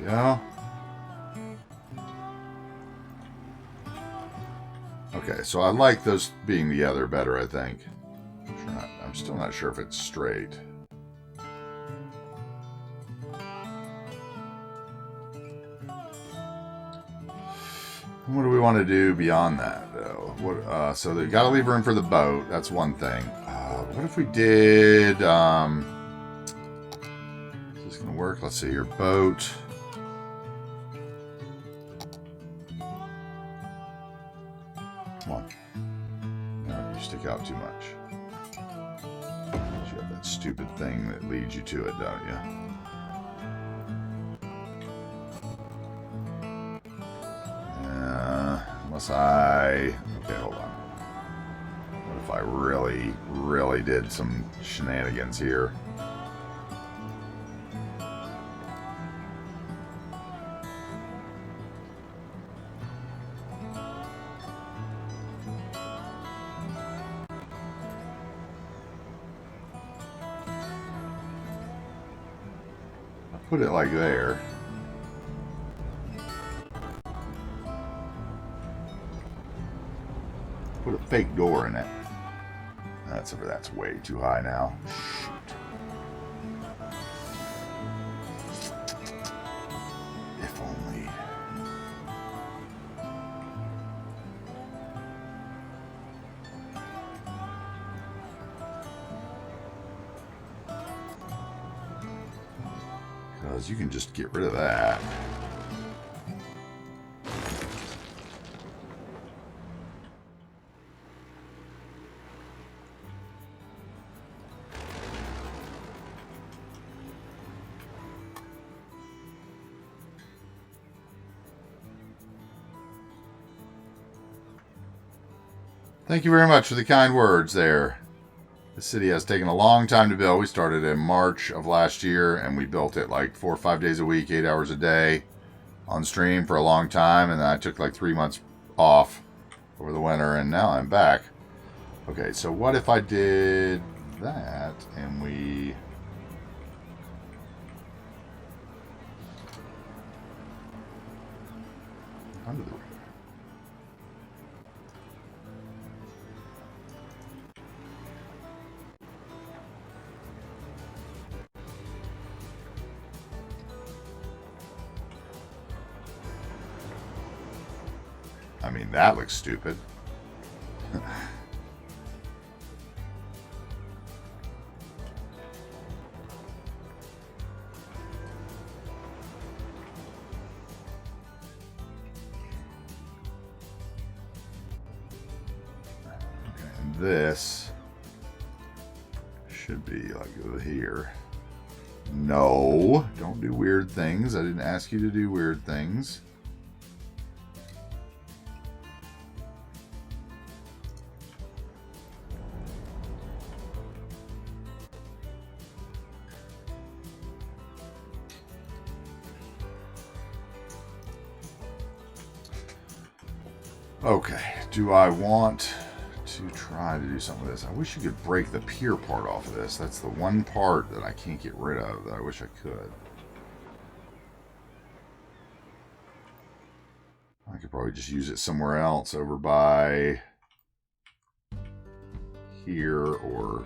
[SPEAKER 1] yeah. Okay, so I like those being together better, I think. I'm still not sure if it's straight. What do we want to do beyond that, though? What? So they got to leave room for the boat. That's one thing. What if we did? Is this gonna work? Let's see here. Boat. Come on. No, you stick out too much. You have that stupid thing that leads you to it, don't you? Unless okay, hold on. What if I really did some shenanigans here? Put it like there. Put a fake door in it. That's way too high now. Shoot. If only. Because you can just get rid of that. Thank you very much for the kind words there. The city has taken a long time to build. We started in March of last year, and we built it like 4 or 5 days a week, 8 hours a day on stream for a long time, and then I took like 3 months off over the winter, and now I'm back. Okay, so what if I did that, and we... under the... I mean, that looks stupid. Okay, and this should be like here. No, don't do weird things. I didn't ask you to do weird things. Okay, do I want to try to do something with this? I wish you could break the pier part off of this. That's the one part that I can't get rid of that I wish I could. I could probably just use it somewhere else, over by here or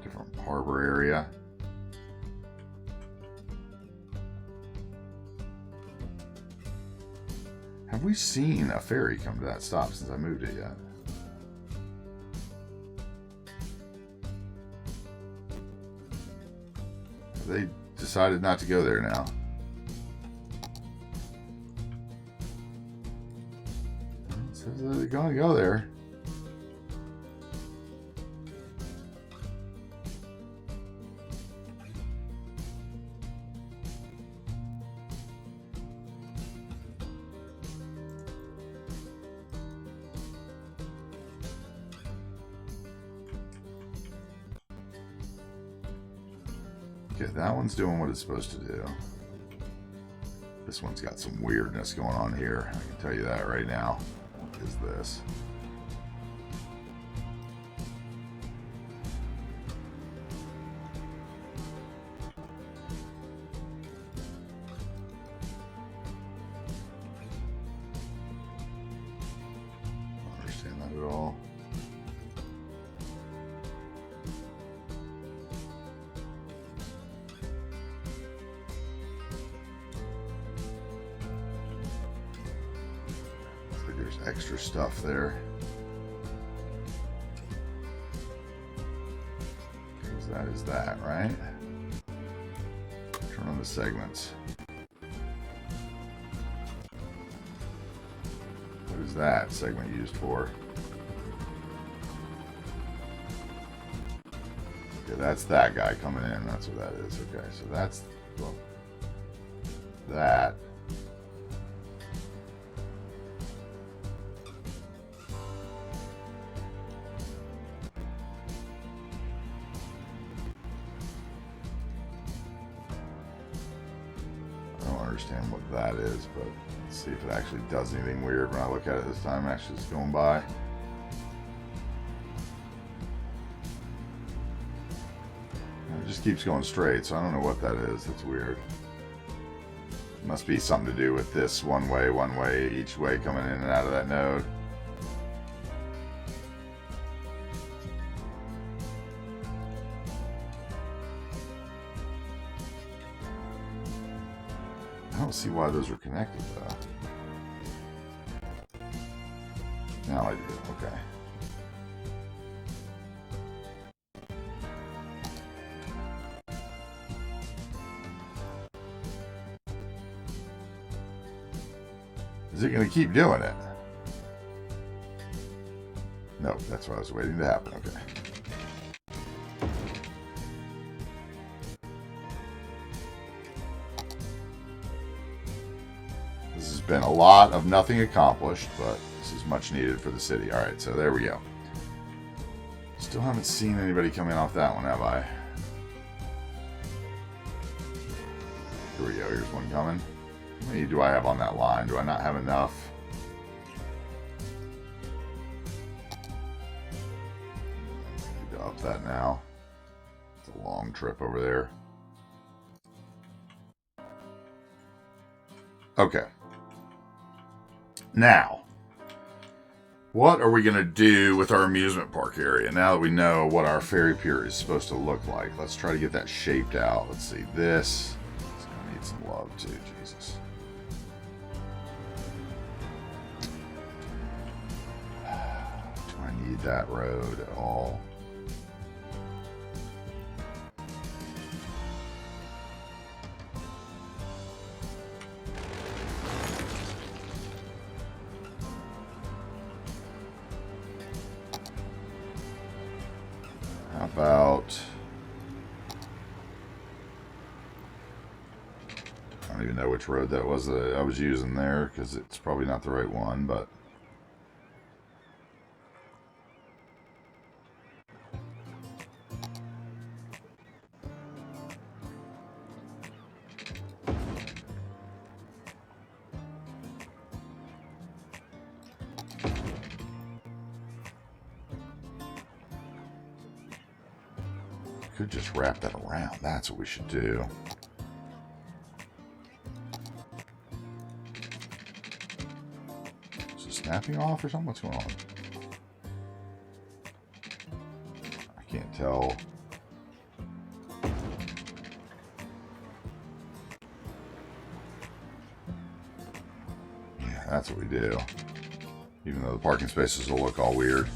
[SPEAKER 1] different harbor area. Have we seen a ferry come to that stop since I moved it yet? They decided not to go there now. It says they're going to go there. Okay, that one's doing what it's supposed to do. This one's got some weirdness going on here. I can tell you that right now. What is this? I don't understand that at all. There's extra stuff there. Because that is that, right? Turn on the segments. What is that segment used for? Okay, that's that guy coming in. That's what that is. Okay, so that's well, that. Understand what that is, but let's see if it actually does anything weird when I look at it this time. Actually, just going by. It just keeps going straight, so I don't know what that is. That's weird. It must be something to do with this one way, each way coming in and out of that node. I don't see why those are connected though. Now I do, okay. Is it going to keep doing it? Nope, that's what I was waiting to happen, okay. This has been a lot of nothing accomplished, but this is much needed for the city. All right, so there we go. Still haven't seen anybody come in off that one, have I? Here we go. Here's one coming. How many do I have on that line? Do I not have enough? I need to up that now. It's a long trip over there. Okay. Now, what are we going to do with our amusement park area now that we know what our ferry pier is supposed to look like? Let's try to get that shaped out. Let's see. This is going to need some love too. Jesus. Do I need that road at all? How about... I don't even know which road that was that I was using there, because it's probably not the right one, but... Could just wrap that around. That's what we should do. Is it snapping off or something? What's going on? I can't tell. Yeah, That's what we do. Even though the parking spaces will look all weird.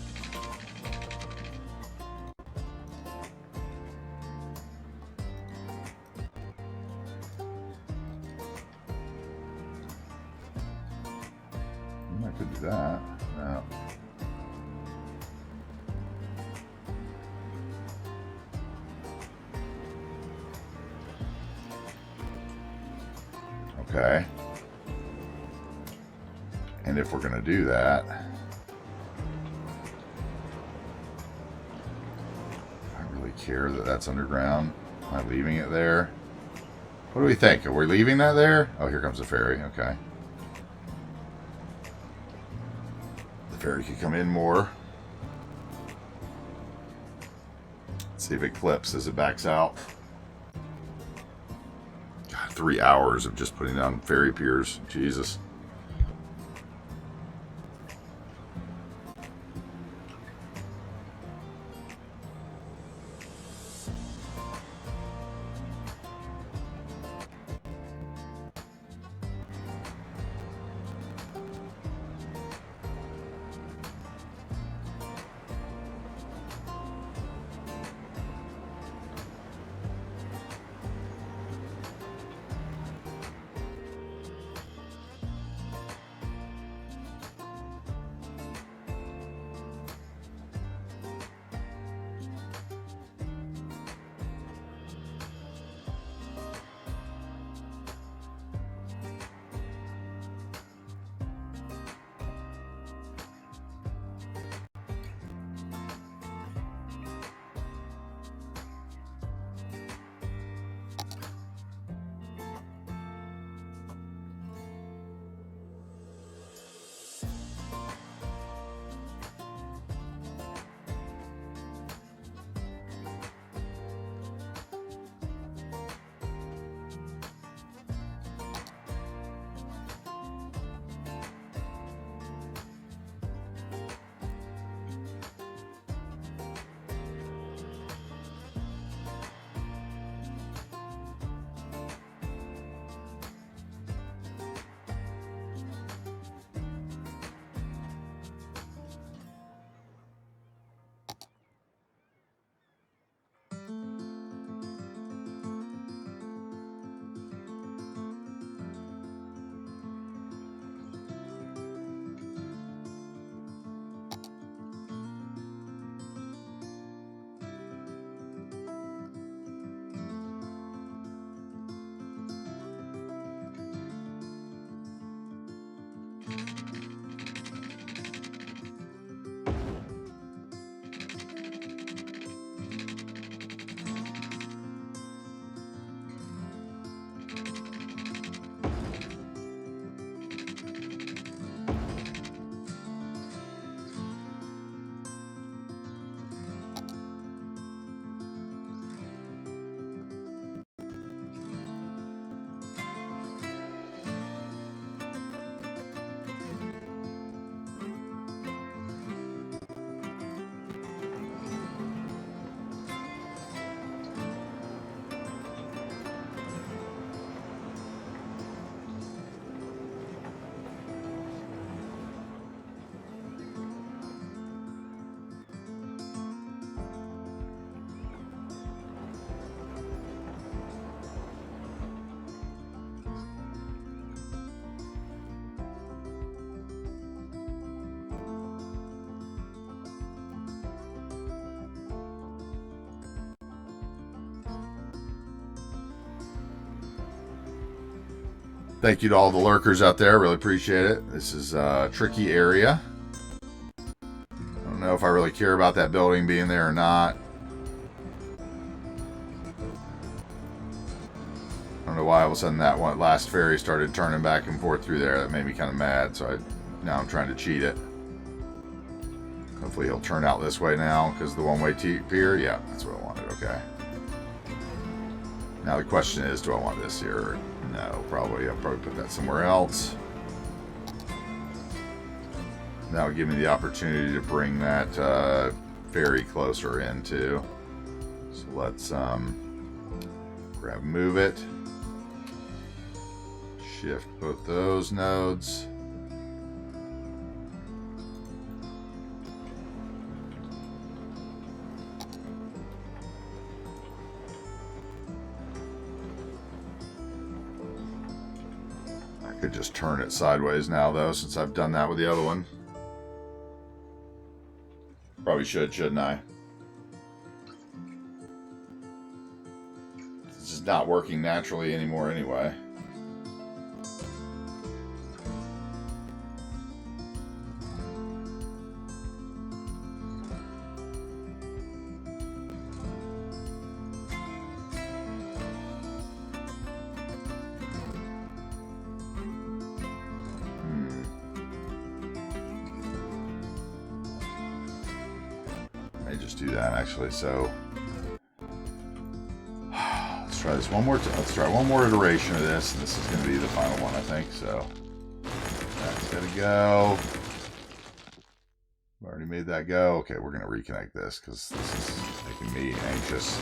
[SPEAKER 1] I could do that. No. Okay. And if we're going to do that, I really care that that's underground. Am I leaving it there? What do we think? Are we leaving that there? Oh, here comes the ferry. Okay. The ferry could come in more. Let's see if it clips as it backs out. God, 3 hours of just putting down ferry piers. Jesus. Thank you to all the lurkers out there. Really appreciate it. This is a tricky area. I don't know if I really care about that building being there or not. I don't know why all of a sudden that one last ferry started turning back and forth through there. That made me kind of mad. So now I'm trying to cheat it. Hopefully he'll turn out this way now because the one-way pier. Yeah, that's what I wanted. Okay. Now the question is, do I want this here? No, probably. I'll probably put that somewhere else. That would give me the opportunity to bring that ferry closer in too. So let's move it. Shift both those nodes. Could just turn it sideways now, though, since I've done that with the other one. Probably should, shouldn't I? This is not working naturally anymore anyway. Just do that actually. So let's try this one more time. Let's try one more iteration of this, and this is going to be the final one, I think. So that's got to go. I've already made that go. Okay, we're going to reconnect this because this is making me anxious.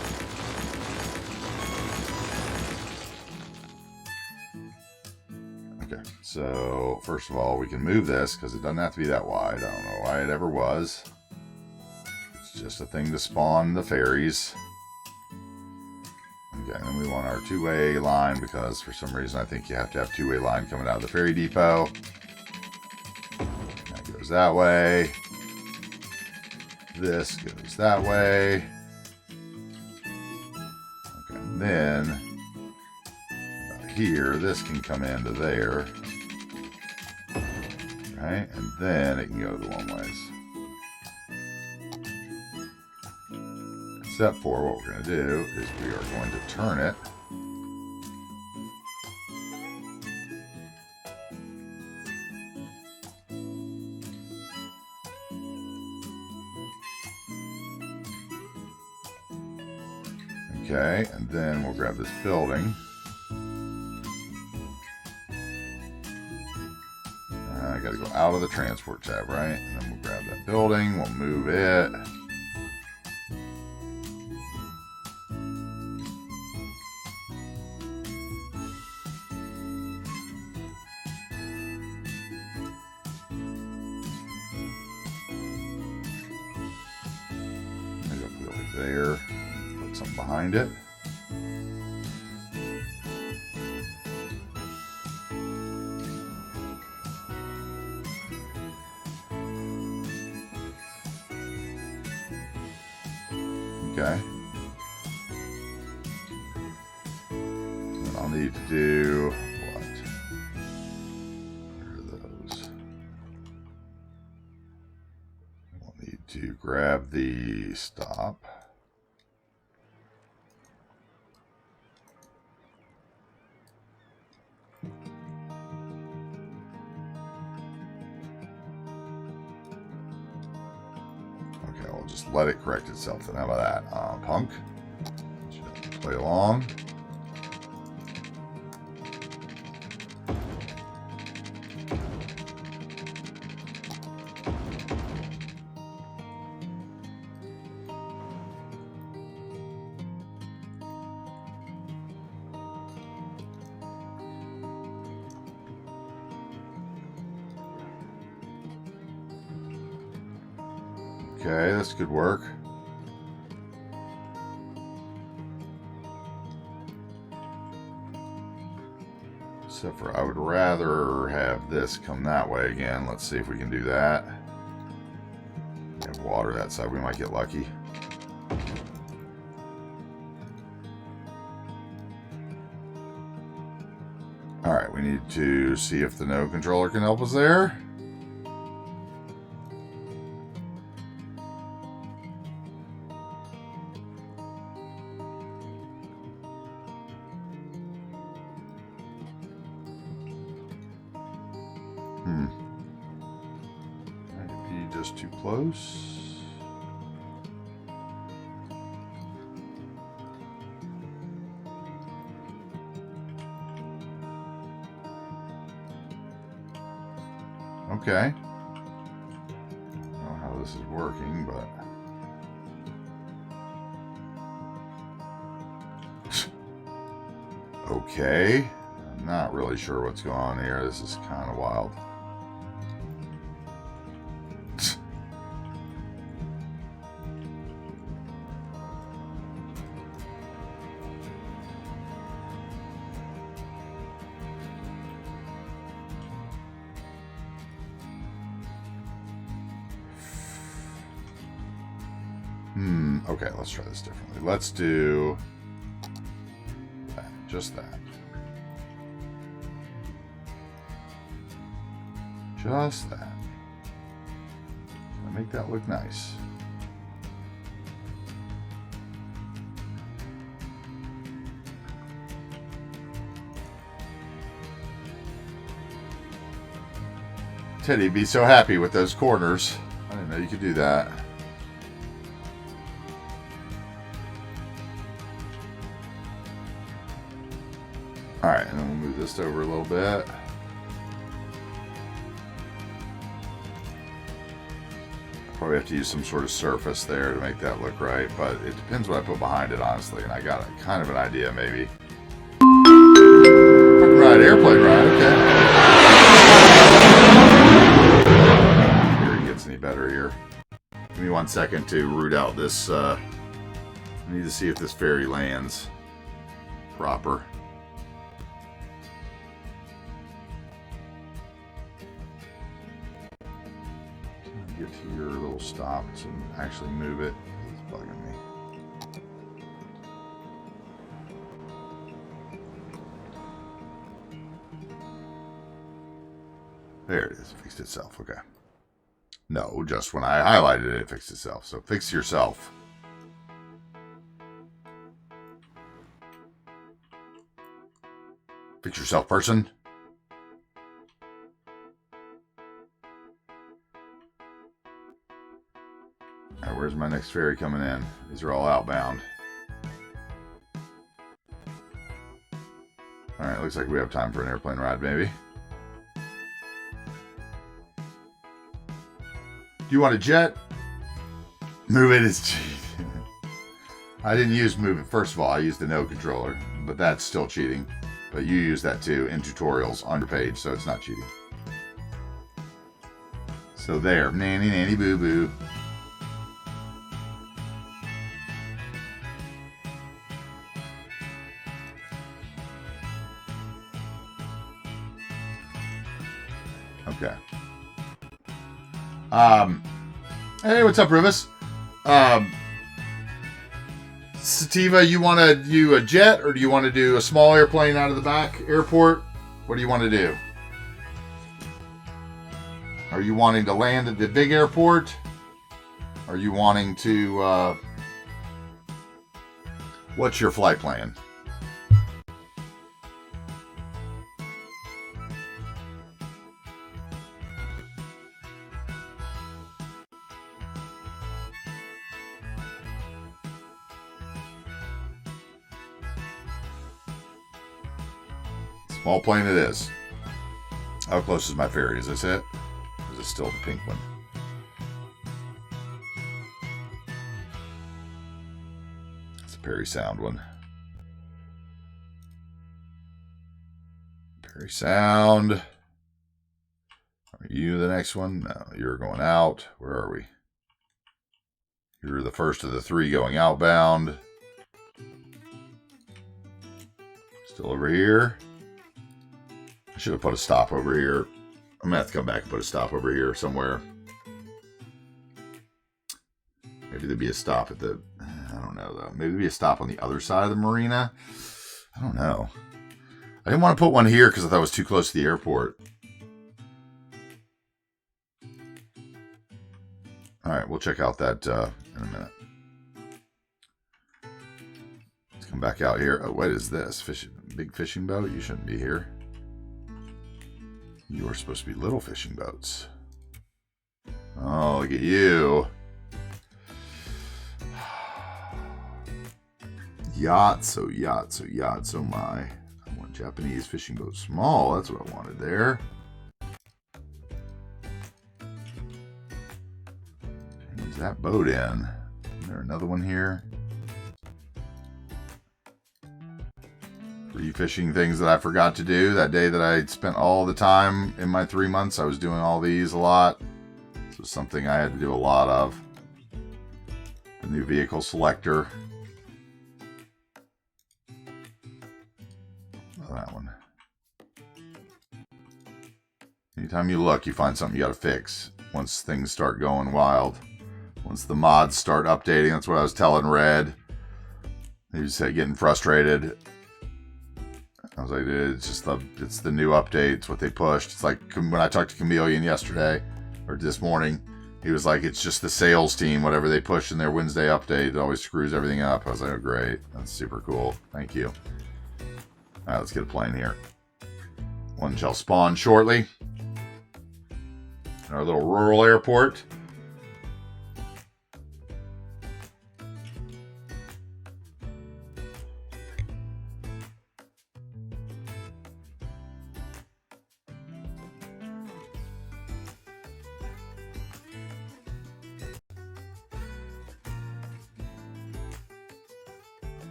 [SPEAKER 1] Okay, so first of all, we can move this because it doesn't have to be that wide. I don't know why it ever was. Just a thing to spawn the ferries. Okay, and then we want our two-way line because for some reason I think you have to have two-way line coming out of the ferry depot. That goes that way. This goes that way. Okay, and then about here, this can come into there. Okay, and then it can go the one ways. Step 4, what we're going to do is we are going to turn it. Okay, and then we'll grab this building. I got to go out of the transport tab, right? And then we'll grab that building, we'll move it. There, put something behind it. Okay. And I'll need to do what? Where are those? I'll need to grab the stop. Okay, I'll just let it correct itself. Then how about that? Punk. Just play along. Okay, this could work. Except for I would rather have this come that way again. Let's see if we can do that. Have water that side, we might get lucky. Alright, we need to see if the node controller can help us there. Might be just too close. Okay. I don't know how this is working, but okay. I'm not really sure what's going on here. This is kind of wild. Okay, let's try this differently. Let's do that. Just that. Just that. Make that look nice. Teddy'd be so happy with those corners. I didn't know you could do that. Alright, and then we'll move this over a little bit. Probably have to use some sort of surface there to make that look right, but it depends what I put behind it, honestly, and I got kind of an idea, maybe. Right, airplane ride, okay. Here it gets any better here. Give me 1 second to root out this, I need to see if this ferry lands proper. Get to your little stops and actually move it. It's bugging me. There it is. It fixed itself. Okay. No, just when I highlighted it, it fixed itself. So fix yourself. Fix yourself, person. All right, where's my next ferry coming in? These are all outbound. All right, looks like we have time for an airplane ride, maybe. Do you want a jet? Move it is cheating. I didn't use move it. First of all, I used the no controller, but that's still cheating. But you use that too in tutorials on your page, so it's not cheating. So there, nanny, nanny, boo, boo. Okay. Hey, what's up, Rivas? Sativa, you want to do a jet, or do you want to do a small airplane out of the back airport? What do you want to do? Are you wanting to land at the big airport? Are you wanting to, what's your flight plan? Small plane it is. How close is my ferry? Is this it? Or is it still the pink one? It's a Perry Sound one. Perry Sound. Are you the next one? No, you're going out. Where are we? You're the first of the three going outbound. Still over here. I should have put a stop over here. I'm going to have to come back and put a stop over here somewhere. Maybe there'd be a stop at the... I don't know, though. Maybe there'd be a stop on the other side of the marina. I don't know. I didn't want to put one here because I thought it was too close to the airport. All right, we'll check out that in a minute. Let's come back out here. Oh, what is this? Big fishing boat? You shouldn't be here. You are supposed to be little fishing boats. Oh, look at you. Yachts, oh yachts, oh yachts, oh my. I want Japanese fishing boat small. That's what I wanted there. Change that boat in. Is there another one here? Refishing things that I forgot to do that day that I spent all the time in my 3 months. I was doing all these a lot. This was something I had to do a lot of. The new vehicle selector. Oh, that one. Anytime you look, you find something you got to fix. Once things start going wild. Once the mods start updating, that's what I was telling Red. He was getting frustrated. I was like, dude, it's the new updates, what they pushed. It's like when I talked to Chameleon yesterday, or this morning, he was like, it's just the sales team, whatever they push in their Wednesday update, it always screws everything up. I was like, oh, great. That's super cool. Thank you. All right, let's get a plane here. One shall spawn shortly. Our little rural airport.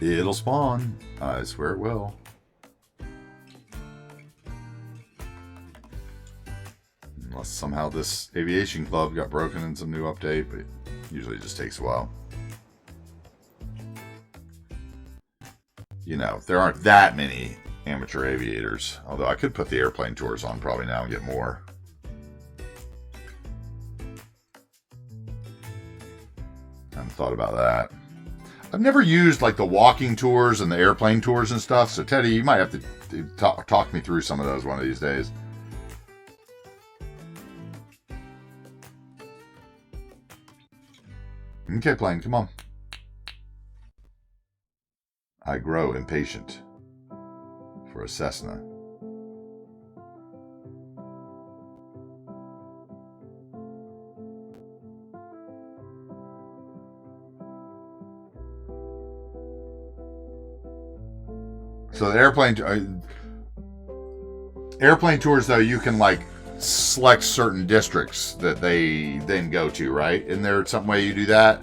[SPEAKER 1] It'll spawn. I swear it will. Unless somehow this aviation club got broken in some new update, but usually it just takes a while. You know, there aren't that many amateur aviators. Although I could put the airplane tours on probably now and get more. I haven't thought about that. I've never used like the walking tours and the airplane tours and stuff. So Teddy, you might have to talk me through some of those one of these days. Okay, plane, come on. I grow impatient for a Cessna. So the airplane tours, though, you can like select certain districts that they then go to, right? Isn't there some way you do that?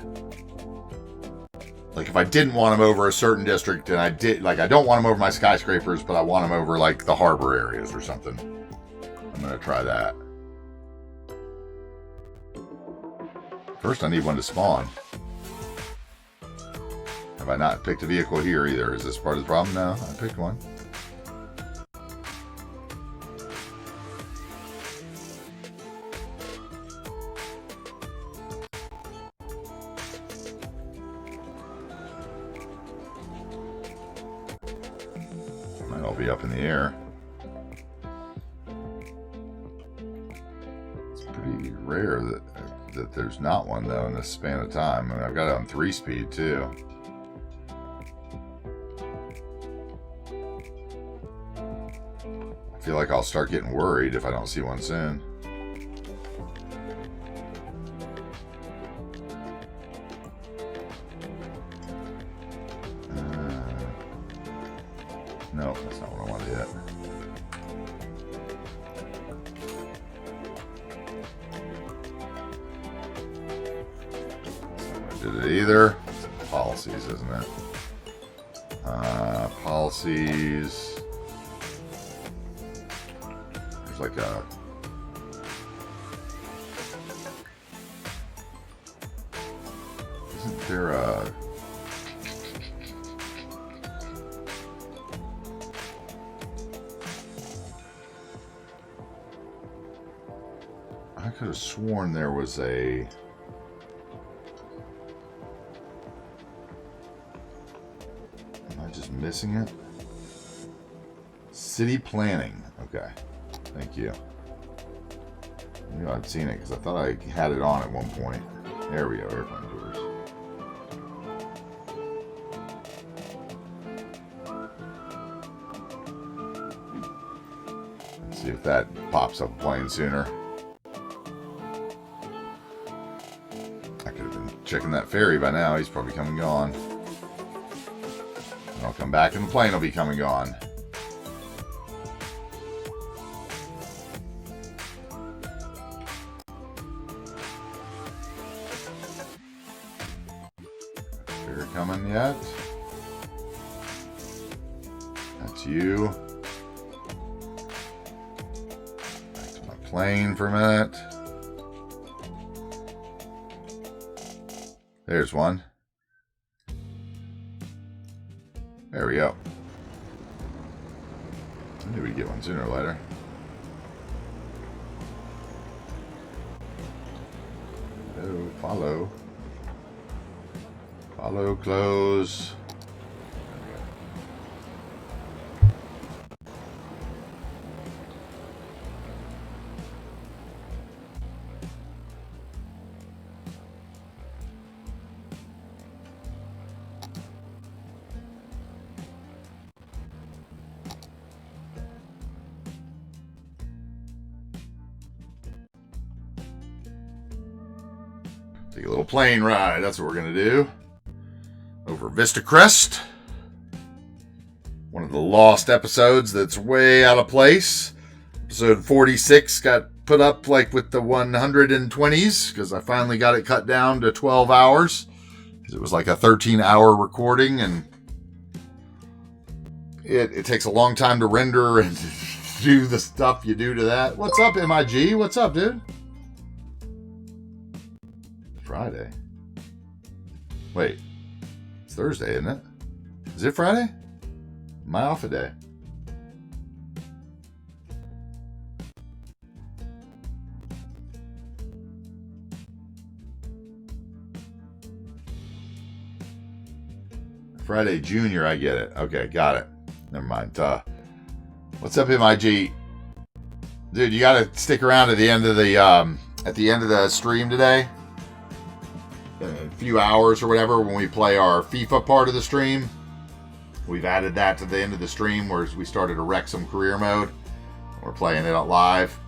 [SPEAKER 1] Like if I didn't want them over a certain district, and I don't want them over my skyscrapers, but I want them over like the harbor areas or something. I'm gonna try that. First, I need one to spawn. Have I not picked a vehicle here either? Is this part of the problem? No, I picked one. Might all be up in the air. It's pretty rare that there's not one though in this span of time. I mean, I've got it on 3-speed too. I feel like I'll start getting worried if I don't see one soon. No, that's not what I wanted yet. That's not what I did it either. It's policies, isn't it? Policies. Like a isn't there a I could have sworn there was a am I just missing it? City planning. Okay. Thank you. I knew I'd seen it because I thought I had it on at one point. There we go, airplane tours. Let's see if that pops up a plane sooner. I could have been checking that ferry by now. He's probably come and gone. And I'll come back and the plane will be come and gone. Coming yet? That's you. Back to my plane for a minute. There's one. There we go. I knew we'd get one sooner or later. Oh, follow. Follow, close. Take a little plane ride. That's what we're going to do. Over Vista Crest. One of the lost episodes that's way out of place. Episode 46 got put up like with the 120s because I finally got it cut down to 12 hours. Because it was like a 13-hour recording and it takes a long time to render and do the stuff you do to that. What's up, MIG? What's up, dude? Friday. Wait. It's Thursday, isn't it? Is it Friday? My off a day. Friday Junior, I get it. Okay, got it. Never mind. What's up, MIG? Dude, you gotta stick around at the end of the stream today. A few hours or whatever when we play our FIFA part of the stream. We've added that to the end of the stream where we started a Wrexham career mode. We're playing it live,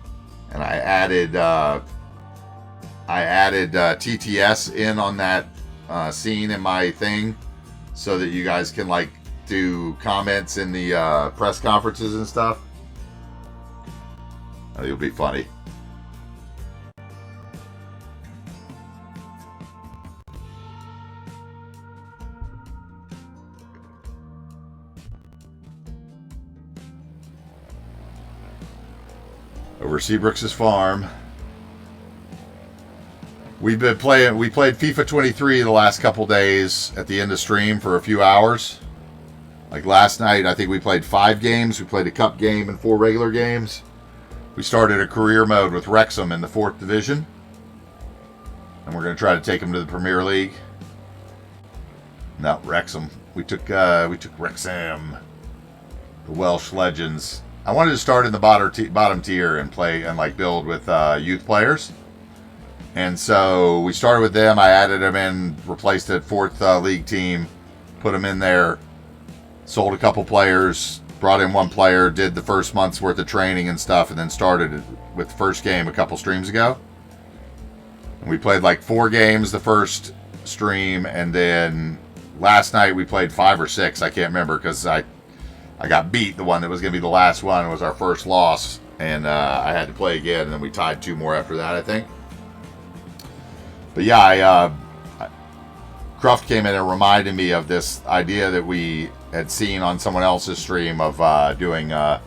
[SPEAKER 1] and I added TTS in on that scene in my thing so that you guys can like do comments in the press conferences and stuff. I think it'll be funny. Over Seabrooks' farm. We've been playing. We played FIFA 23 the last couple days at the end of stream for a few hours. Like last night, I think we played 5 games. We played a cup game and 4 regular games. We started a career mode with Wrexham in the 4th division, and we're going to try to take them to the Premier League. No, Wrexham. We took Wrexham, the Welsh legends. I wanted to start in the bottom tier and play and like build with youth players. And so we started with them. I added them in, replaced a 4th league team, put them in there, sold a couple players, brought in 1 player, did the first month's worth of training and stuff, and then started with the first game a couple streams ago. And we played like 4 games the first stream, and then last night we played 5 or 6. I can't remember because I got beat. The one that was going to be the last one was our first loss, and I had to play again, and then we tied 2 more after that, I think. But yeah, Croft came in and reminded me of this idea that we had seen on someone else's stream of doing like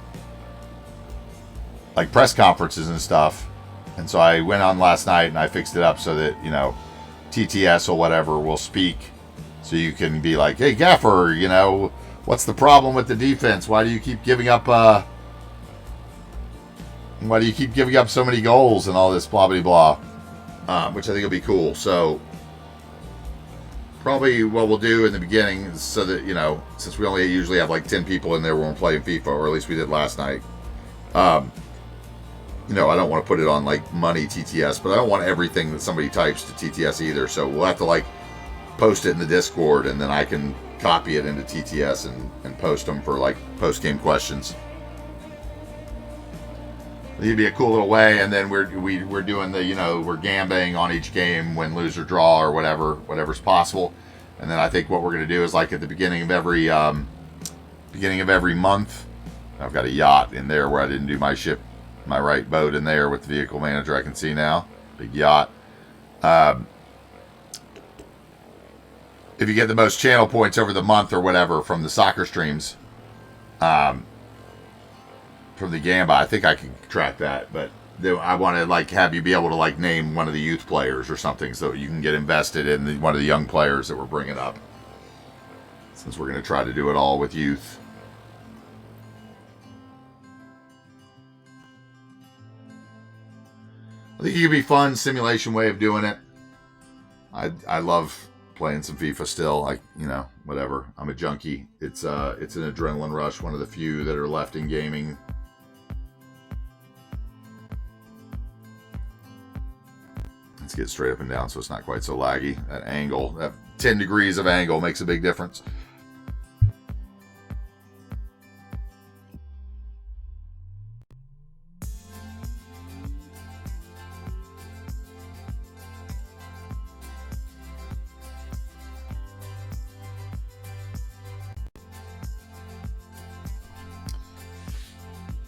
[SPEAKER 1] press conferences and stuff. And so I went on last night and I fixed it up so that, you know, TTS or whatever will speak. So you can be like, hey, Gaffer, you know, what's the problem with the defense? Why do you keep giving up so many goals and all this blah, blah, blah. Which I think will be cool. So probably what we'll do in the beginning is so that, you know, since we only usually have like 10 people in there when we're playing FIFA, or at least we did last night. You know, I don't want to put it on like money TTS, but I don't want everything that somebody types to TTS either. So we'll have to like post it in the Discord, and then I can copy it into TTS and post them for like post-game questions. It'd be a cool little way, and then we're doing the, you know, we're gambling on each game, win, lose, or draw, or whatever's possible. And then I think what we're going to do is like at the beginning of every month, I've got a yacht in there where I didn't do my ship, my right boat in there with the vehicle manager. I can see now, big yacht. If you get the most channel points over the month or whatever from the soccer streams, from the Gamba, I think I can track that, but I want to like have you be able to like name one of the youth players or something so you can get invested in one of the young players that we're bringing up, since we're going to try to do it all with youth. I think it could be fun simulation way of doing it. I love playing some FIFA still. Whatever. I'm a junkie. It's an adrenaline rush. One of the few that are left in gaming. Let's get straight up and down so it's not quite so laggy. That angle, that 10 degrees of angle makes a big difference.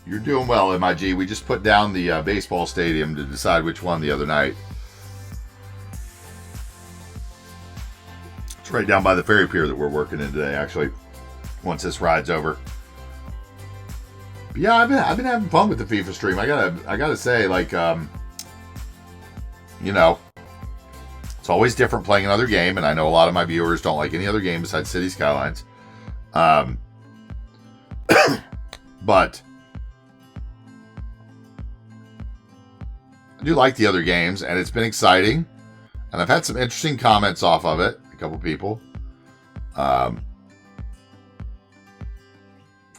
[SPEAKER 1] You're doing well, MIG. We just put down the baseball stadium to decide which one the other night. It's right down by the ferry pier that we're working in today, actually, once this ride's over. But yeah, I've been having fun with the FIFA stream. I gotta say, it's always different playing another game, and I know a lot of my viewers don't like any other game besides City Skylines. But I do like the other games, and it's been exciting, and I've had some interesting comments off of it. A couple people. Of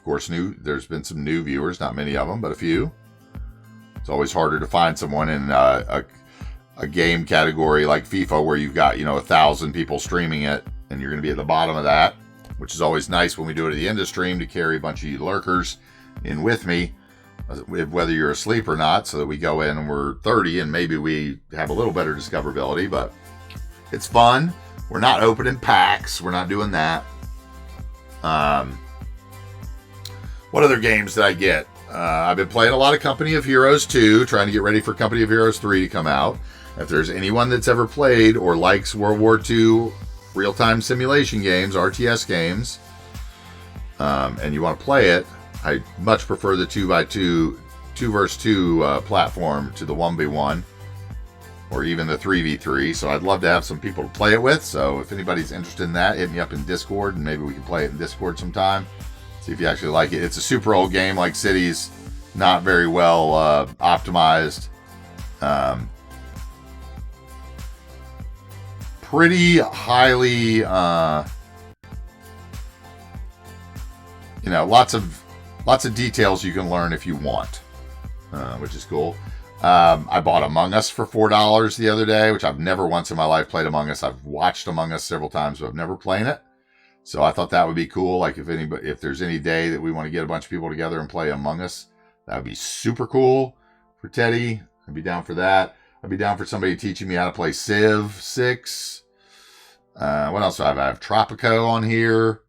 [SPEAKER 1] course, there's been some new viewers, not many of them, but a few. It's always harder to find someone in a game category like FIFA where you've got 1,000 people streaming it, and you're going to be at the bottom of that, which is always nice when we do it at the end of stream to carry a bunch of you lurkers in with me, whether you're asleep or not, so that we go in and we're 30 and maybe we have a little better discoverability. But it's fun. We're not opening packs. We're not doing that. What other games did I get? I've been playing a lot of Company of Heroes 2, trying to get ready for Company of Heroes 3 to come out. If there's anyone that's ever played or likes World War II real-time simulation games, RTS games, and you want to play it, I much prefer the 2x2, 2 versus 2 platform to the 1v1 or even the 3v3. So I'd love to have some people to play it with. So if anybody's interested in that, hit me up in Discord and maybe we can play it in Discord sometime. See if you actually like it. It's a super old game like Cities, not very well optimized. Pretty highly, lots of details you can learn if you want, which is cool. I bought Among Us for $4 the other day, which I've never once in my life played Among Us. I've watched Among Us several times, but I've never played it. So I thought that would be cool. Like if there's any day that we want to get a bunch of people together and play Among Us, that would be super cool for Teddy. I'd be down for that. I'd be down for somebody teaching me how to play Civ 6. What else do I have? I have Tropico on here.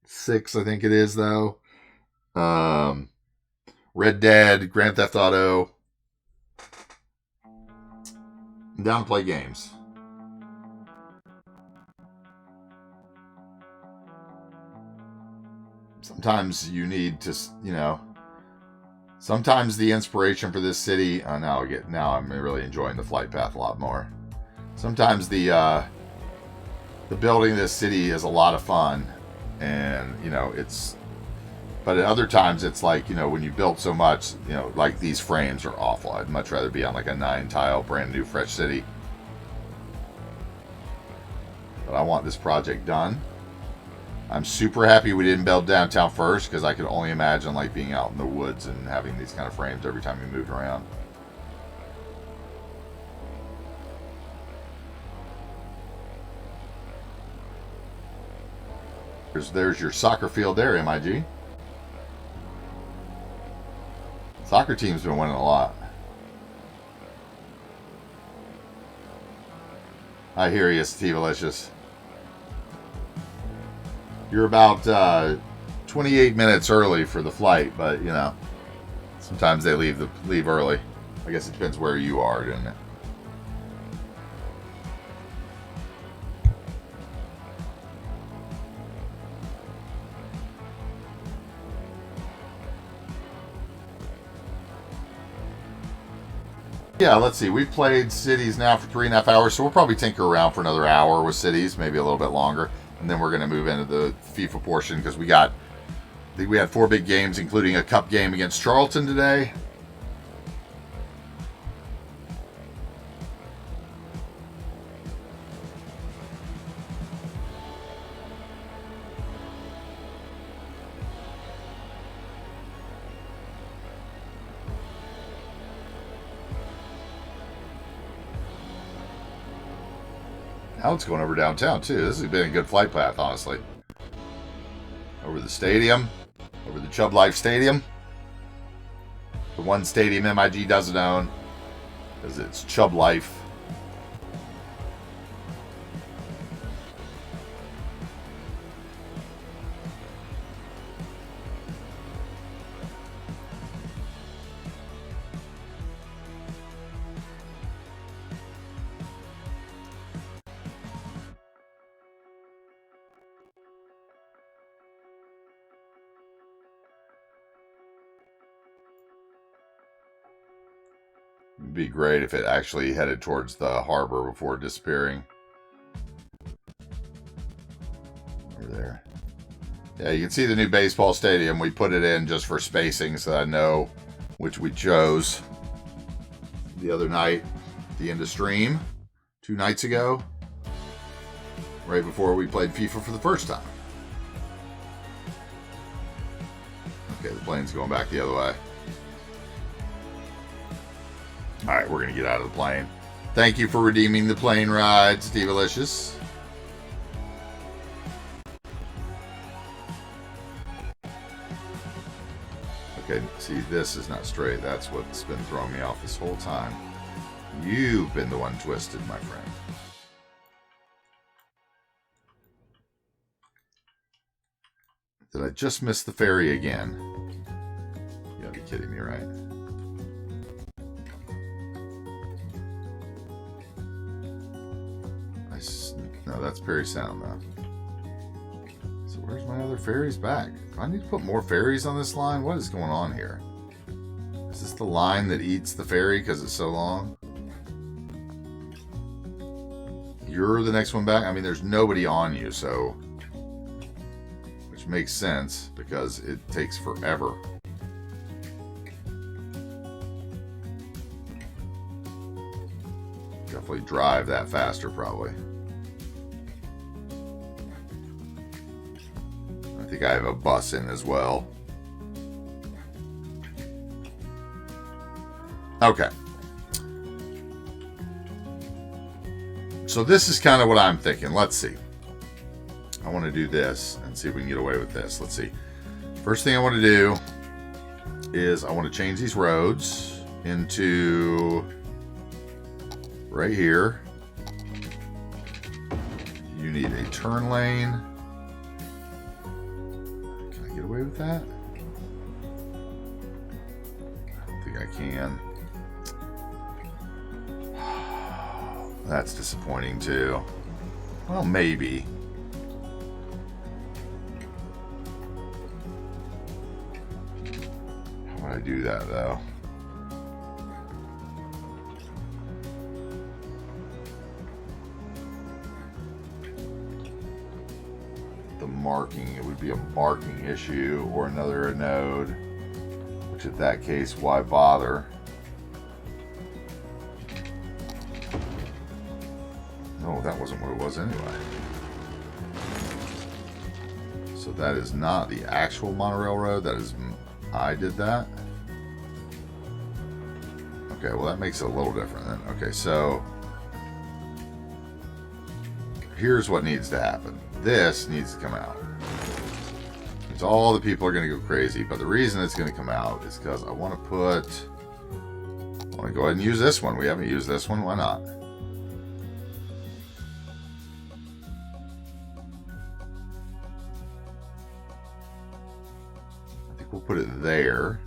[SPEAKER 1] 6, I think it is, though. Red Dead, Grand Theft Auto. I'm down to play games. Sometimes you need to, sometimes the inspiration for this city, now I'm really enjoying the flight path a lot more. Sometimes the building of this city is a lot of fun, and but at other times it's like, when you build so much, like these frames are awful. I'd much rather be on like a 9-tile brand new fresh city. But I want this project done. I'm super happy we didn't build downtown first, because I could only imagine like being out in the woods and having these kind of frames every time we moved around. There's your soccer field there, MIG. Soccer team's been winning a lot. I hear you, Steve-alicious. You're about 28 minutes early for the flight, but sometimes they leave early. I guess it depends where you are, doesn't it? Yeah, let's see. We've played Cities now for 3.5 hours, so we'll probably tinker around for another hour with Cities, maybe a little bit longer. And then we're going to move into the FIFA portion, because I think we had 4 big games, including a cup game against Charlton today. Now it's going over downtown, too. This has been a good flight path, honestly. Over the stadium. Over the Chubb Life Stadium. The one stadium MIG doesn't own. Because it's Chubb Life. It'd be great if it actually headed towards the harbor before disappearing. Over there. Yeah, you can see the new baseball stadium. We put it in just for spacing so that I know which we chose. The other night, at the end of stream, 2 nights ago, right before we played FIFA for the first time. Okay, the plane's going back the other way. Alright, we're going to get out of the plane. Thank you for redeeming the plane ride, Steve Alicious. Okay, see, this is not straight. That's what's been throwing me off this whole time. You've been the one twisted, my friend. Did I just miss the ferry again? You gotta be kidding me, right? No, that's Perry Sound, though. So where's my other ferries back? Do I need to put more ferries on this line? What is going on here? Is this the line that eats the ferry because it's so long? You're the next one back? I mean, there's nobody on you, so... Which makes sense, because it takes forever. Definitely drive that faster, probably. I think I have a bus in as well. Okay. So this is kind of what I'm thinking. Let's see. I want to do this and see if we can get away with this. Let's see. First thing I want to do is I want to change these roads into right here. You need a turn lane. Can I get away with that? I don't think I can. That's disappointing too. Well, maybe. How would I do that though? The marking, it would be a marking issue or another node, which in that case, why bother? No, that wasn't what it was anyway. So that is not the actual monorail road. That is, I did that. Okay, well that makes it a little different then. Okay, so here's what needs to happen. This needs to come out. Because all the people are going to go crazy. But the reason it's going to come out is because I want to go ahead and use this one. We haven't used this one. Why not? We'll put it there.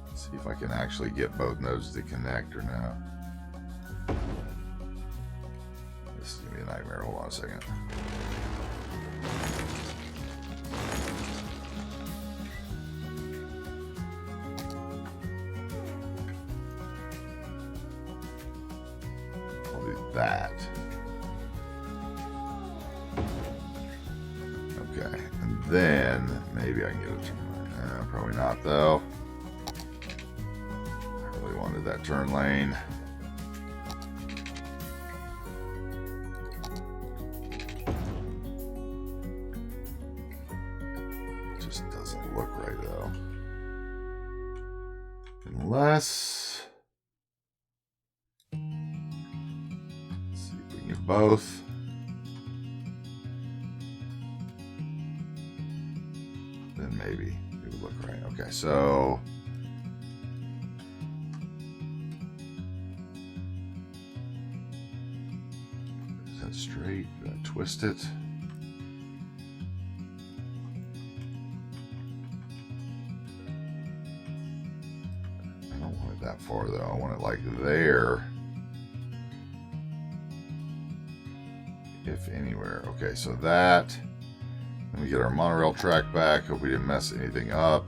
[SPEAKER 1] Let's see if I can actually get both nodes to connect or not. This is going to be a nightmare. Hold on a second. I'll do that. Okay, and then maybe I can get a turn lane. Probably not though. I really wanted that turn lane. It just doesn't look right though. Unless, let's see both. Then maybe it would look right. Okay, so is that straight? Do I twist it? I don't want it that far though. I want it like there. If anywhere. Okay, so that. Let me get our monorail track back. Hope we didn't mess anything up.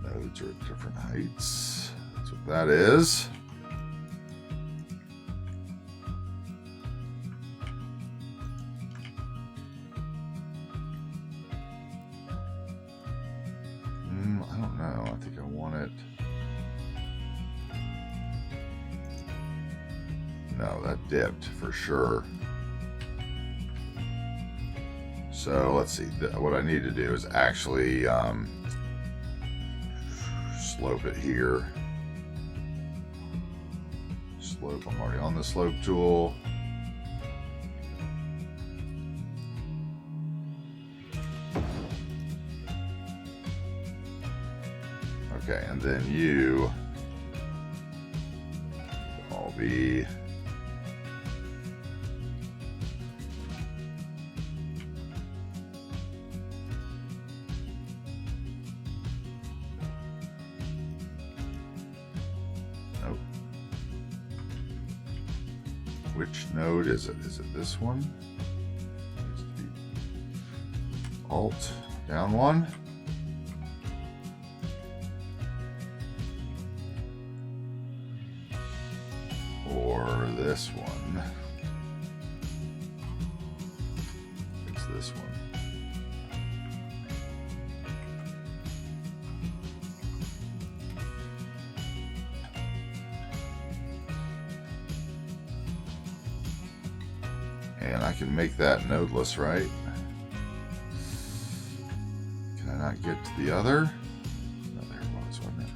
[SPEAKER 1] Nodes are at different heights. That's what that is. I don't know. I think I want it. No, that dipped for sure. So let's see. What I need to do is actually slope it here. Slope. I'm already on the slope tool. Okay, and then you all be which node is it? Is it this one? Alt down one. Or this one. It's this one. And I can make that nodeless, right? Can I not get to the other? No, there it was, wasn't it?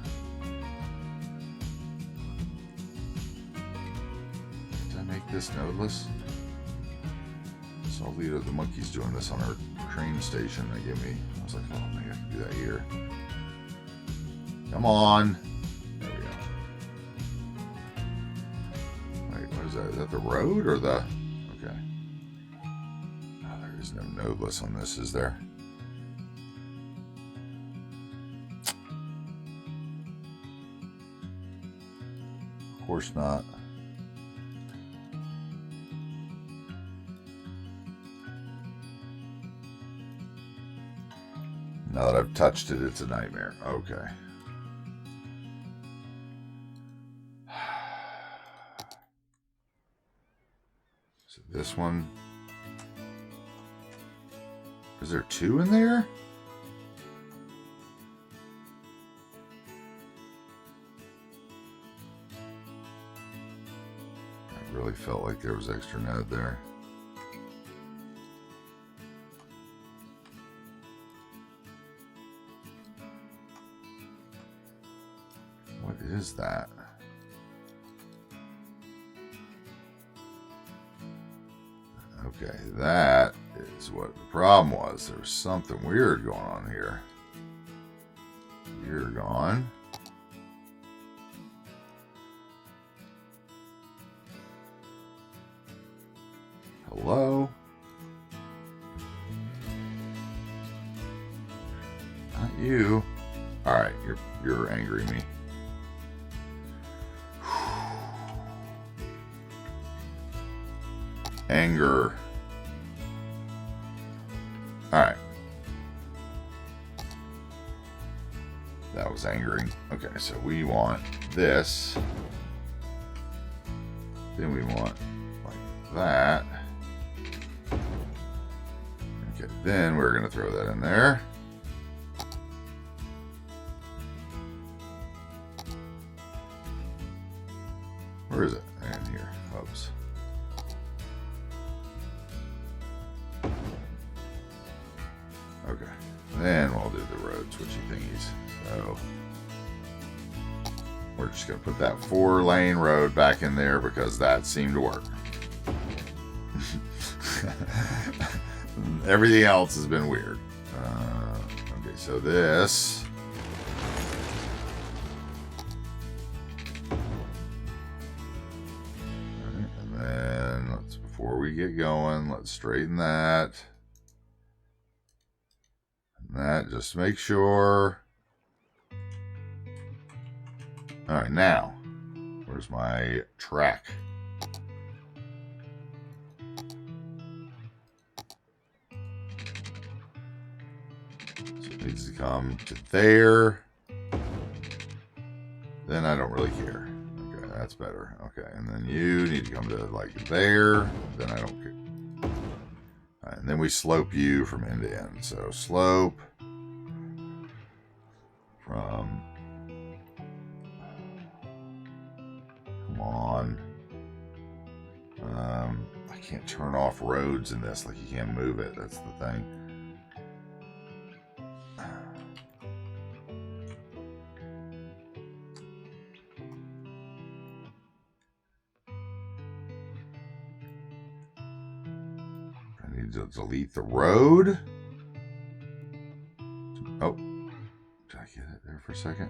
[SPEAKER 1] Did I make this nodeless? So Lita the monkey's doing this on her train station they gave me. I was like, oh, maybe I can do that here. Come on. There we go. Wait, what is that? Is that the road or the... Okay. Oh, there is no nodeless on this, is there? Of course not. Now that I've touched it, it's a nightmare. Okay. So this one. Is there two in there? I really felt like there was extra node there. What is that? Okay, that is what the problem was. There was something weird going on here. You're gone. Hello? Not you. Alright, you're angering me. Anger. Alright. That was angering. Okay, so we want this. Then we want like that. Okay, then we're going to throw that in there. Where is it? In here. Oops. Okay. Then we'll do the road switchy thingies. So We're just going to put that 4-lane road back in there because that seemed to work. Everything else has been weird. Okay, so this... Alright, and then before we get going, let's straighten that. And that, just make sure... Alright, now, where's my track? So it needs to come to there. Then I don't really care. Okay, that's better. Okay, and then you need to come to like there. Then I don't care. Alright, and then we slope you from end to end. So slope from... Come on. I can't turn off roads in this. Like, you can't move it. That's the thing. I need to delete the road. Oh. Did I get it there for a second?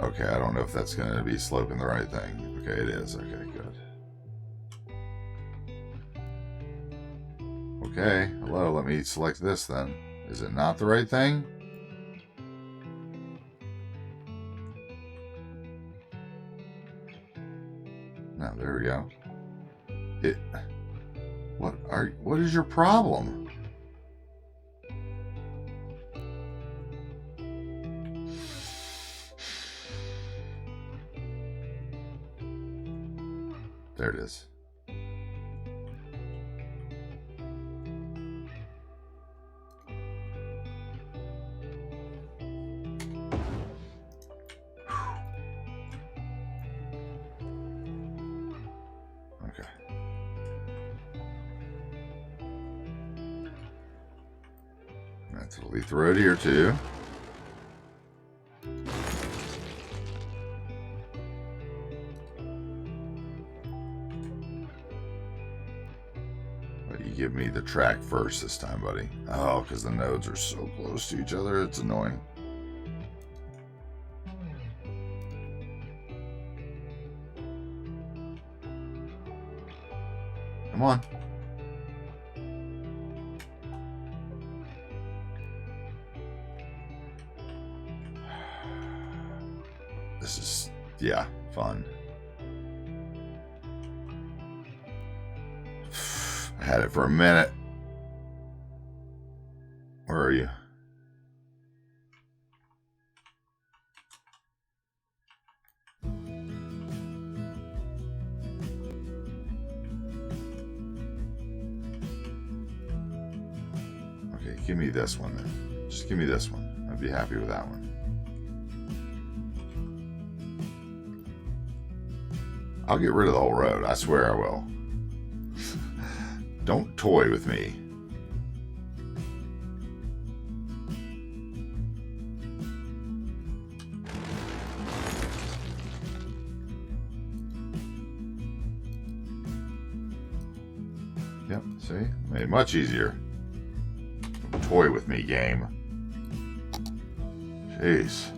[SPEAKER 1] Okay, I don't know if that's going to be sloping the right thing. Okay, it is. Okay, good. Okay, hello, let me select this then. Is it not the right thing? No, there we go. What is your problem? There it is. Okay. Let's delete the road here too. Give me the track first this time, buddy. Oh, because the nodes are so close to each other, it's annoying. Come on. This is, yeah, fun. Had it for a minute. Where are you? Okay, give me this one then. Just give me this one. I'd be happy with that one. I'll get rid of the whole road. I swear I will. Don't toy with me. Yep, see? Made it much easier. Don't toy with me, game. Jeez.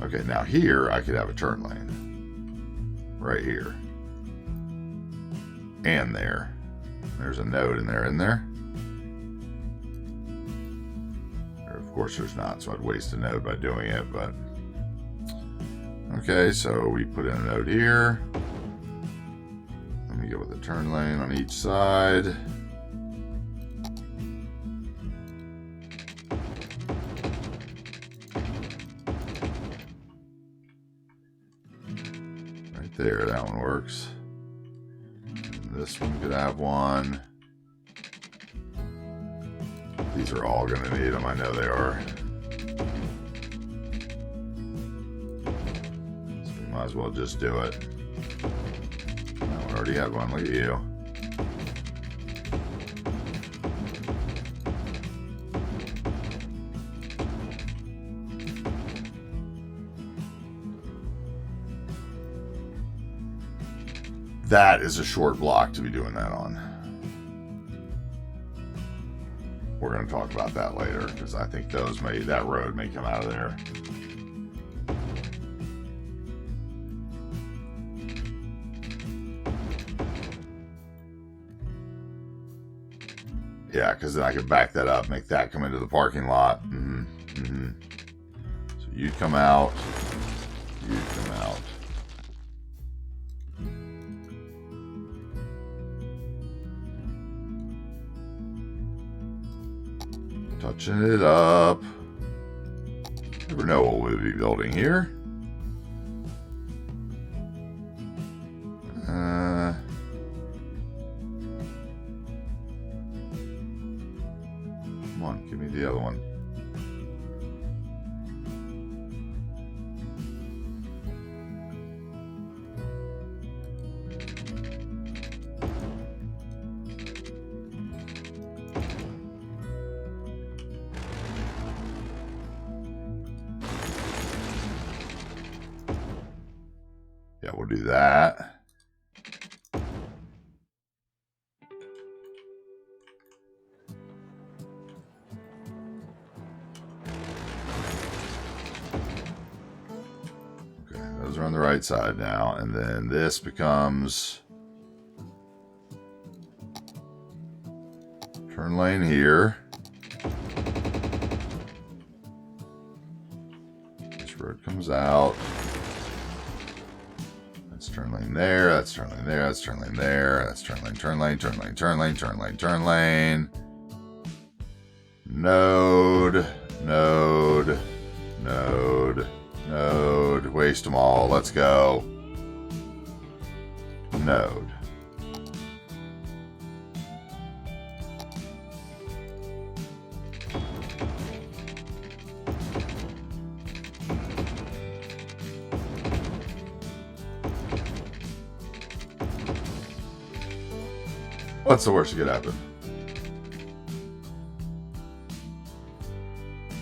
[SPEAKER 1] Okay, now here I could have a turn lane. Right here. And there. There's a node in there, isn't there? Or of course there's not, so I'd waste a node by doing it, but... Okay, so we put in a node here. Let me go with a turn lane on each side. There, that one works. And this one could have one. These are all going to need them. I know they are. So we might as well just do it. Oh, we already had one. Look at you. That is a short block to be doing that on. We're going to talk about that later because I think that road may come out of there. Yeah, because then I could back that up, make that come into the parking lot. So you'd come out. You'd come out. Touching it up. Never know what we'll be building here. Come on, give me the other one. Yeah, we'll do that. Okay, those are on the right side now. And then this becomes turn lane here. This road comes out. Turn lane there, that's turn lane there, that's turn lane there, that's turn lane, turn lane, turn lane, turn lane, turn lane, turn lane. Node, node, node, node. Waste them all. Let's go. Node. What's the worst that could happen?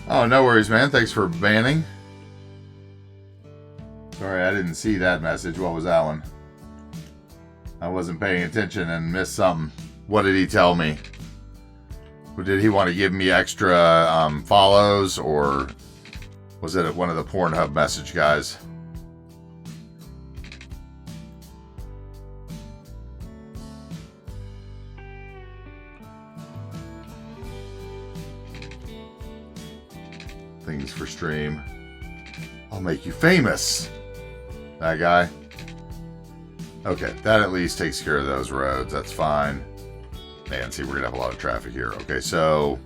[SPEAKER 1] Oh, no worries, man. Thanks for banning. Sorry, I didn't see that message. What was that one? I wasn't paying attention and missed something. What did he tell me? Did he want to give me extra follows, or was it one of the Pornhub message guys? Things for stream. I'll make you famous. That guy. Okay, that at least takes care of those roads. That's fine. Man, see, we're gonna have a lot of traffic here. Okay, so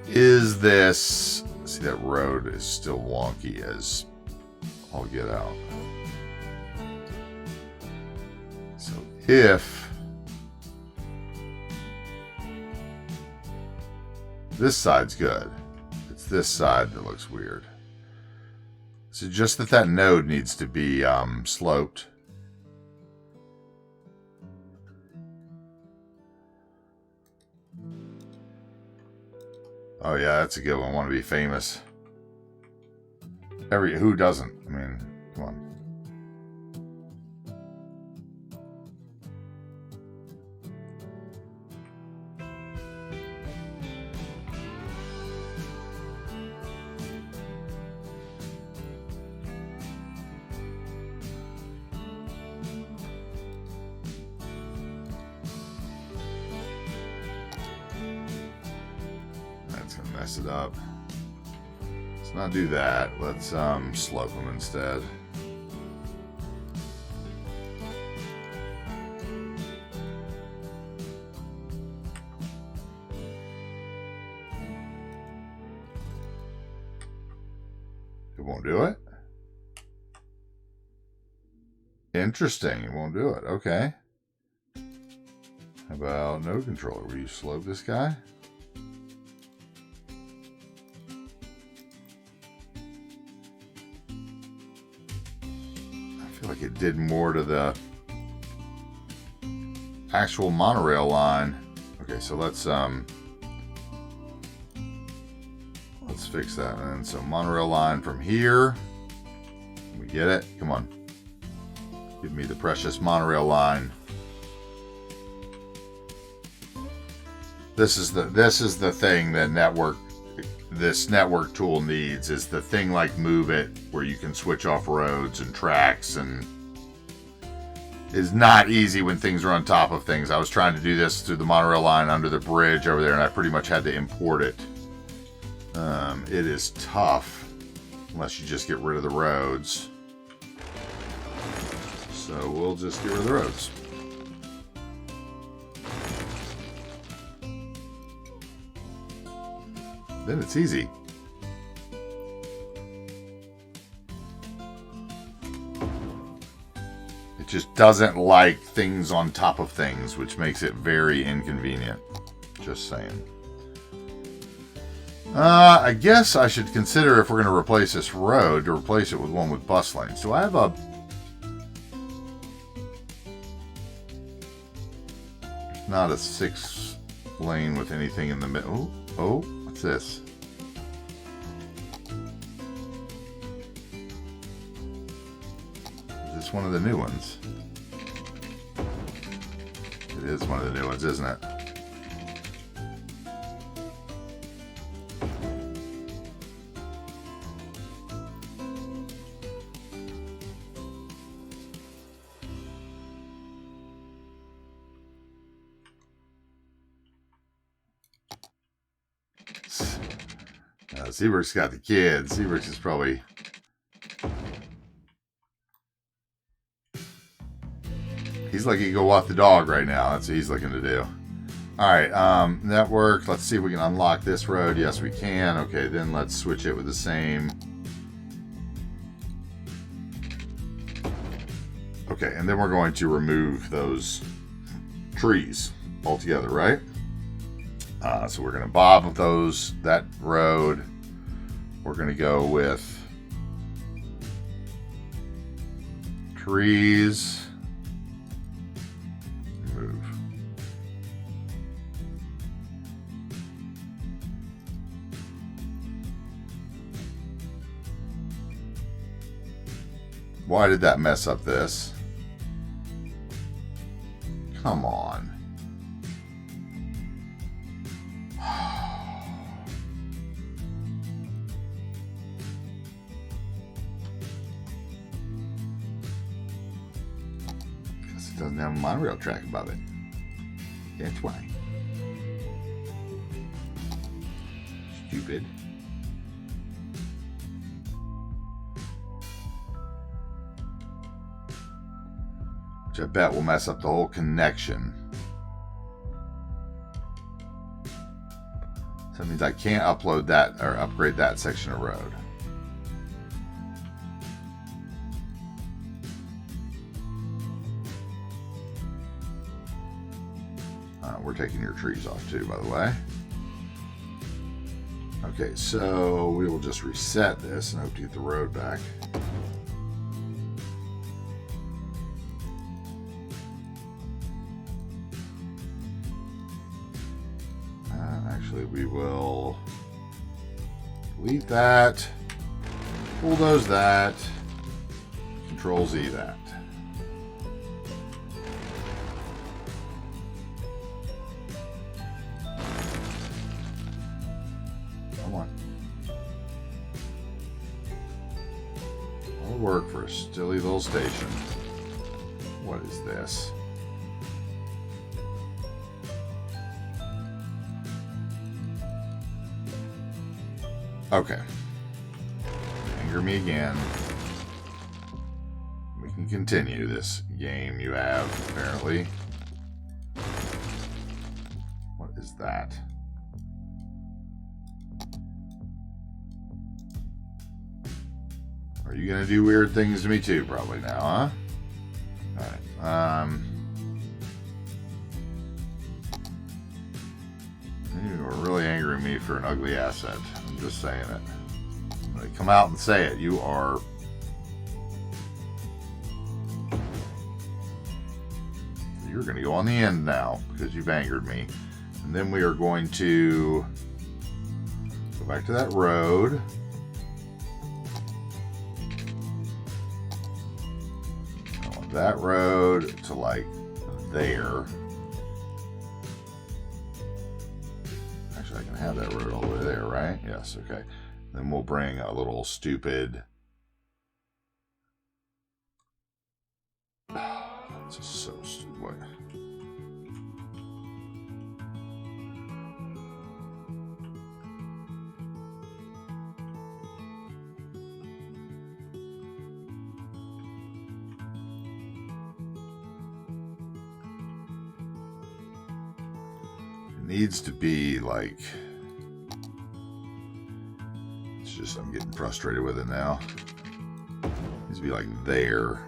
[SPEAKER 1] is this... See, that road is still wonky as all get out. So if this side's good, it's this side that looks weird. So just that node needs to be sloped. Oh yeah, that's a good one. Want to be famous. Who doesn't? I mean, come on. Mess it up. Let's not do that. Let's slope them instead. It won't do it? Interesting. It won't do it. Okay. How about node controller? Will you slope this guy? I feel like it did more to the actual monorail line. Okay, so let's fix that. And so monorail line from here. We get it. Come on. Give me the precious monorail line. This is the thing that this network tool needs, is the thing like Move It, where you can switch off roads and tracks, and is not easy when things are on top of things. I was trying to do this through the monorail line under the bridge over there, and I pretty much had to import it. It is tough unless you just get rid of the roads. So we'll just get rid of the roads. Then it's easy. It just doesn't like things on top of things, which makes it very inconvenient. Just saying. I guess I should consider, if we're going to replace this road, to replace it with one with bus lanes. Do I have a... Not a 6 lane with anything in the middle. Oh, what's this? Is this one of the new ones? It is one of the new ones, isn't it? Seabrook's got the kids. Seabrook's is probably... He's like, he can go walk the dog right now. That's what he's looking to do. Alright, network. Let's see if we can unlock this road. Yes, we can. Okay, then let's switch it with the same. Okay, and then we're going to remove those trees altogether, right? So we're going to bob that road. We're going to go with trees. Move. Why did that mess up this? Come on. Doesn't have a monorail track above it. That's why. Stupid. Which I bet will mess up the whole connection. So that means I can't upload that or upgrade that section of road. We're taking your trees off too, by the way. Okay, so we will just reset this and hope to get the road back. Actually, we will delete that, bulldoze that, Control Z that. Work for a silly little station. What is this? Okay. Anger me again. We can continue this game you have, apparently. What is that? Are you gonna do weird things to me too? Probably now, huh? Alright. me for an ugly asset. I'm just saying it. I'm gonna come out and say it. You are. You're gonna go on the end now because you've angered me. And then we are going to go back to that road. I want that road to like there. Actually, I can have that road all the way there, right? Yes, okay. Then we'll bring a little stupid. This is so stupid. Needs to be like, it's just, I'm getting frustrated with it now. It needs to be like there.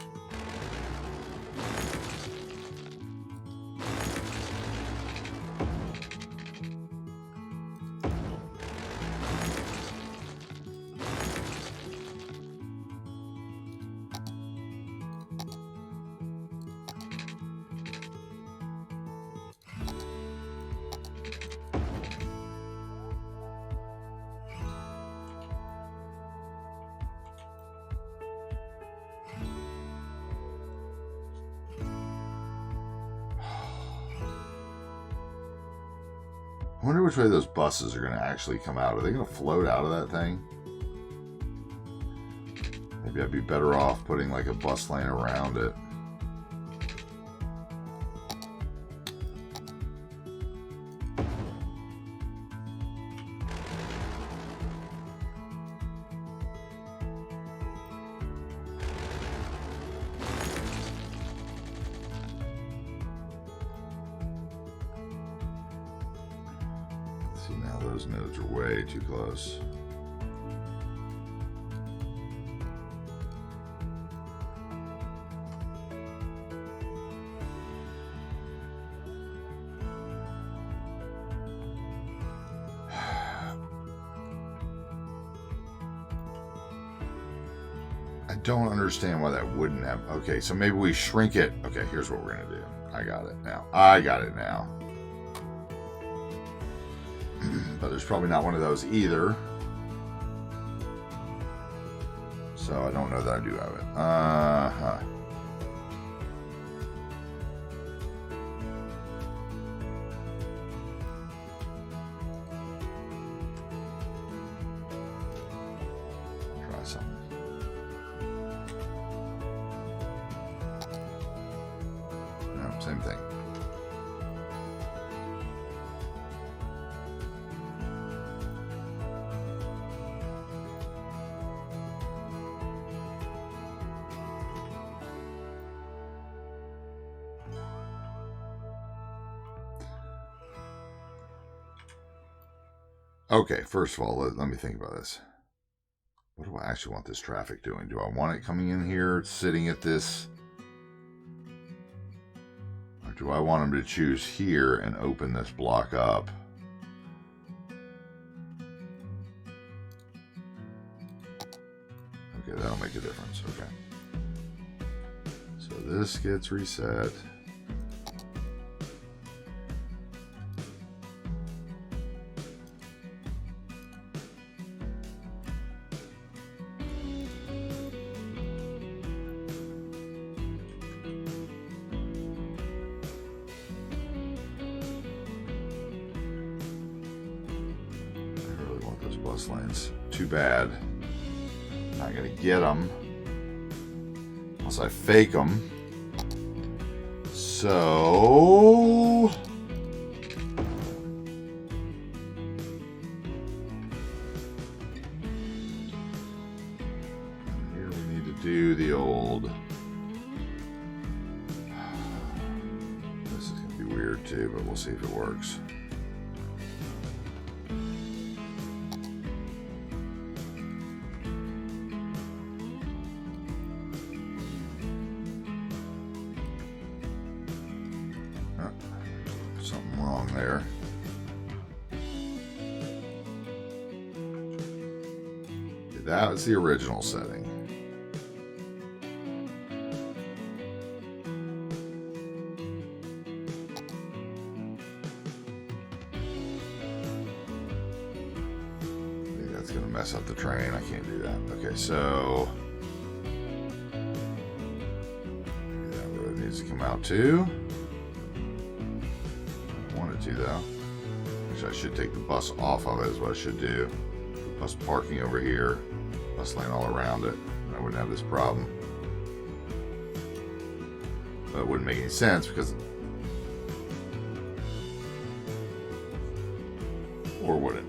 [SPEAKER 1] I wonder which way those buses are going to actually come out. Are they going to float out of that thing? Maybe I'd be better off putting like a bus lane around it. See, now those nodes are way too close. I don't understand why that wouldn't have. Okay, so maybe we shrink it. Okay, here's what we're going to do. I got it now. I got it now. But there's probably not one of those either. So I don't know that I do have it. Uh-huh. Try something. No, same thing. Okay, first of all, let me think about this. What do I actually want this traffic doing? Do I want it coming in here, sitting at this? Or do I want them to choose here and open this block up? Okay, that'll make a difference. Okay. So this gets reset. Bus lanes. Too bad. Not gonna get them unless I fake them. So here we need to do the old. This is gonna be weird too, but we'll see if it works. Something wrong there. that was the original setting. I think that's gonna mess up the train. I can't do that. Okay, so that road needs to come out too. I wanted to though. Actually, I should take the bus off of it is what I should do. Bus parking over here, bus lane all around it, and I wouldn't have this problem. But it wouldn't make any sense because, or would it?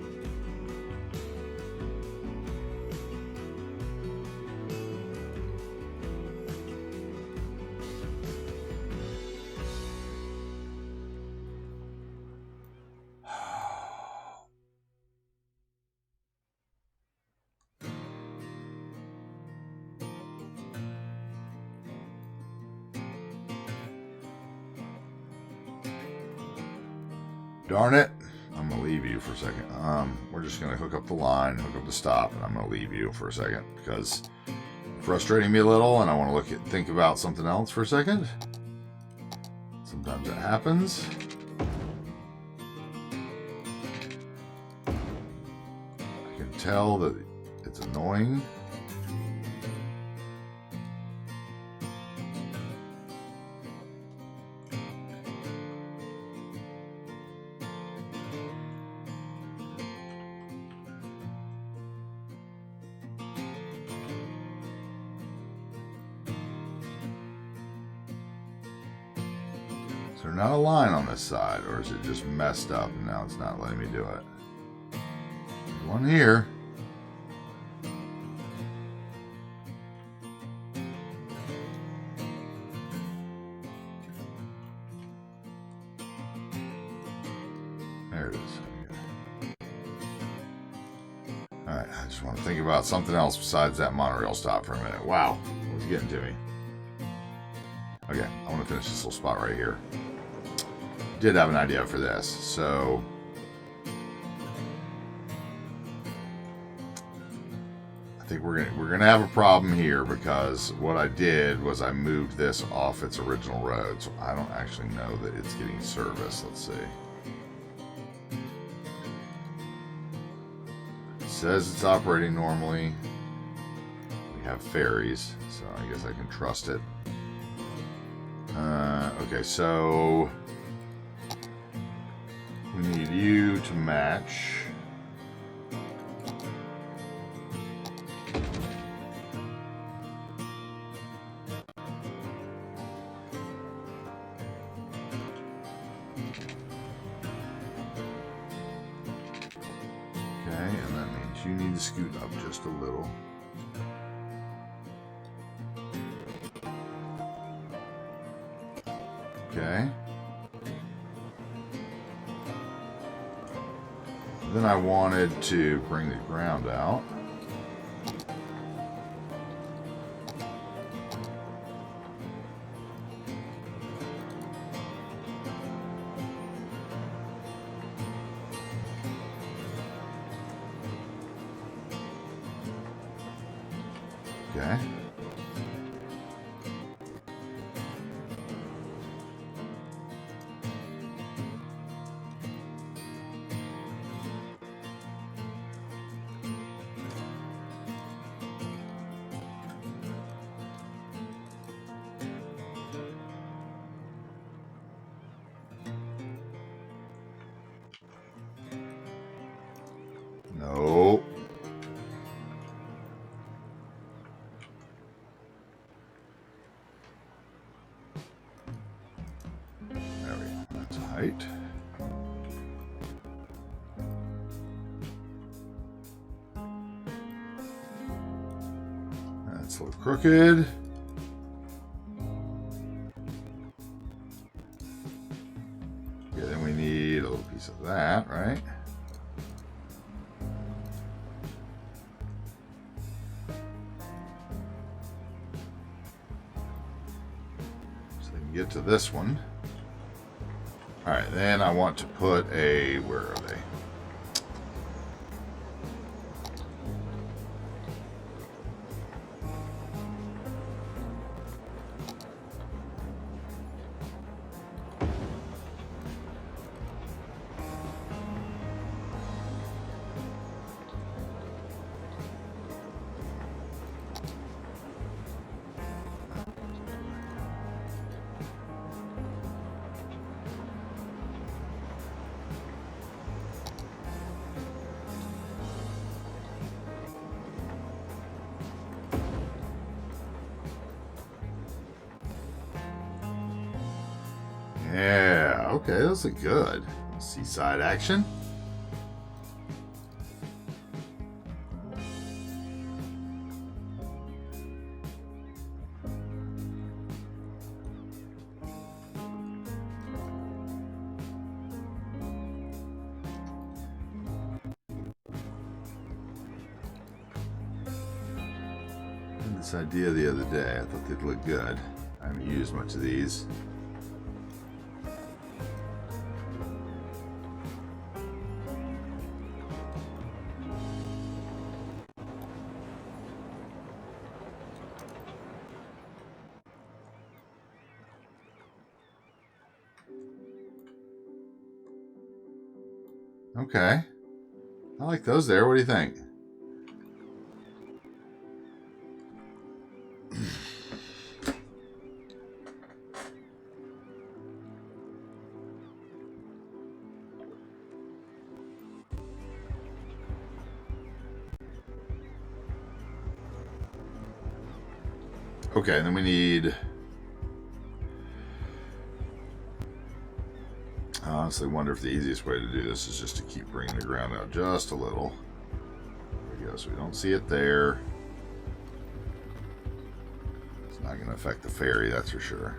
[SPEAKER 1] Darn it. I'm going to leave you for a second. We're just going to hook up the line, hook up the stop, and I'm going to leave you for a second because it's frustrating me a little and I want to think about something else for a second. Sometimes it happens. I can tell that it's annoying. Is there not a line on this side, or is it just messed up and now it's not letting me do it? There's one here. There it is. Alright, I just want to think about something else besides that monorail stop for a minute. Wow, it's getting to me. Okay, I want to finish this little spot right here. Did have an idea for this, so I think we're gonna have a problem here because what I did was I moved this off its original road, so I don't actually know that it's getting service. Let's see. It says it's operating normally. We have ferries, so I guess I can trust it. Okay, so we need you to match. Okay, and that means you need to scoot up just a little. Okay. Then I wanted to bring the ground out. Okay. No. There we go. That's height. That's a little crooked. Okay, then we need a little piece of that, right? Get to this one. All right, then I want to put a, where are they? Okay, those look good. Seaside action. This idea the other day, I thought they'd look good. I haven't used much of these. Okay. I like those there. What do you think? Okay, and then we need... I honestly wonder if the easiest way to do this is just to keep bringing the ground out just a little. There we go, so we don't see it there. It's not going to affect the ferry, that's for sure.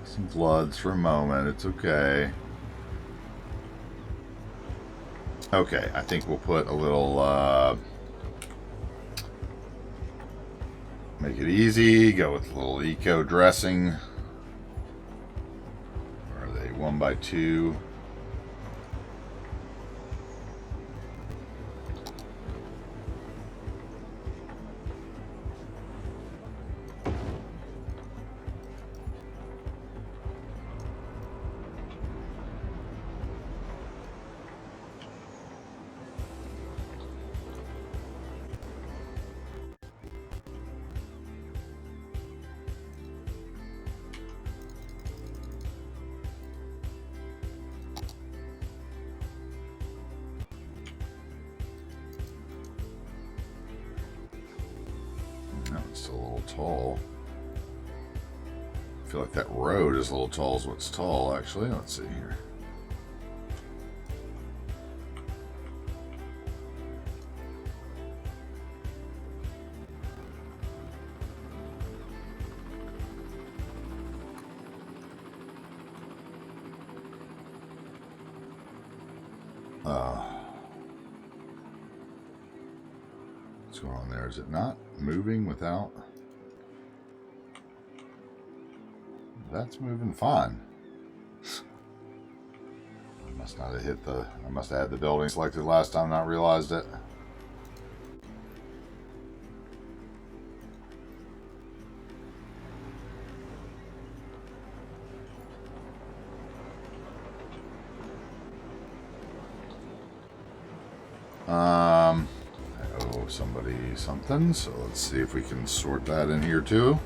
[SPEAKER 1] Some floods for a moment. It's okay. Okay, I think we'll put a little, make it easy. Go with a little eco dressing. Or are they 1x2? It's a little tall. I feel like that road is a little tall is what's tall, actually. Let's see here. What's going on there? Is it not moving without? That's moving fine. I must not have hit the... I must have had the building selected last time, not realized it. I owe somebody something, so let's see if we can sort that in here too.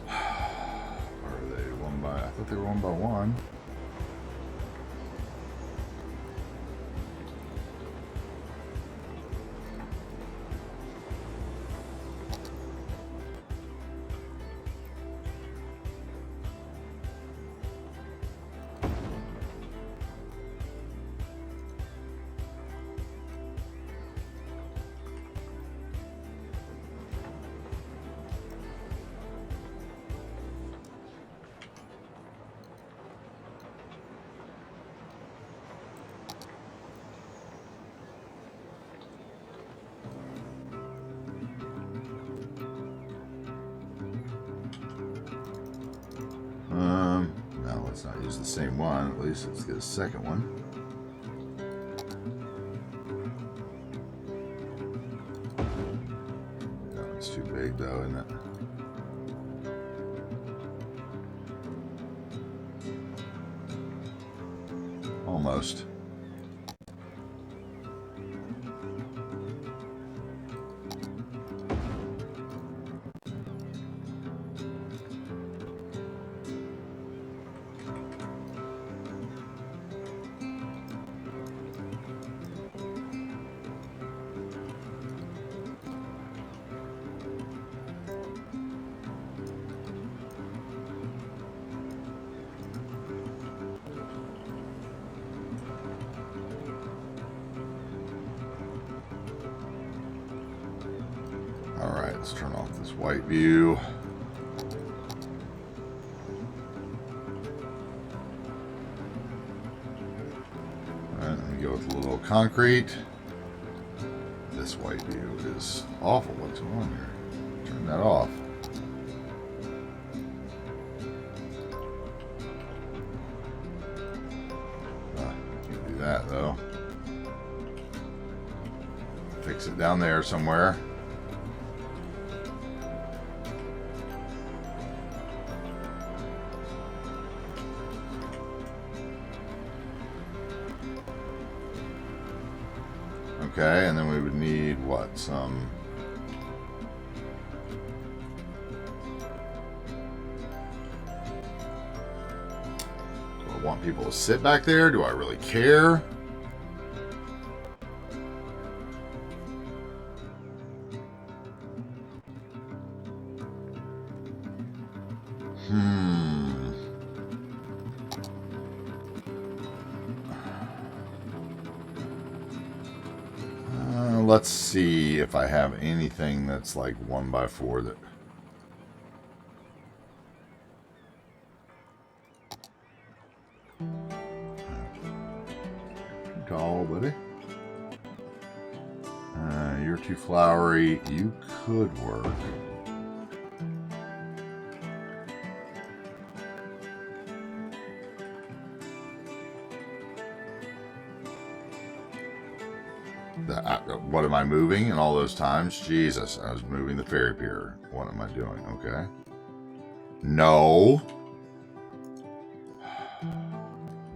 [SPEAKER 1] Are they one by... I thought they were 1x1. No, let's not use the same one. At least let's get a second one. That one's too big though, isn't it? Almost. Alright, let's turn off this white view. Alright, let me go with a little concrete. This white view is awful. What's going on here? Turn that off. Can't do that though. Fix it down there somewhere. Okay, and then we would need what? Some... Do I want people to sit back there? Do I really care? Let's see if I have anything that's like 1x4 that... Too tall, buddy. You're too flowery. You could work. What am I moving in all those times? Jesus, I was moving the ferry pier. What am I doing? Okay. No.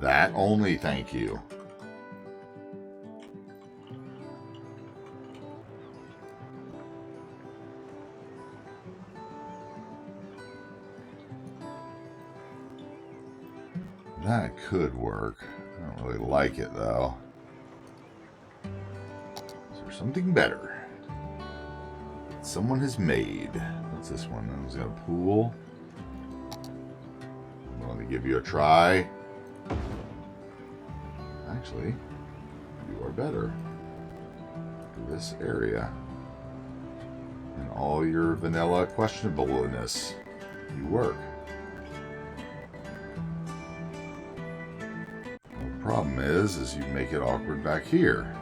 [SPEAKER 1] That only, thank you. That could work. I don't really like it though. Something better. Someone has made. What's this one? It's got a pool. I'm going to give you a try. Actually, you are better. This area. And all your vanilla questionableness. You work. The problem is you make it awkward back here.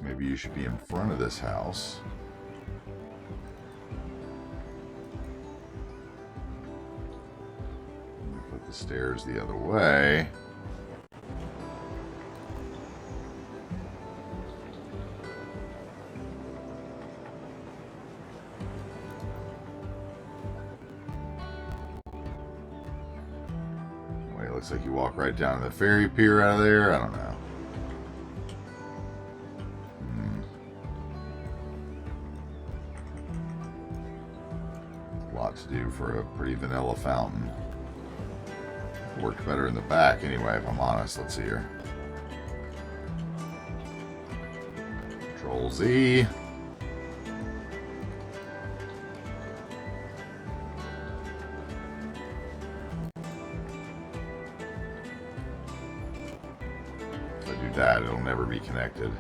[SPEAKER 1] Maybe you should be in front of this house. Put the stairs the other way. Anyway, it looks like you walk right down to the ferry pier out of there. I don't know. To do for a pretty vanilla fountain. Worked better in the back anyway, if I'm honest. Let's see here. Control Z. If I do that, it'll never be connected.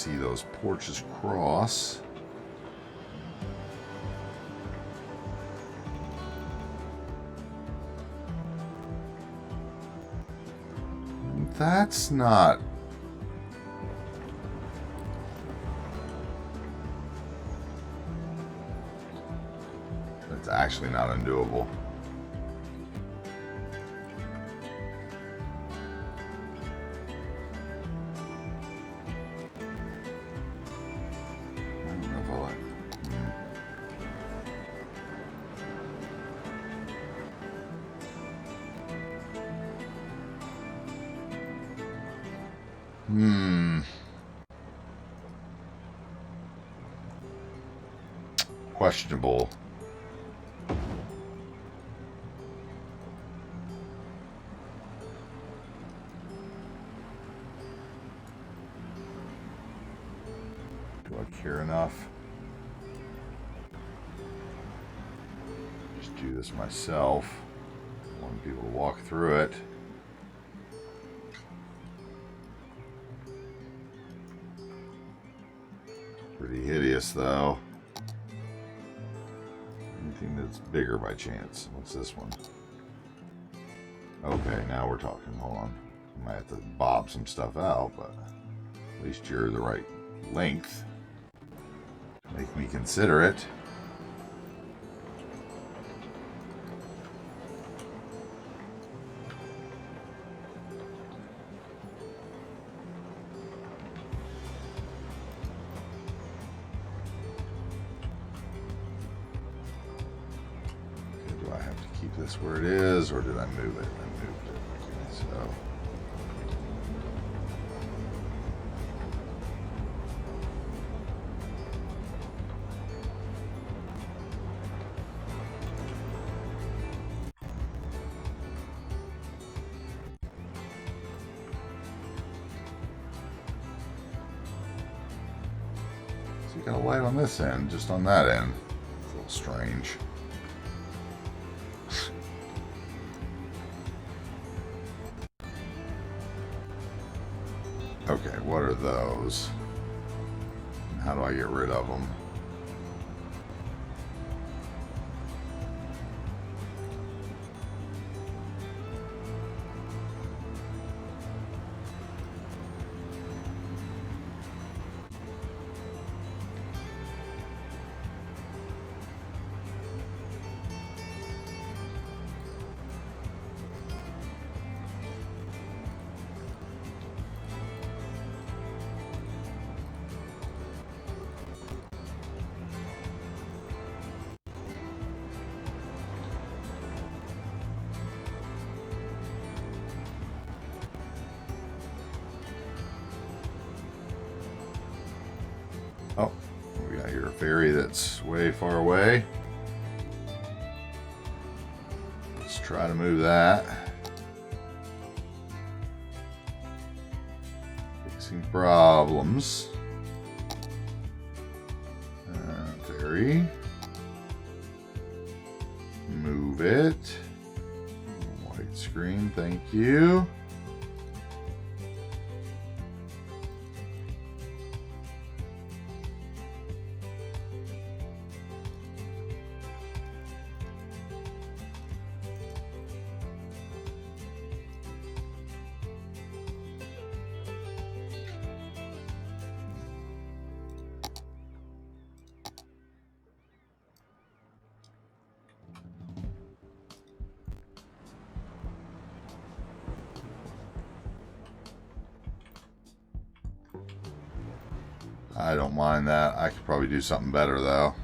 [SPEAKER 1] see those porches cross. That's not... That's actually not undoable. Questionable. Do I care enough? Just do this myself. I want people to walk through it. Pretty hideous, though. Anything that's bigger by chance? What's this one? Okay, now we're talking. Hold on. I might have to bob some stuff out, but at least you're the right length. Make me consider it. This where it is, or did I move it? I moved it. Okay, so you got a light on this end, just on that end. It's a little strange. Okay, what are those? How do I get rid of them? Oh, we got here a ferry that's way far away. Let's try to move that. Fixing problems. Ferry. Move it. White screen, thank you. I don't mind that. I could probably do something better, though.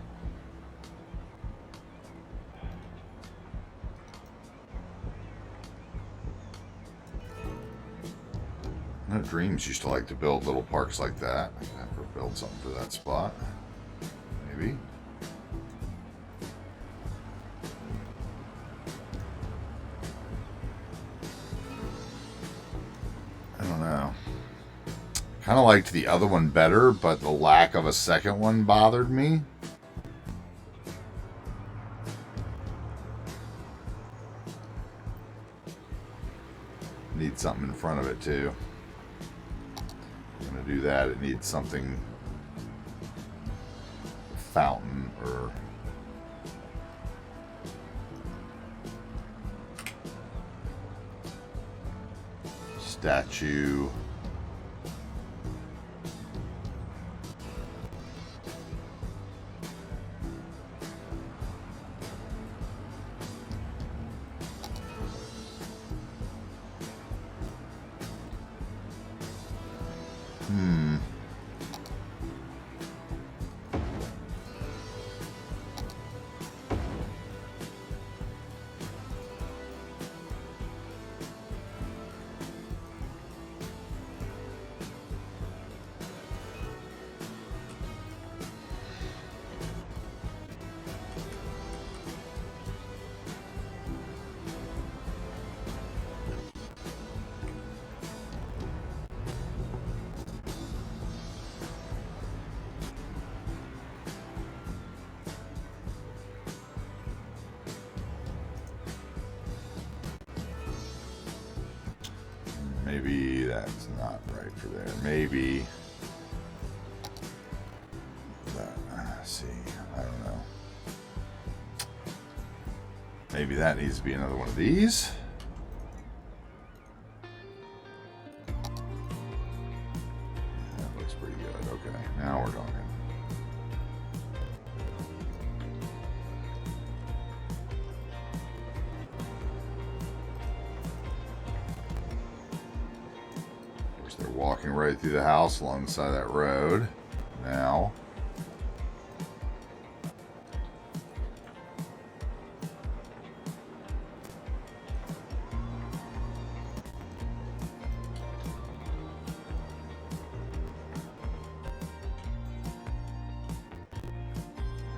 [SPEAKER 1] I know Dreams used to like to build little parks like that. I could have her build something for that spot. Maybe. I don't know. Kind of liked the other one better, but the lack of a second one bothered me. Need something in front of it too. I'm going to do that. It needs something, fountain or statue. Maybe that's not right for there. Maybe that, let's see, I don't know. Maybe that needs to be another one of these. That looks pretty good. Okay, now we're talking. They're walking right through the house along the side of that road. Now,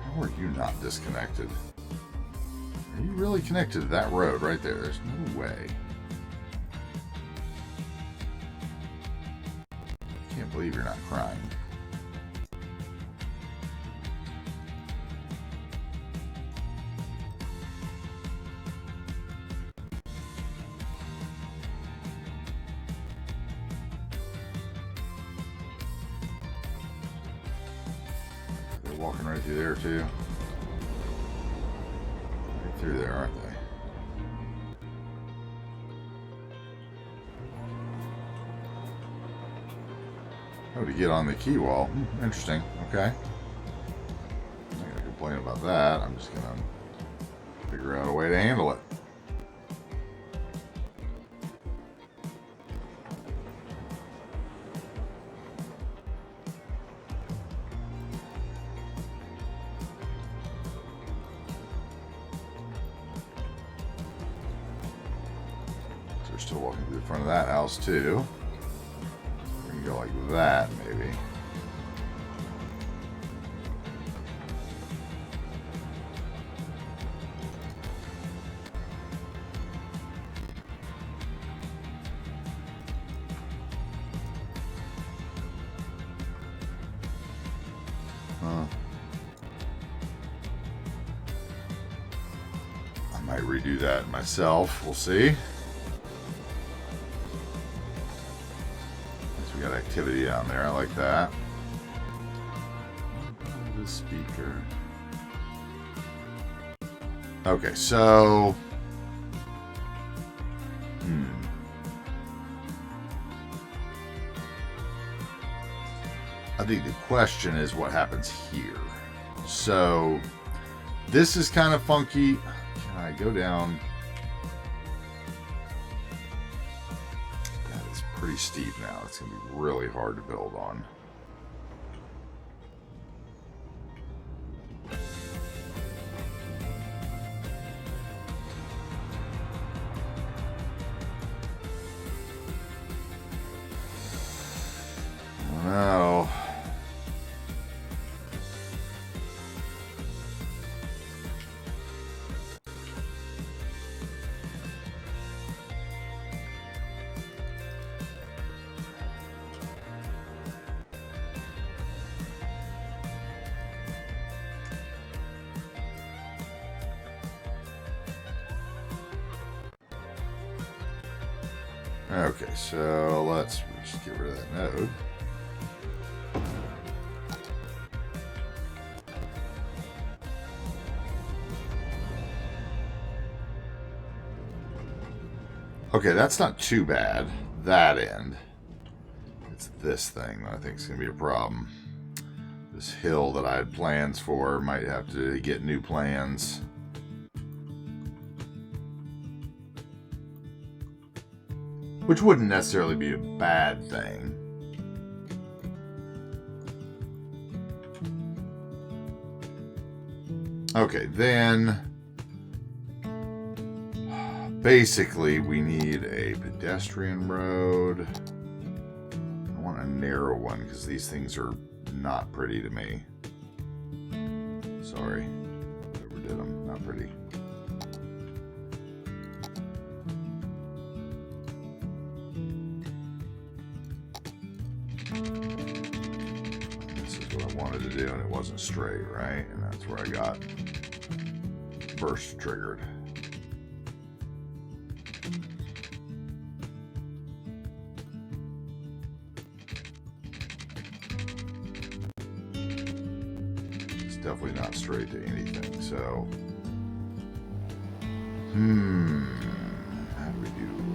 [SPEAKER 1] how are you not disconnected? Are you really connected to that road right there? There's no way. Can't believe you're not crying. They're walking right through there too. Right through there, aren't they? Oh, to get on the key wall. Interesting. Okay. I'm not going to complain about that. I'm just going to figure out a way to handle it. So they're still walking through the front of that house too. Go like that, maybe. I might redo that myself. We'll see. Got activity down there. I like that. The speaker. Okay, so I think the question is what happens here. So this is kind of funky. Can I go down? Pretty steep now. It's going to be really hard to build on. No. Okay, so let's just get rid of that node. Okay, that's not too bad. That end. It's this thing that I think is going to be a problem. This hill that I had plans for, might have to get new plans. Which wouldn't necessarily be a bad thing. Okay, then basically we need a pedestrian road. I want a narrow one because these things are not pretty to me. Sorry, overdid them. Not pretty. This is what I wanted to do, and it wasn't straight, right? And that's where I got first triggered. Definitely not straight to anything, so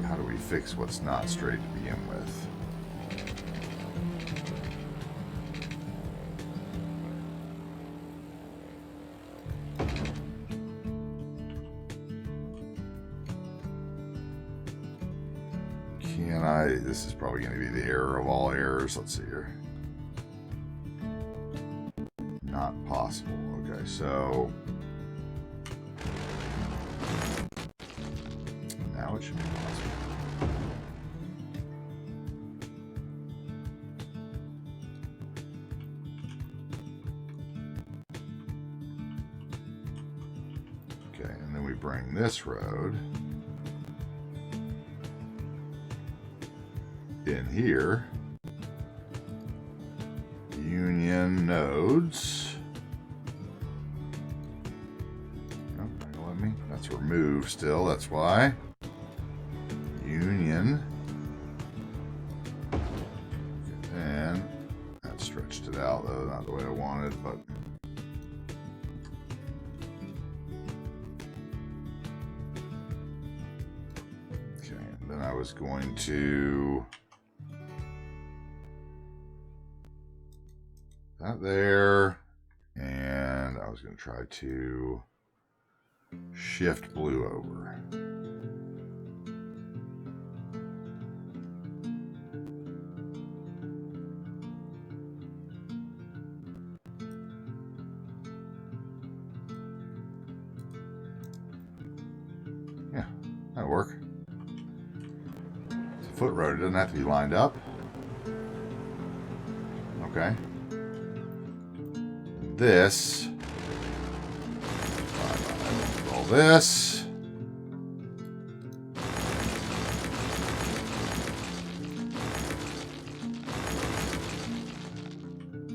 [SPEAKER 1] how do we fix what's not straight to begin with? Can I, this is probably going to be the error of all errors. Let's see here. Not possible. Okay, so now it should be possible. Okay, and then we bring this road in here. Union nodes. That's removed still, that's why. Union. And that stretched it out though, not the way I wanted, but okay, and then I was going to that there, and I was going to try to shift blue over. Yeah, that'll work. It's a foot road, it doesn't have to be lined up. Okay. This. All this.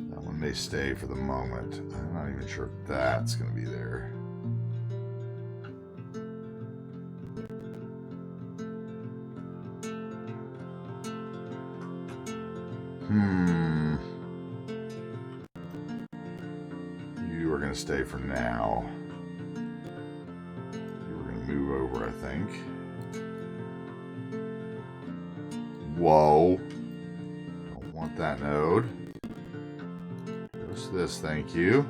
[SPEAKER 1] That one may stay for the moment. I'm not even sure if that's going to be there. You are going to stay for now. Move over, I think. Whoa. Don't want that node. Just this, thank you.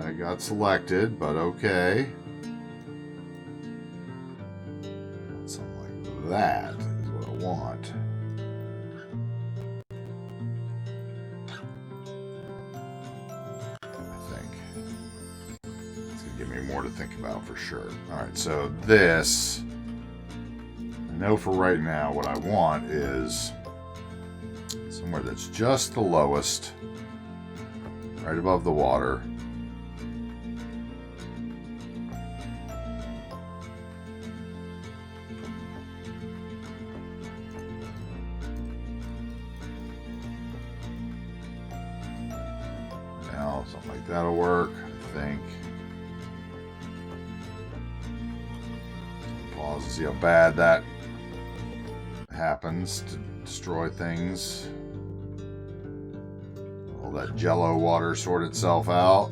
[SPEAKER 1] That got selected, but okay. Something like that is what I want. More to think about for sure. Alright, so this, I know for right now what I want is somewhere that's just the lowest, right above the water. Now, something like that'll work, I think. Pause and see how bad that happens to destroy things. All that jello water sort itself out.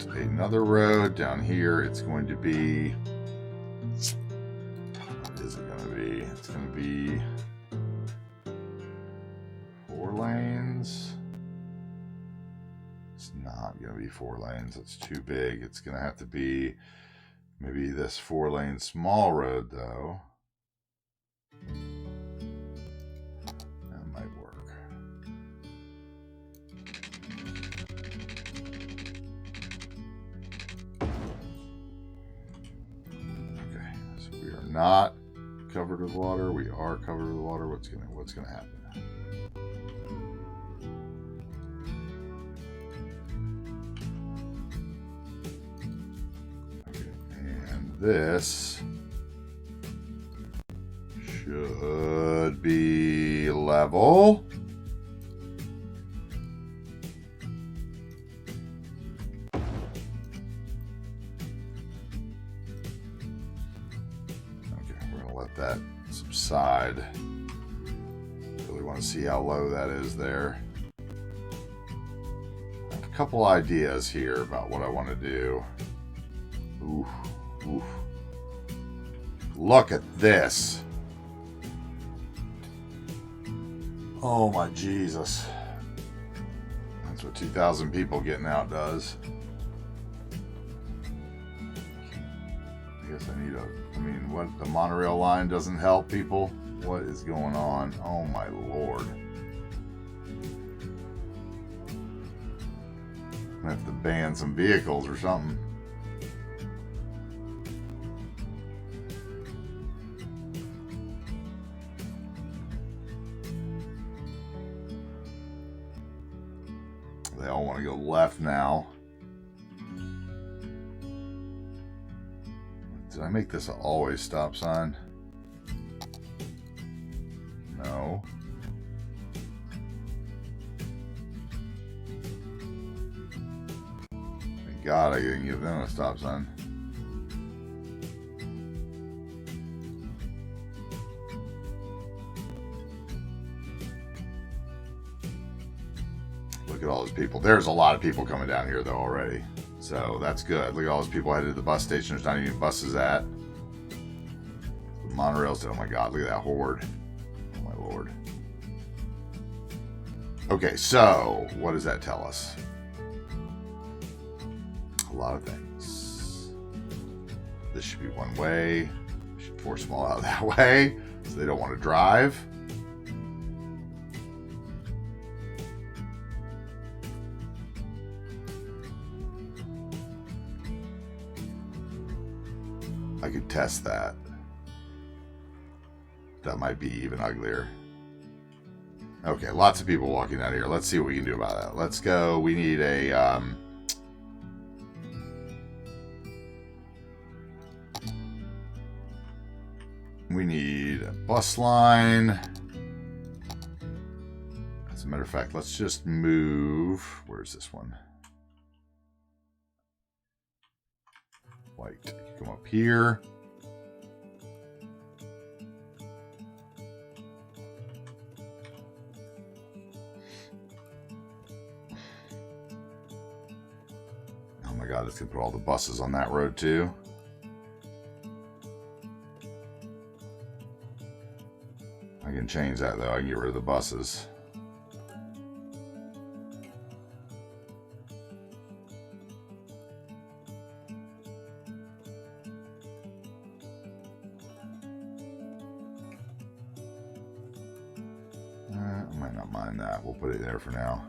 [SPEAKER 1] another road down here. It's going to be, what is it going to be? It's going to be 4 lanes. It's not going to be 4 lanes. It's too big. It's going to have to be maybe this 4-lane small road, though. That might work. Okay, so we are not covered with water. We are covered with water. What's gonna happen? This should be level. Okay, we're going to let that subside. Really want to see how low that is there. I have a couple ideas here about what I want to do. Ooh. Oof. Look at this. Oh my Jesus. That's what 2,000 people getting out does. I guess I need what, the monorail line doesn't help people? What is going on? Oh my Lord. I have to ban some vehicles or something. They all want to go left now. Did I make this an always stop sign? No. Thank God I didn't give them a stop sign. Look at all those people. There's a lot of people coming down here though already. So that's good. Look at all those people headed to the bus station. There's not even buses at. The monorails. Oh my God, look at that horde. Oh my Lord. Okay, so what does that tell us? A lot of things. This should be one way. We should force them all out that way so they don't want to drive. I could test that. That might be even uglier. Okay, lots of people walking out here. Let's see what we can do about that. Let's go. We need a we need a bus line. As a matter of fact, let's just move. Where's this one? White. Come up here. Oh my God, it's gonna put all the buses on that road too. I can change that though. I can get rid of the buses. I might not mind that. We'll put it there for now.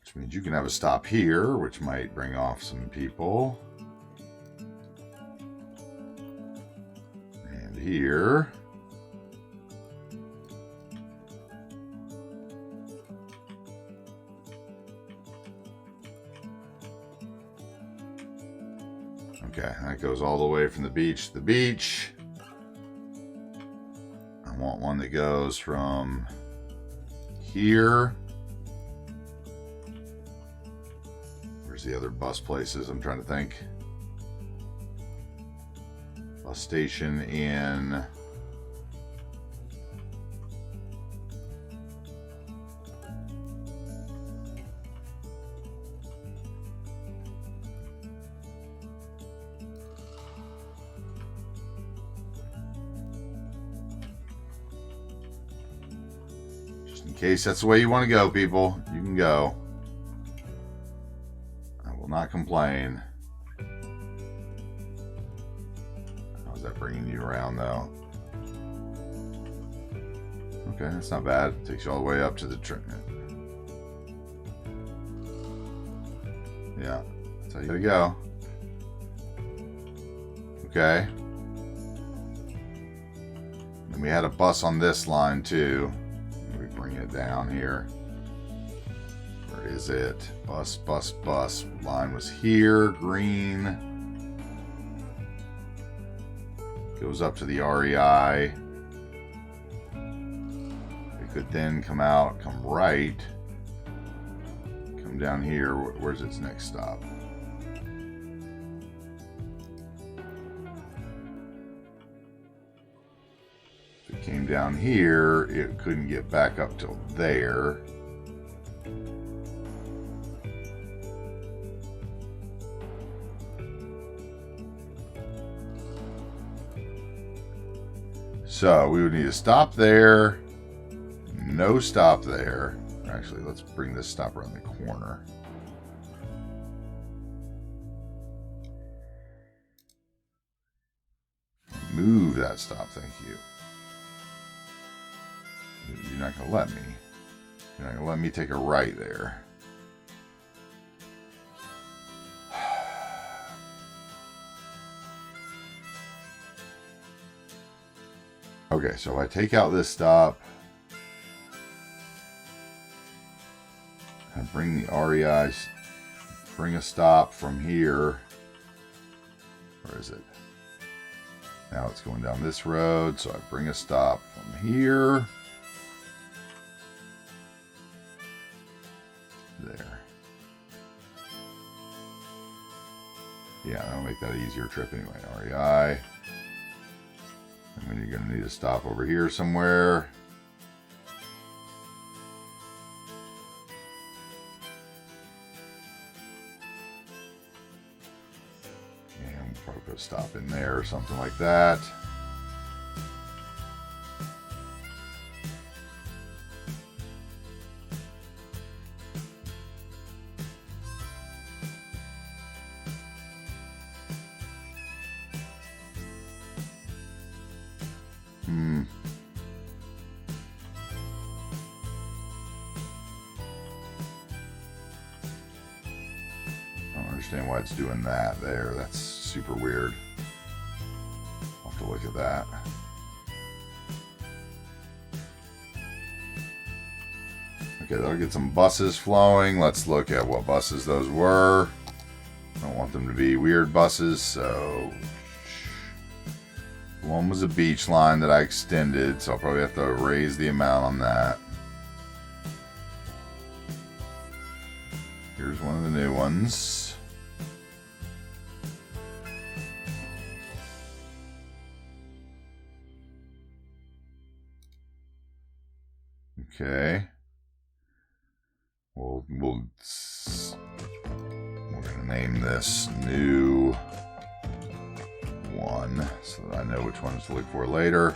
[SPEAKER 1] Which means you can have a stop here, which might bring off some people. And here. Okay, that goes all the way from the beach to the beach. I want one that goes from here. Where's the other bus places? I'm trying to think. Bus station in... case that's the way you want to go, people, you can go. I will not complain. How's that bringing you around, though? Okay, that's not bad. Takes you all the way up to the train. Yeah, that's how you gotta go. Okay. And we had a bus on this line too. Let me bring it down here. Where is it? Bus, bus, bus. Line was here, green. Goes up to the REI. It could then come out, come right. Come down here. Where's its next stop? If it came down here, it couldn't get back up till there. So we would need to stop there. No stop there. Actually, let's bring this stop around the corner. Move that stop, thank you. You're not going to let me. You're not going to let me take a right there. Okay, so if I take out this stop, I bring the REI, bring a stop from here. Where is it? Now it's going down this road, so I bring a stop from here. There. Yeah, that'll make that easier trip anyway. REI. And then you're going to need to stop over here somewhere. And we'll probably put a stop in there or something like that. Why it's doing that there. That's super weird. I'll have to look at that. Okay, that'll get some buses flowing. Let's look at what buses those were. I don't want them to be weird buses, so one was a beach line that I extended, so I'll probably have to raise the amount on that. Here's one of the new ones. Okay. We're going to name this new one so that I know which ones to look for later.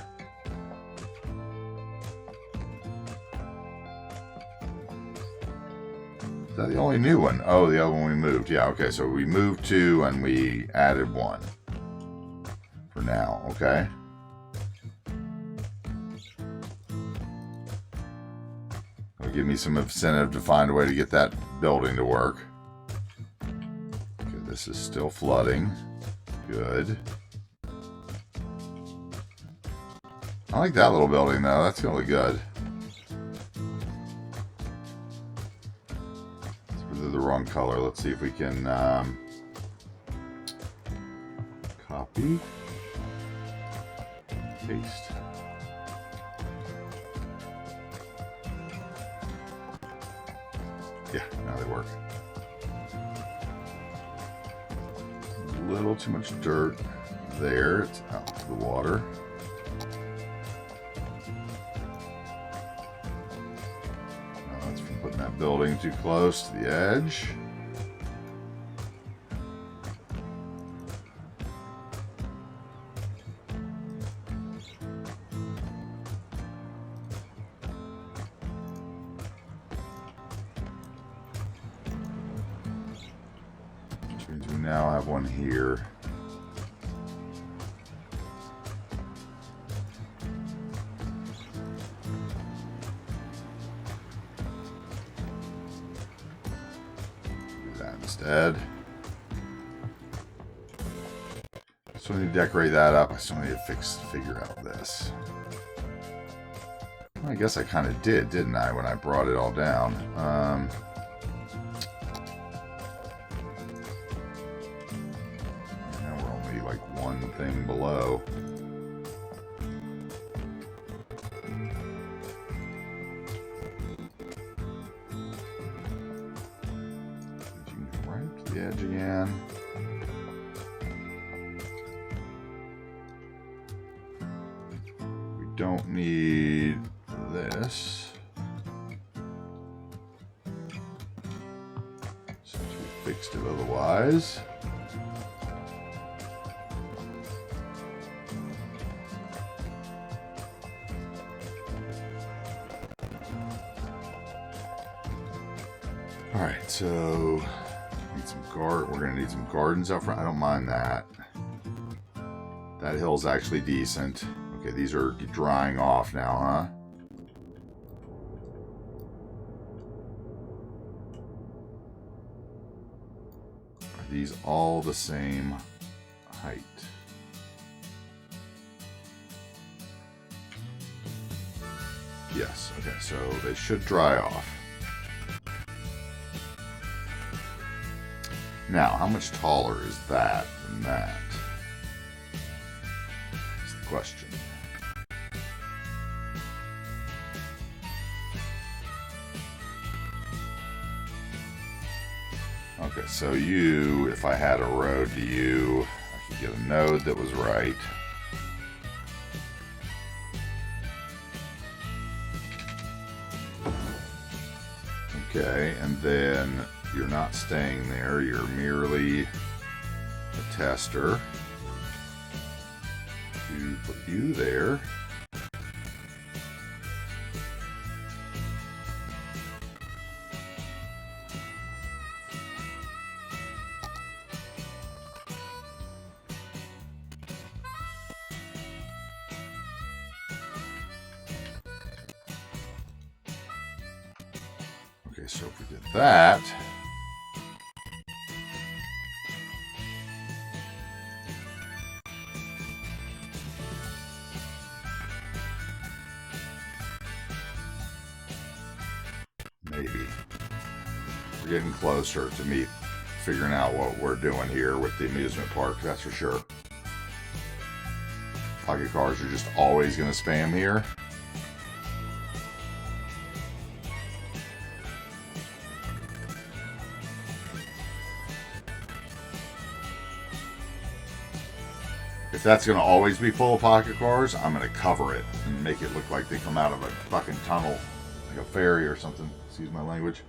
[SPEAKER 1] Is that the only new one? Oh, the other one we moved. Yeah, okay. So we moved two and we added one for now. Okay. Give me some incentive to find a way to get that building to work. Okay, this is still flooding. Good. I like that little building though. That's gonna look good. They're the wrong color. Let's see if we can copy, paste. Yeah, now they work. A little too much dirt there. It's out to the water. Now that's from putting that building too close to the edge. now have one here. Do that instead. So I need to decorate that up. I still need to figure out this. Well, I guess I kind of did, didn't I, when I brought it all down? Now we're only like one thing below. You can right to the edge again. Don't need this. Since we fixed it otherwise. Alright, so need some we're gonna need some gardens out front. I don't mind that. That hill's actually decent. Okay, these are drying off now, huh? Are these all the same height? Yes, okay, so they should dry off. Now, how much taller is that than that? That's the question. Okay, so you, if I had a road to you, I could get a node that was right. Okay, and then you're not staying there, you're merely a tester. You put you there. Okay, so if we did that, maybe we're getting closer to me figuring out what we're doing here with the amusement park, that's for sure. Pocket cars are just always going to spam here. If that's going to always be full of pocket cars, I'm going to cover it and make it look like they come out of a fucking tunnel, like a ferry or something. Excuse my language.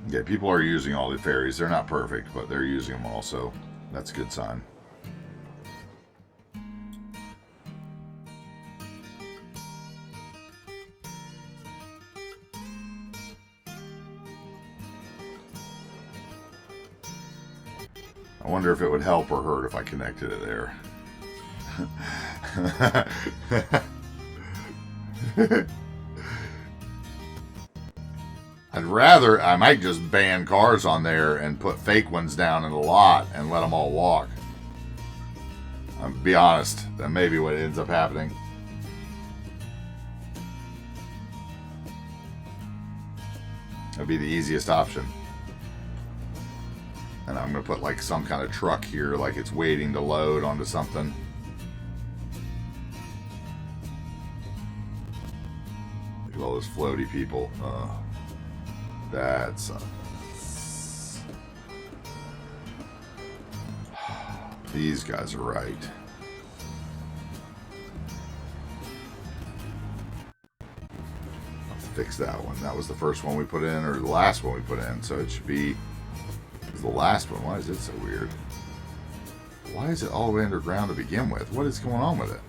[SPEAKER 1] Yeah, people are using all the ferries. They're not perfect, but they're using them all, so that's a good sign. I wonder if it would help or hurt if I connected it there. I might just ban cars on there and put fake ones down in the lot and let them all walk. Be honest, that may be what ends up happening. That'd be the easiest option. And I'm going to put like some kind of truck here, like it's waiting to load onto something. Look at all those floaty people. That's... These guys are right. I'll fix that one. That was the first one we put in, or the last one we put in, so it should be... the last one. Why is it so weird? Why is it all the way underground to begin with? What is going on with it?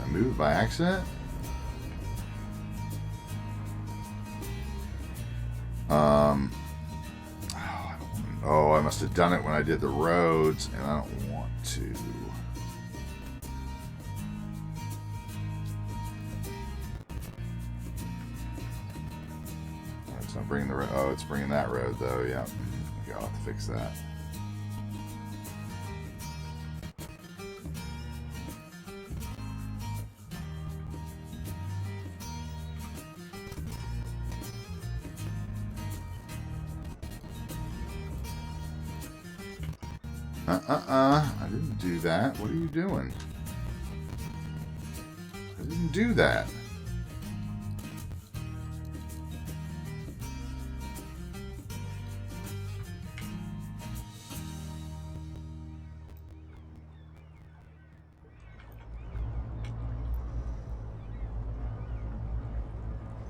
[SPEAKER 1] moved by accident? Oh, I must have done it when I did the roads, and I don't want to. It's not bringing the road. Oh, it's bringing that road though. Yeah, okay, I'll have to fix that. I didn't do that. What are you doing? I didn't do that.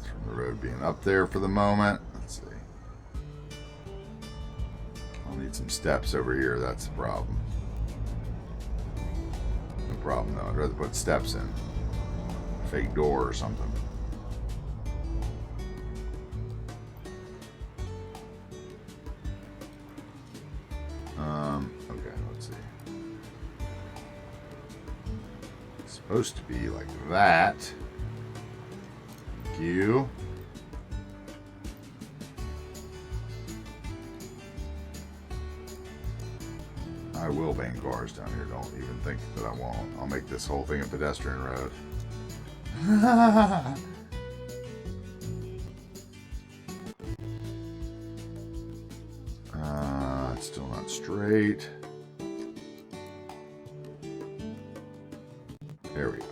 [SPEAKER 1] From the road being up there for the moment. Let's see. I'll need some steps over here. That's the problem. No problem though. I'd rather put steps in. A fake door or something. Okay, let's see. It's supposed to be like that. Thank you. I will ban cars down here. Don't even think that I won't. I'll make this whole thing a pedestrian road. It's still not straight. There we go.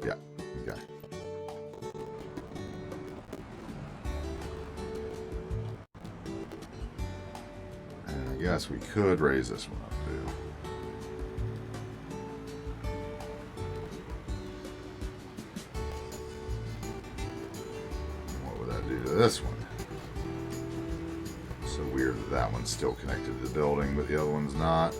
[SPEAKER 1] Yeah, okay. And I guess we could raise this one up too. What would that do to this one? So weird that that one's still connected to the building, but the other one's not.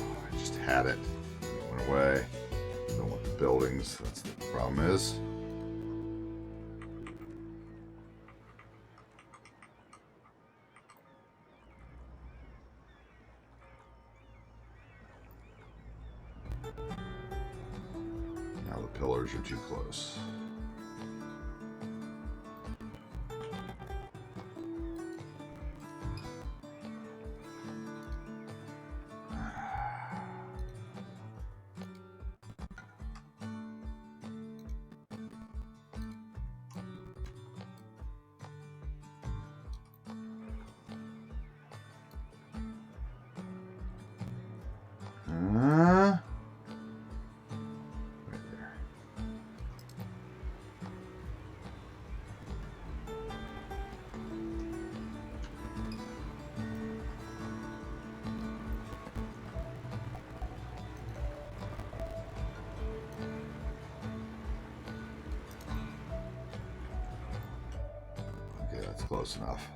[SPEAKER 1] I just had it. It went away. Don't want the buildings. That's what the problem is. Now the pillars are too close. Right there. Okay, that's close enough.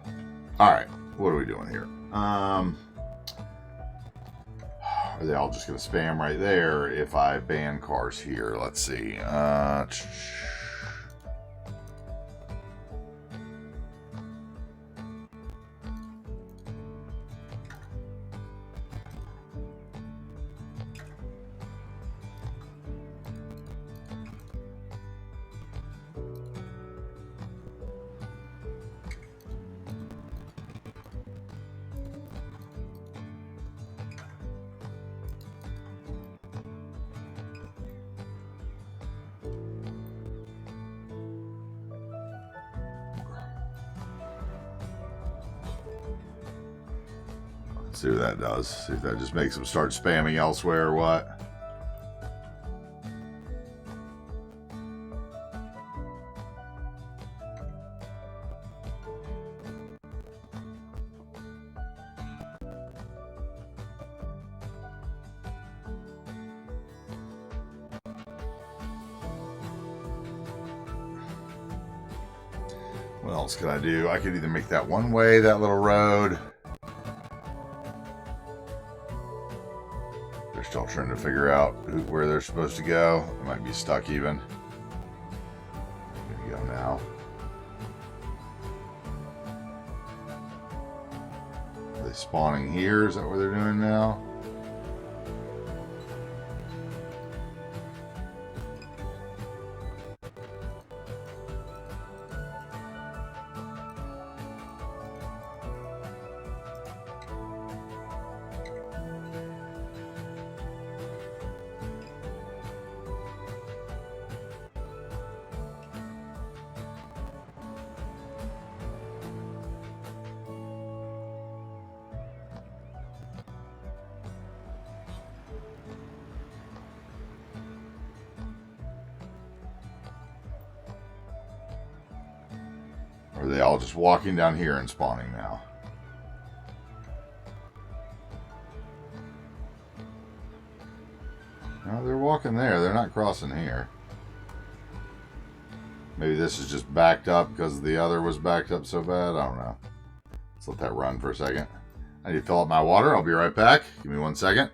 [SPEAKER 1] All right, what are we doing here? Are they all just going to spam right there if I ban cars here? Let's see. See what that does. See if that just makes them start spamming elsewhere or what. What else could I do? I could either make that one way, that little road. They're still trying to figure out where they're supposed to go. It might be stuck even. There you go now. Are they spawning here? Is that what they're doing now? Or are they all just walking down here and spawning now? No, they're walking there. They're not crossing here. Maybe this is just backed up because the other was backed up so bad. I don't know. Let's let that run for a second. I need to fill up my water. I'll be right back. Give me 1 second.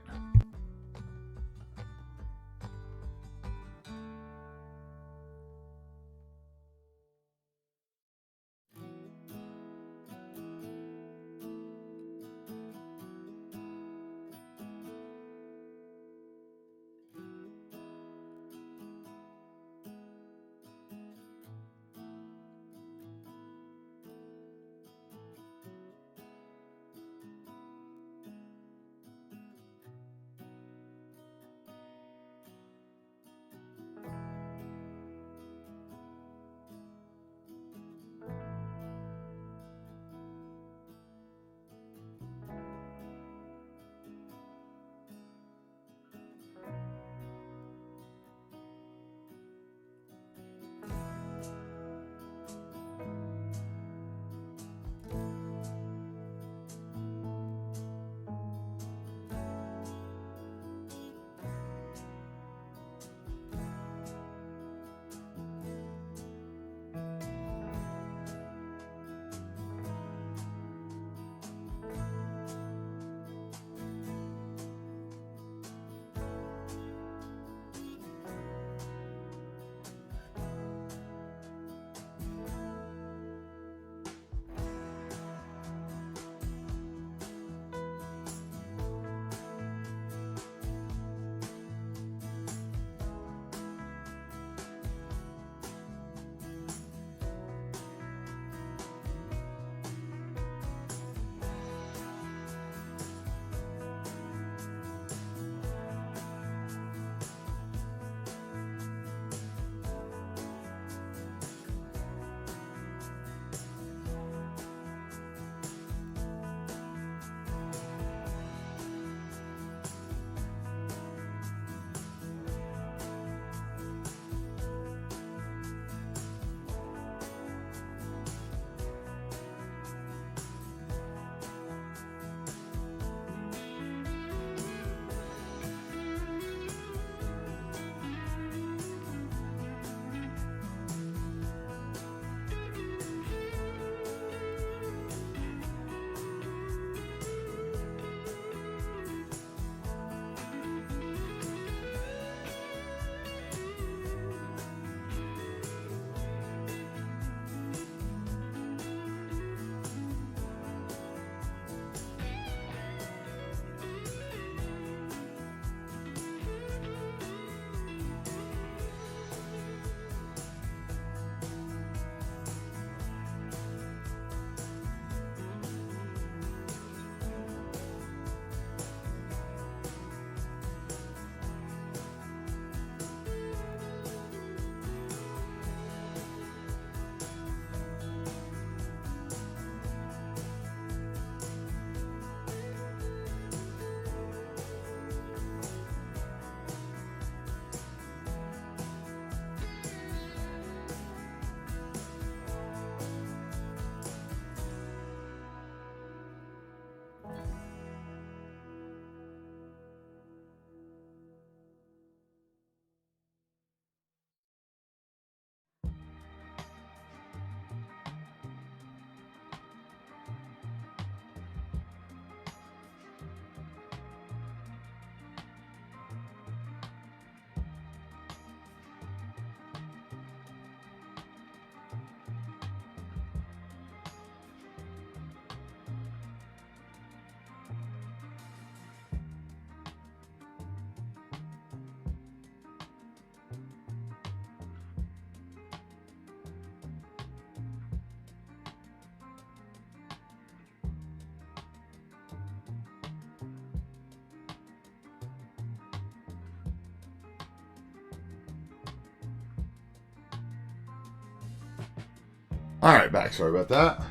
[SPEAKER 1] Alright, back. Sorry about that.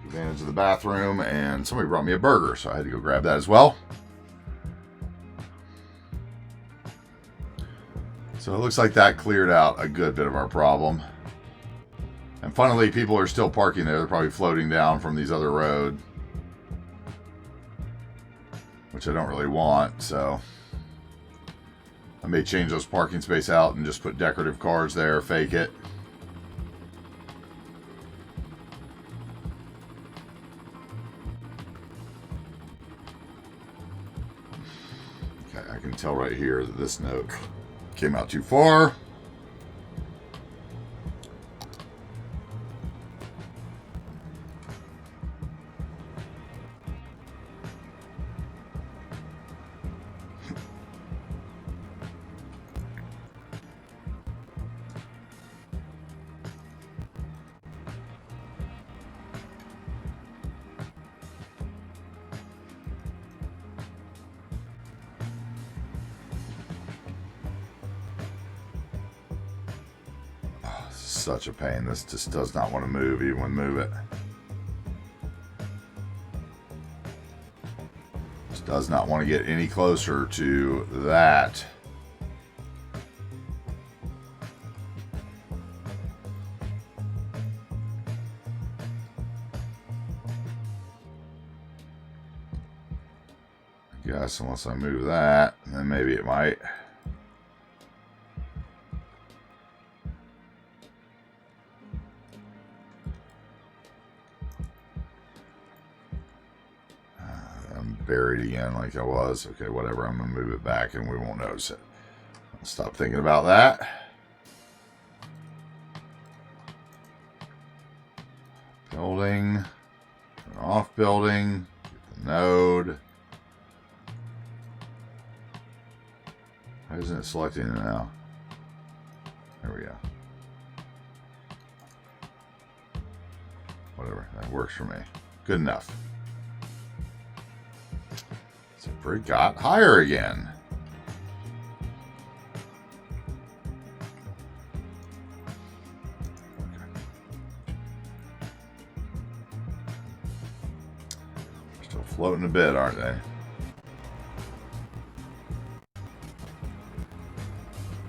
[SPEAKER 1] Advantage of the bathroom, and somebody brought me a burger, so I had to go grab that as well. So it looks like that cleared out a good bit of our problem. And funnily, people are still parking there. They're probably floating down from these other roads, which I don't really want, so I may change those parking space out and just put decorative cars there, fake it. Okay, I can tell right here that this note came out too far. Such a pain. This just does not want to move even when move it. Just does not want to get any closer to that. I guess unless I move that, then maybe it might. Buried again like I was. Okay, whatever. I'm going to move it back and we won't notice it. I'll stop thinking about that. Building. Off building. Get the node. Why isn't it selecting it now? There we go. Whatever. That works for me. Good enough. So it got higher again. They're still floating a bit, aren't they?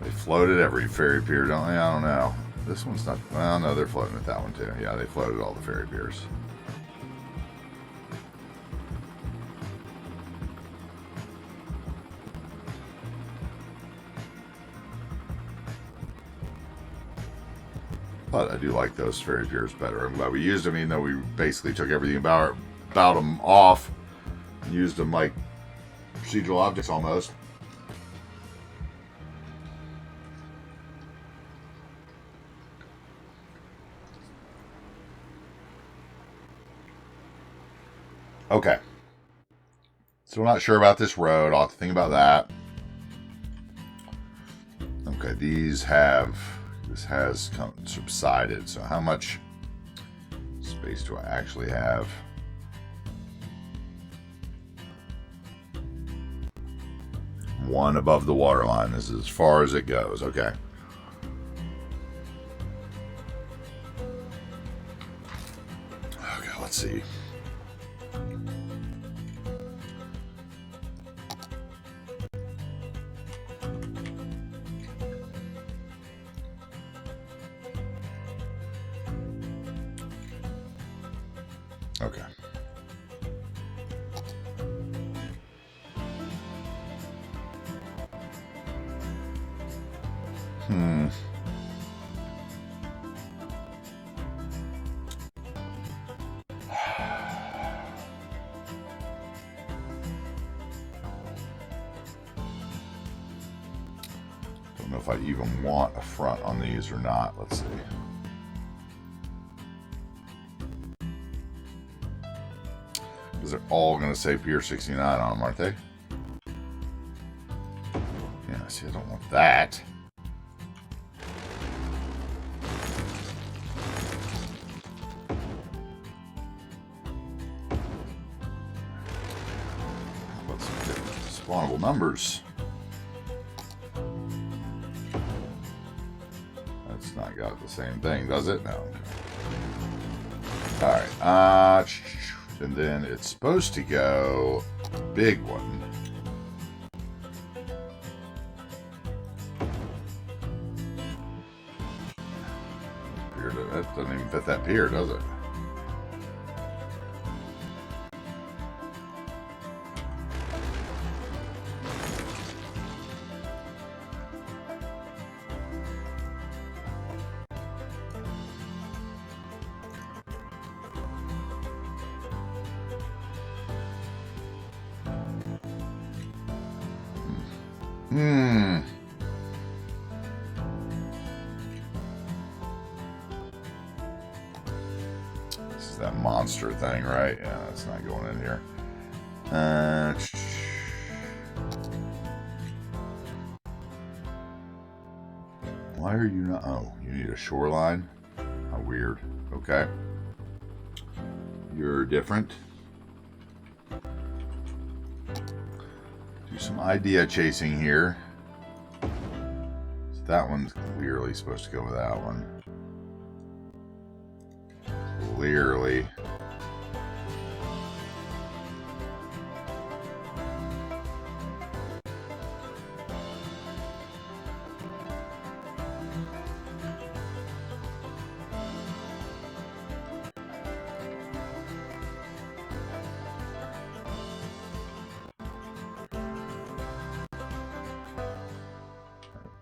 [SPEAKER 1] They float at every ferry pier, don't they? I don't know. This one's not. Well, no, they're floating at that one too. Yeah, they floated all the ferry piers. But I do like those ferry piers better. I'm glad we used them, even though we basically took everything about them off and used them like procedural objects almost. Okay. So we're not sure about this road. I'll have to think about that. Okay, this has subsided. So how much space do I actually have? One above the water line. This is as far as it goes. Okay. Okay, let's see. Okay. Don't know if I even want a front on these or not. Let's see. Because they're all going to say Pier 69 on them, aren't they? Yeah, see, I don't want that. Let's get spawnable numbers. That's It's not got the same thing, does it? No. Alright, and then it's supposed to go big one. That doesn't even fit that pier, does it? This is that monster thing, right? Yeah, that's not going in here. Why are you not? Oh, you need a shoreline? How weird. Okay. You're different. Do some idea chasing here. So that one's clearly supposed to go with that one. Clearly.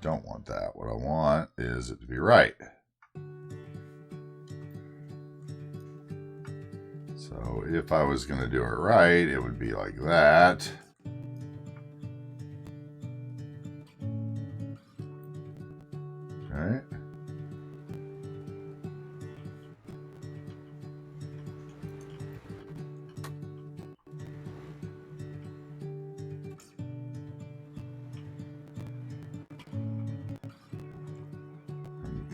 [SPEAKER 1] Don't want that. What I want is it to be right. So if I was going to do it right, it would be like that. Okay.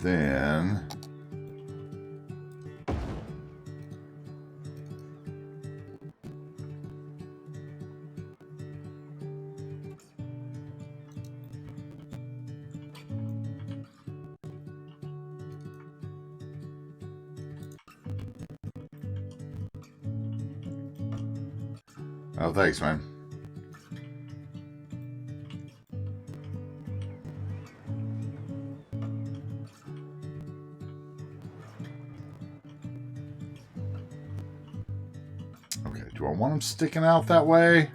[SPEAKER 1] Then oh, thanks, man. Okay, do I want them sticking out that way?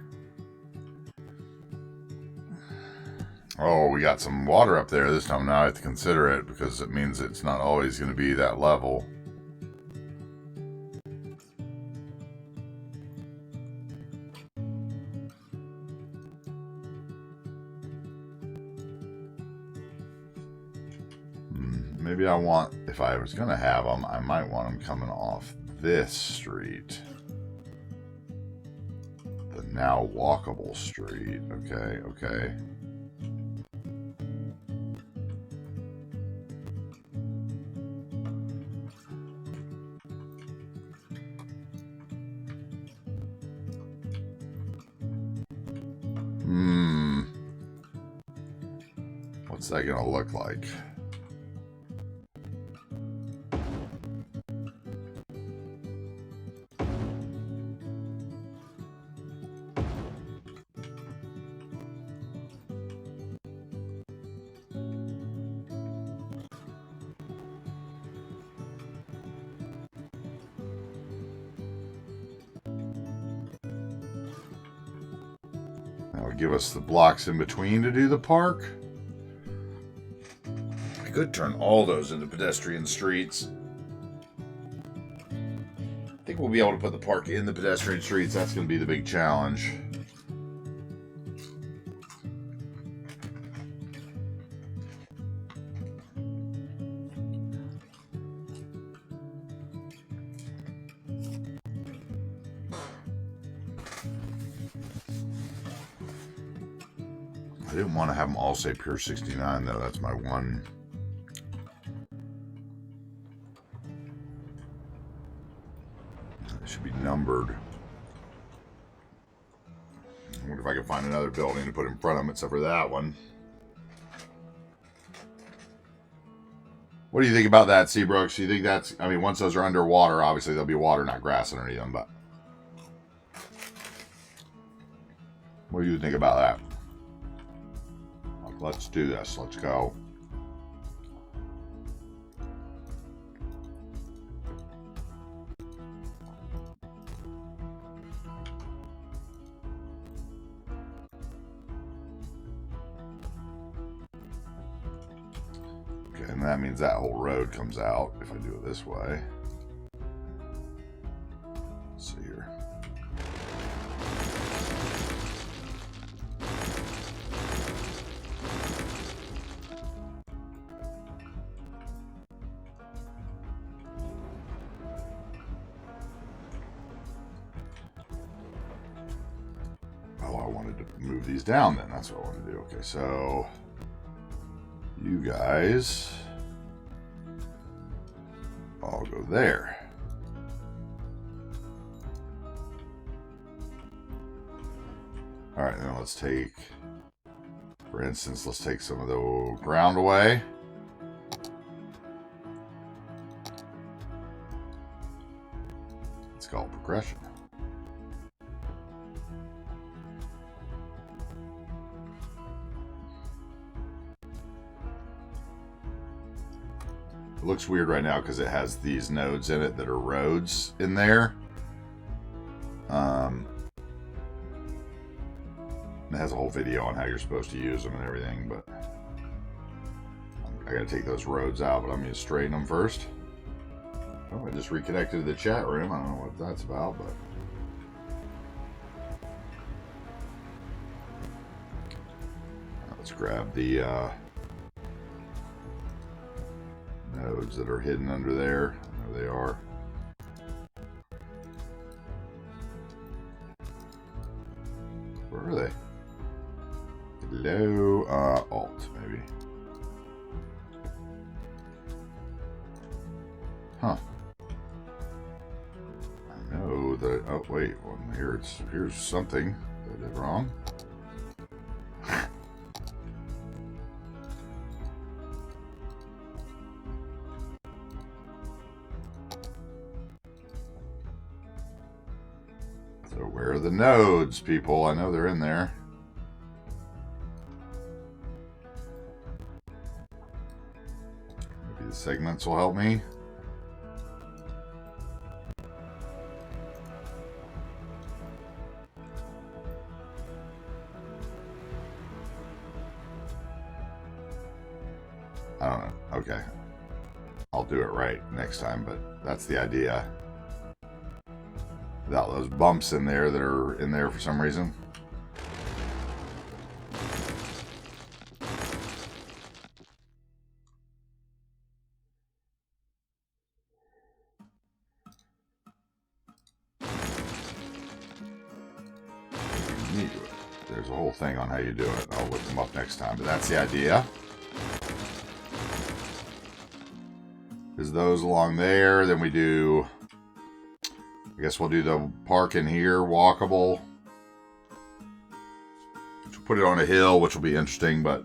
[SPEAKER 1] Oh, we got some water up there this time. Now I have to consider it because it means it's not always going to be that level. Maybe I want, if I was going to have them, I might want them coming off this street. The now walkable street. Okay, okay. What's that going to look like? That would give us the blocks in between to do the park. I could turn all those into pedestrian streets. I think we'll be able to put the park in the pedestrian streets. That's going to be the big challenge. I didn't want to have them all say Pier 69, though. That's my one. It should be numbered. I wonder if I can find another building to put in front of them except for that one. What do you think about that, Seabrooks? Do you think that's, I mean, once those are underwater, obviously there'll be water, not grass underneath them, but what do you think about that? Like, let's do this. Let's go. And that means that whole road comes out if I do it this way. Let's see here. Oh, I wanted to move these down then. That's what I wanted to do. Okay, so you guys all go there. All right, then let's take, for instance, let's take some of the ground away. It's called progression. It looks weird right now because it has these nodes in it that are roads in there. It has a whole video on how you're supposed to use them and everything, but I gotta take those roads out, but I'm gonna straighten them first. Oh, I just reconnected to the chat room. I don't know what that's about, but let's grab the nodes that are hidden under there. There they are. Where are they? Hello, Alt maybe. Huh. I know that. Oh wait, well, here's something that I did wrong. So where are the nodes, people? I know they're in there. Maybe the segments will help me. I don't know. Okay. I'll do it right next time, but that's the idea. Without those bumps in there that are in there for some reason. There's a whole thing on how you do it. I'll look them up next time, but that's the idea. Is those along there, then we do, I guess we'll do the park in here, walkable. Put it on a hill, which will be interesting, but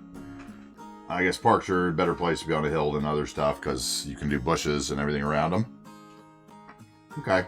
[SPEAKER 1] I guess parks are a better place to be on a hill than other stuff because you can do bushes and everything around them. Okay.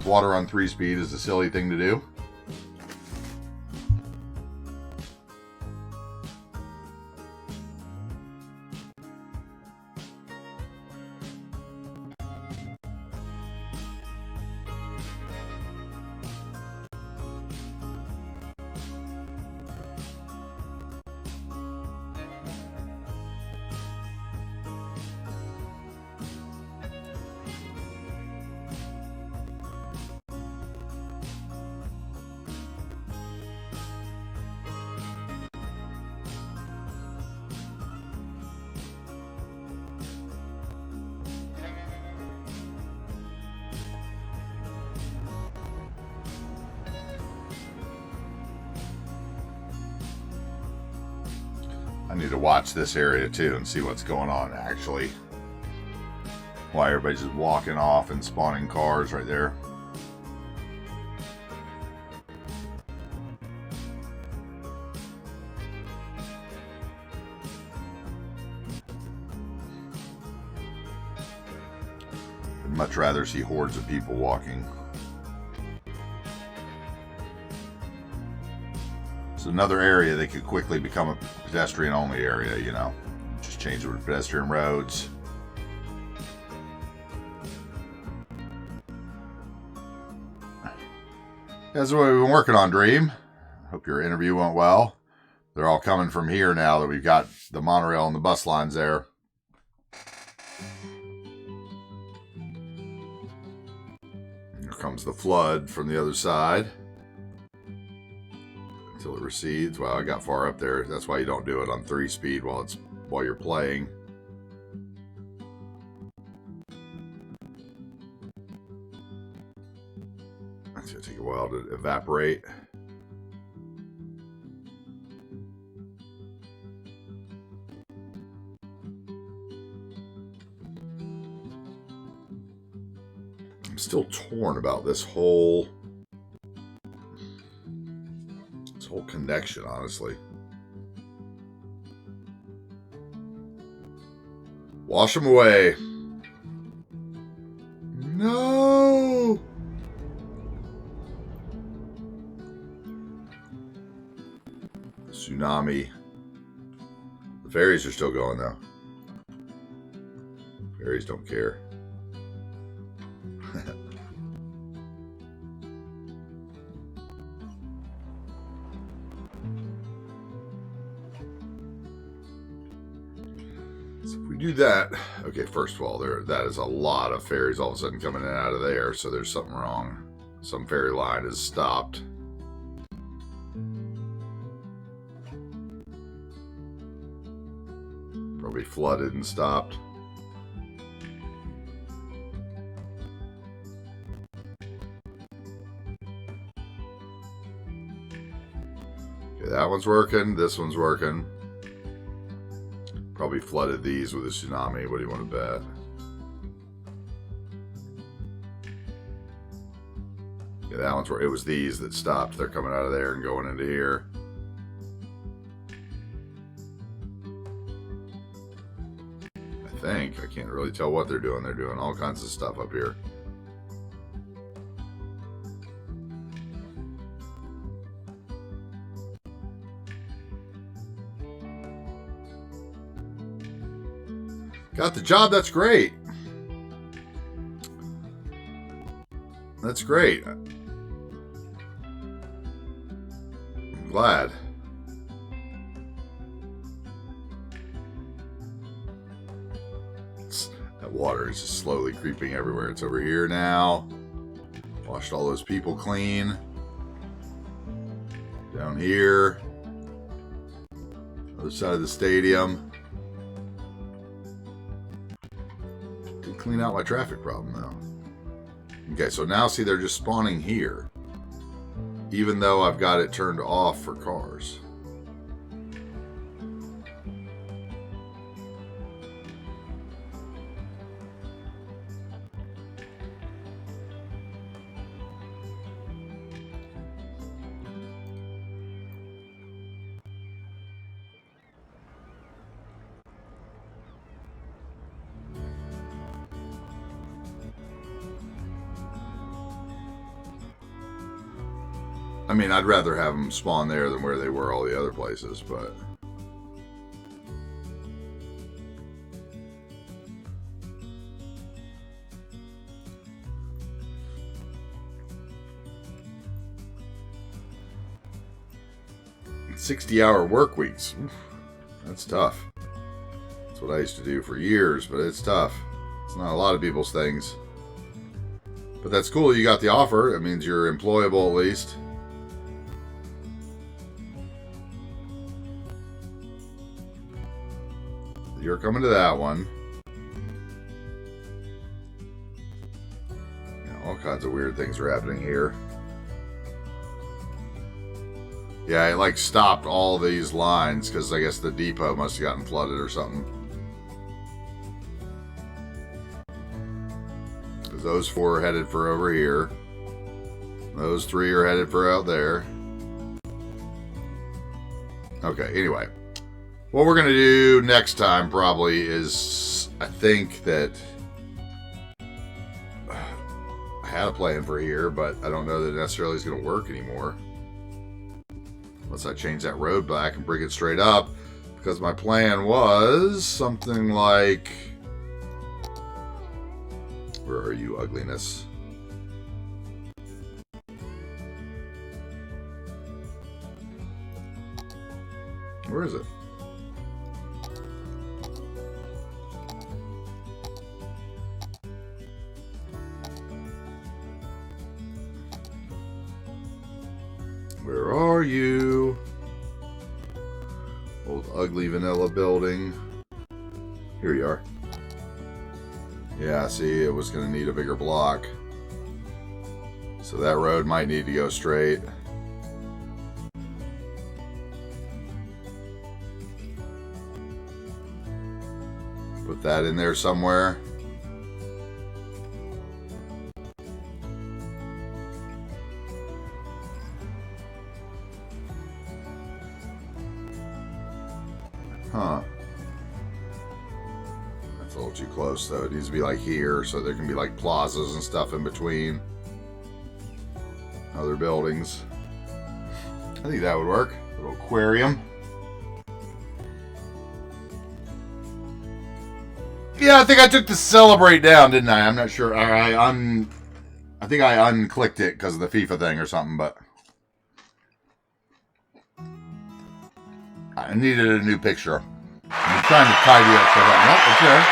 [SPEAKER 1] water on 3-speed is a silly thing to do. I need to watch this area too and see what's going on actually. Why everybody's just walking off and spawning cars right there. I'd much rather see hordes of people walking. It's another area that could quickly become a pedestrian-only area, you know. Just change it to pedestrian roads. That's what we've been working on, Dream. Hope your interview went well. They're all coming from here now that we've got the monorail and the bus lines there. Here comes the flood from the other side. Until it recedes. Wow, I got far up there. That's why you don't do it on 3-speed while you're playing. It's gonna take a while to evaporate. I'm still torn about this whole connection, honestly. Wash them away. No. Tsunami. The ferries are still going though. Ferries don't care. So if we do that, okay, first of all, that is a lot of ferries all of a sudden coming in and out of there, so there's something wrong. Some ferry line is stopped. Probably flooded and stopped. Okay, that one's working. This one's working. Probably flooded these with a tsunami. What do you want to bet? Yeah, that one's where it was these that stopped. They're coming out of there and going into here. I think. I can't really tell what they're doing. They're doing all kinds of stuff up here. Got the job, that's great. That's great. I'm glad. That water is just slowly creeping everywhere. It's over here now. Washed all those people clean. Down here. Other side of the stadium. Clean out my traffic problem though. Okay, so now see they're just spawning here, even though I've got it turned off for cars. I mean, I'd rather have them spawn there than where they were all the other places, but... $60-hour work weeks. Oof, that's tough. That's what I used to do for years, but it's tough. It's not a lot of people's things. But that's cool, you got the offer. It means you're employable at least. You're coming to that one. Yeah, all kinds of weird things are happening here. Yeah, it like stopped all these lines because I guess the depot must have gotten flooded or something. Because those 4 are headed for over here. Those 3 are headed for out there. Okay, anyway. What we're going to do next time probably is, I think that I had a plan for here, but I don't know that it necessarily is going to work anymore. Unless I change that road back and bring it straight up. Because my plan was something like... Where are you, ugliness? Where is it? Where are you? Old ugly vanilla building. Here you are. Yeah, see, it was going to need a bigger block. So that road might need to go straight. Put that in there somewhere. Huh. That's a little too close, though. It needs to be like here, so there can be like plazas and stuff in between other buildings. I think that would work. A little aquarium. Yeah, I think I took the celebrate down, didn't I? I'm not sure. I think I unclicked it because of the FIFA thing or something, but I needed a new picture. I'm trying to tidy up stuff. Nope, it's there.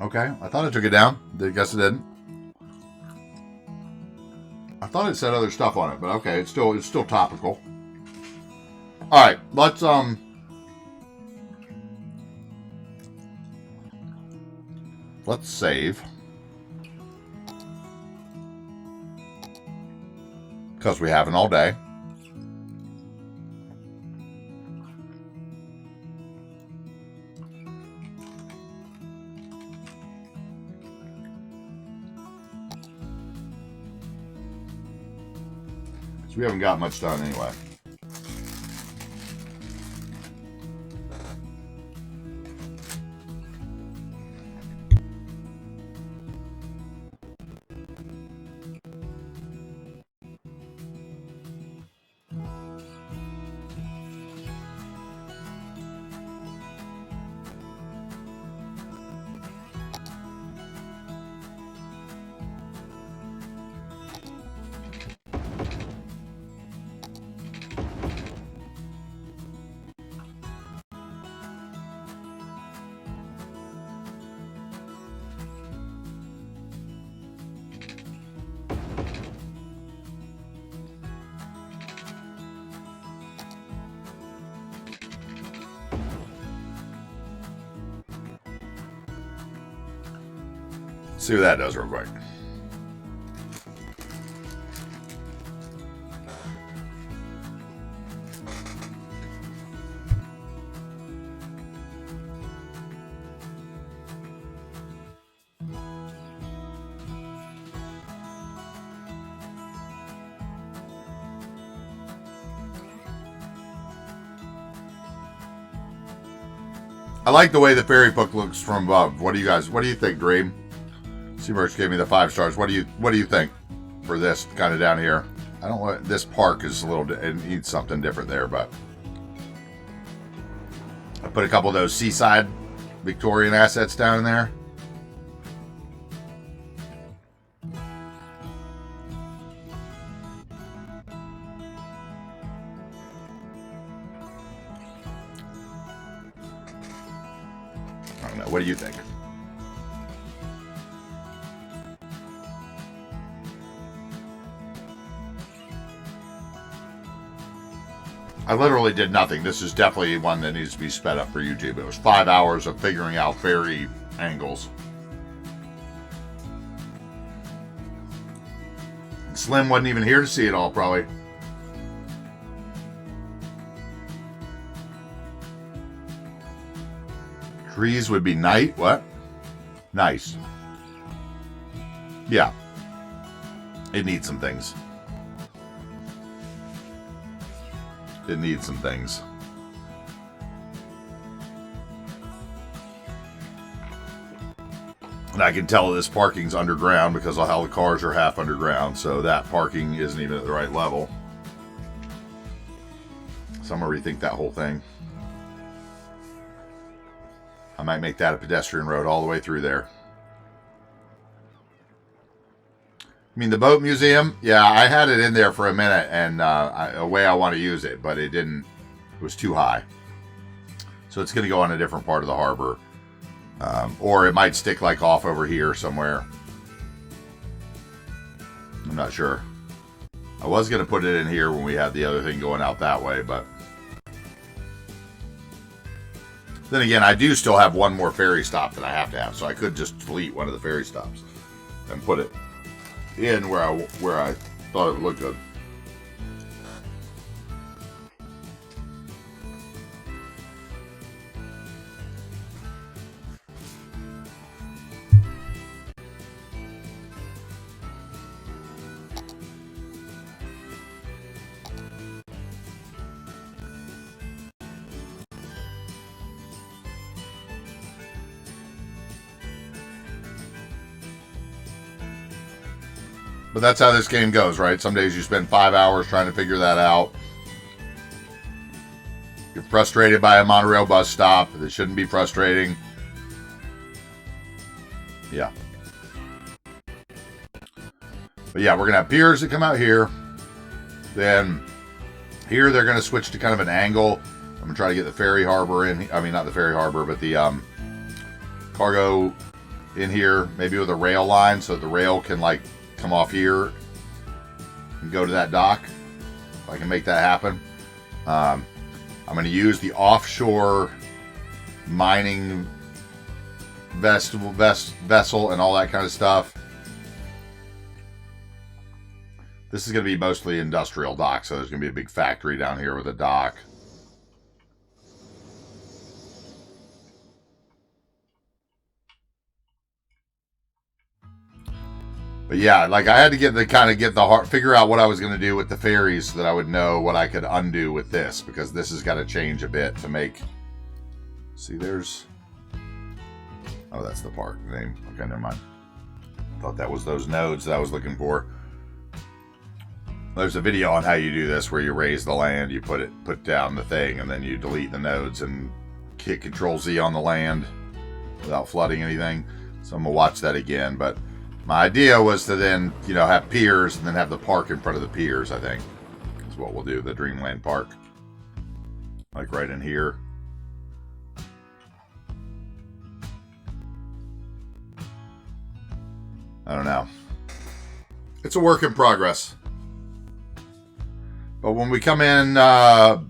[SPEAKER 1] Okay. Okay. I thought I took it down. I guess it didn't. I thought it said other stuff on it, but okay, it's still topical. All right, let's save. Because we haven't all day. So we haven't got much done anyway. See what that does real quick. I like the way the ferry book looks from above. What do you think, Dream? Seamerch gave me the 5 stars. What do you think for this kind of down here? I don't want, this park is a little, it needs something different there, but I put a couple of those seaside Victorian assets down in there. I don't know. What do you think? I literally did nothing. This is definitely one that needs to be sped up for YouTube. It was 5 hours of figuring out ferry angles. Slim wasn't even here to see it all, probably. Trees would be night. What? Nice. Yeah. It needs some things. It needs some things. And I can tell this parking's underground because of how the cars are half underground. So that parking isn't even at the right level. So I'm going to rethink that whole thing. I might make that a pedestrian road all the way through there. I mean, the boat museum, yeah, I had it in there for a minute and a way I want to use it, but it didn't, it was too high. So it's going to go on a different part of the harbor. Or it might stick like off over here somewhere. I'm not sure. I was going to put it in here when we had the other thing going out that way, but then again, I do still have one more ferry stop that I have to have, so I could just delete one of the ferry stops and put it in where I thought it would look good. But that's how this game goes, right? Some days you spend 5 hours trying to figure that out. You're frustrated by a monorail bus stop. That shouldn't be frustrating. Yeah. But yeah, we're going to have piers that come out here. Then here they're going to switch to kind of an angle. I'm going to try to get the ferry harbor in. I mean, not the ferry harbor, but the cargo in here. Maybe with a rail line so that the rail can like come off here and go to that dock. If I can make that happen. I'm going to use the offshore mining vessel and all that kind of stuff. This is going to be mostly industrial dock, so there's going to be a big factory down here with a dock. But yeah, like I had to figure out what I was going to do with the ferries so that I would know what I could undo with this, because this has got to change a bit to make. See, there's. Oh, that's the park name. Okay, never mind. Thought that was those nodes that I was looking for. There's a video on how you do this where you raise the land, you put down the thing, and then you delete the nodes and hit Control-Z on the land without flooding anything. So I'm gonna watch that again, but. My idea was to then, have piers and then have the park in front of the piers, I think. That's what we'll do, the Dreamland Park. Like right in here. I don't know. It's a work in progress. But when we come in,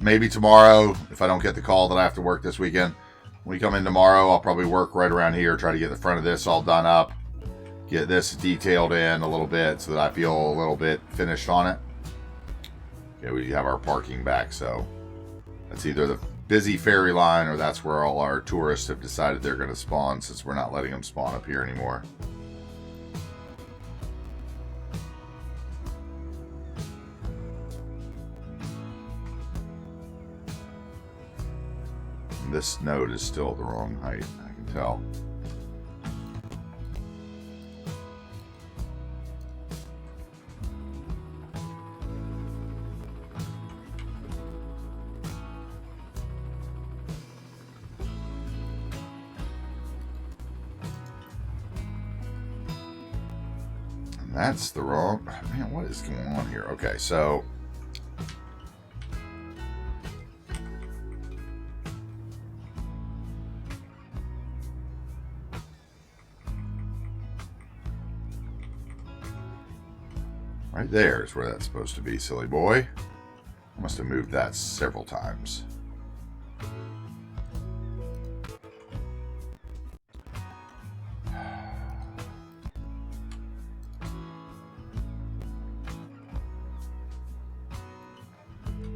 [SPEAKER 1] maybe tomorrow, if I don't get the call that I have to work this weekend, when we come in tomorrow, I'll probably work right around here, try to get the front of this all done up. Get this detailed in a little bit so that I feel a little bit finished on it. Okay, we have our parking back, so that's either the busy ferry line or that's where all our tourists have decided they're going to spawn, since we're not letting them spawn up here anymore. And this node is still the wrong height, I can tell. That's the wrong... Man, what is going on here? Okay, so... Right there is where that's supposed to be, silly boy. I must have moved that several times.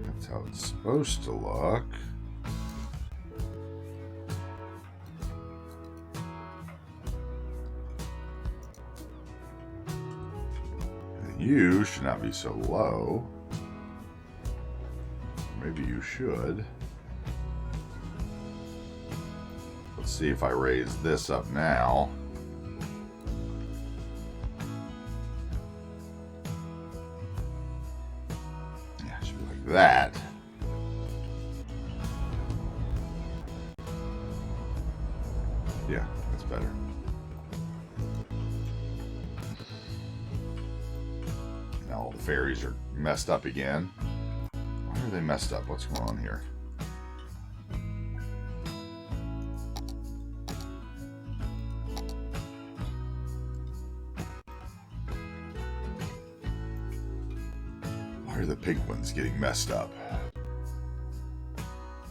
[SPEAKER 1] That's how it's supposed to look. You should not be so low. Maybe you should. Let's see if I raise this up now. Yeah, it should be like that. Yeah, that's better. Now all the ferries are messed up again. Why are they messed up? What's going on here? Why are the pink ones getting messed up?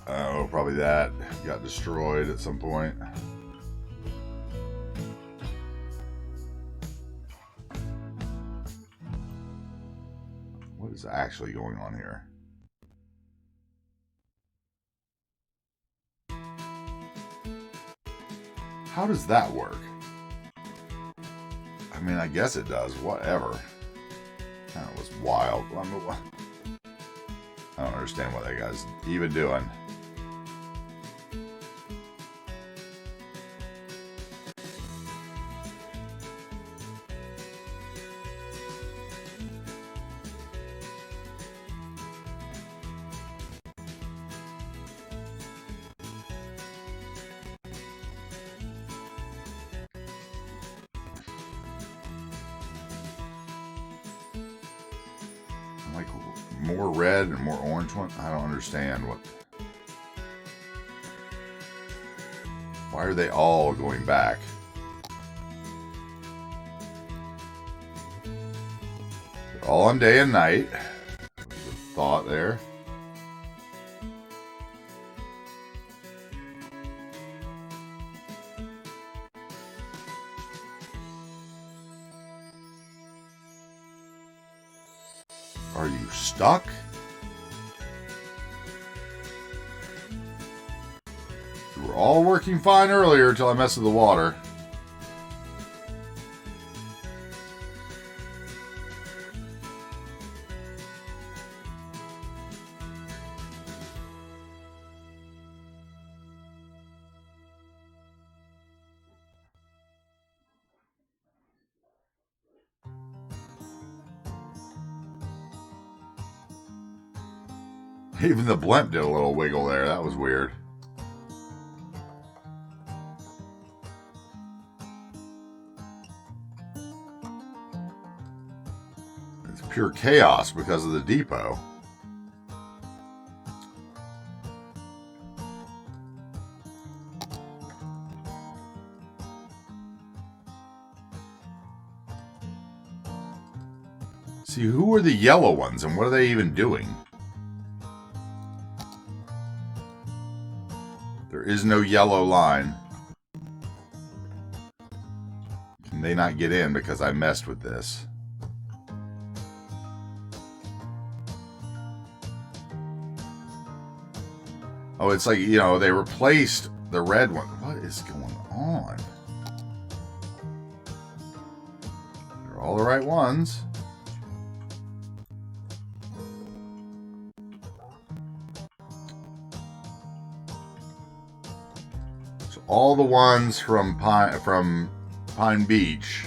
[SPEAKER 1] Oh, probably that got destroyed at some point. What is actually going on here? How does that work? I mean, I guess it does. Whatever. That was wild. I don't understand what that guy's even doing. Like more red and more orange one. I don't understand what. Why are they all going back? They're all on day and night. There's a thought there. Are you stuck? You were all working fine earlier until I messed with the water. Even the blimp did a little wiggle there. That was weird. It's pure chaos because of the depot. See, who are the yellow ones and what are they even doing? There is no yellow line. Can they not get in because I messed with this? Oh, it's like, you know, they replaced the red one. What is going on? They're all the right ones. All the ones from Pine Beach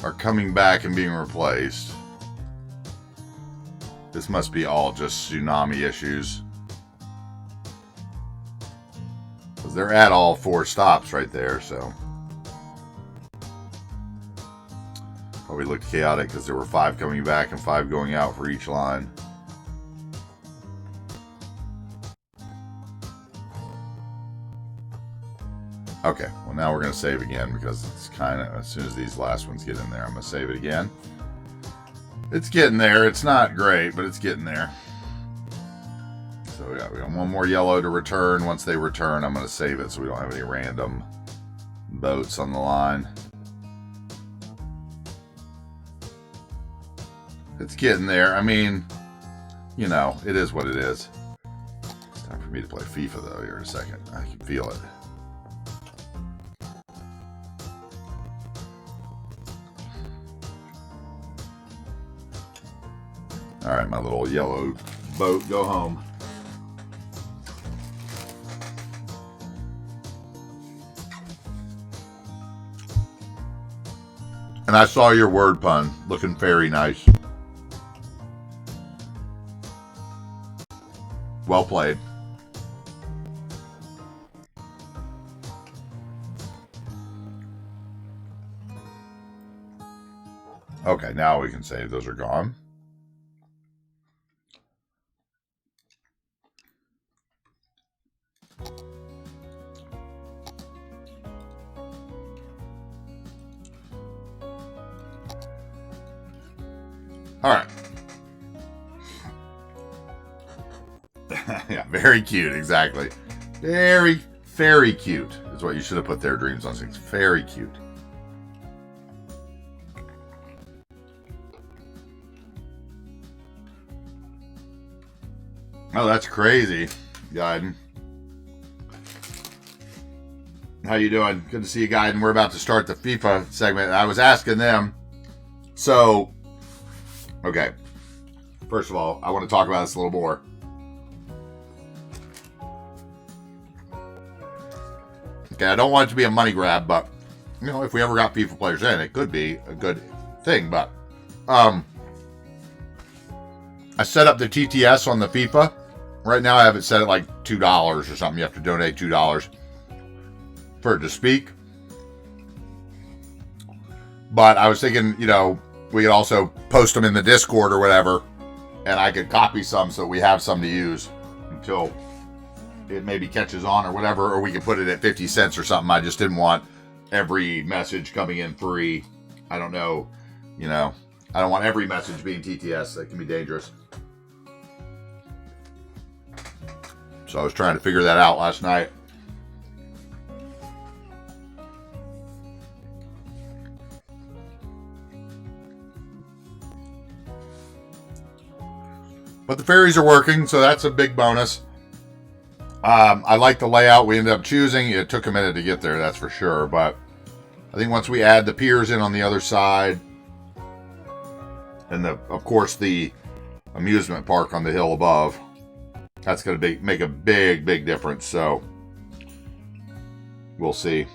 [SPEAKER 1] are coming back and being replaced. This must be all just tsunami issues. Because they're at all 4 stops right there, so. already looked chaotic because there were 5 coming back and 5 going out for each line. Okay, well now we're going to save again because it's kind of, as soon as these last ones get in there, I'm going to save it again. It's getting there. It's not great, but it's getting there. So yeah, we got one more yellow to return. Once they return, I'm going to save it so we don't have any random boats on the line. It's getting there. I mean, you know, it is what it is. It's time for me to play FIFA, though, here in a second. I can feel it. All right, my little yellow boat, go home. And I saw your word pun, looking very nice. Well played. Okay, now we can save. Those are gone. All right. Yeah, very cute, exactly. Very, very cute is what you should have put there, Dreams on Six. Very cute. Oh, that's crazy, Guiden. How you doing? Good to see you, Guiden. We're about to start the FIFA segment. I was asking them. So, okay. First of all, I want to talk about this a little more. Okay, I don't want it to be a money grab, but, you know, if we ever got FIFA players in, it could be a good thing, but, I set up the TTS on the FIFA. Right now I have it set at like $2 or something. You have to donate $2 for it to speak. But I was thinking, you know, we could also post them in the Discord or whatever, and I could copy some so we have some to use until it maybe catches on or whatever, or we could put it at 50 cents or something. I just didn't want every message coming in free. I don't know, you know, I don't want every message being TTS. That can be dangerous. So I was trying to figure that out last night. But the ferries are working, so that's a big bonus. I like the layout we ended up choosing. It took a minute to get there, that's for sure. But I think once we add the piers in on the other side, and of course the amusement park on the hill above, that's going to make a big difference. So we'll see.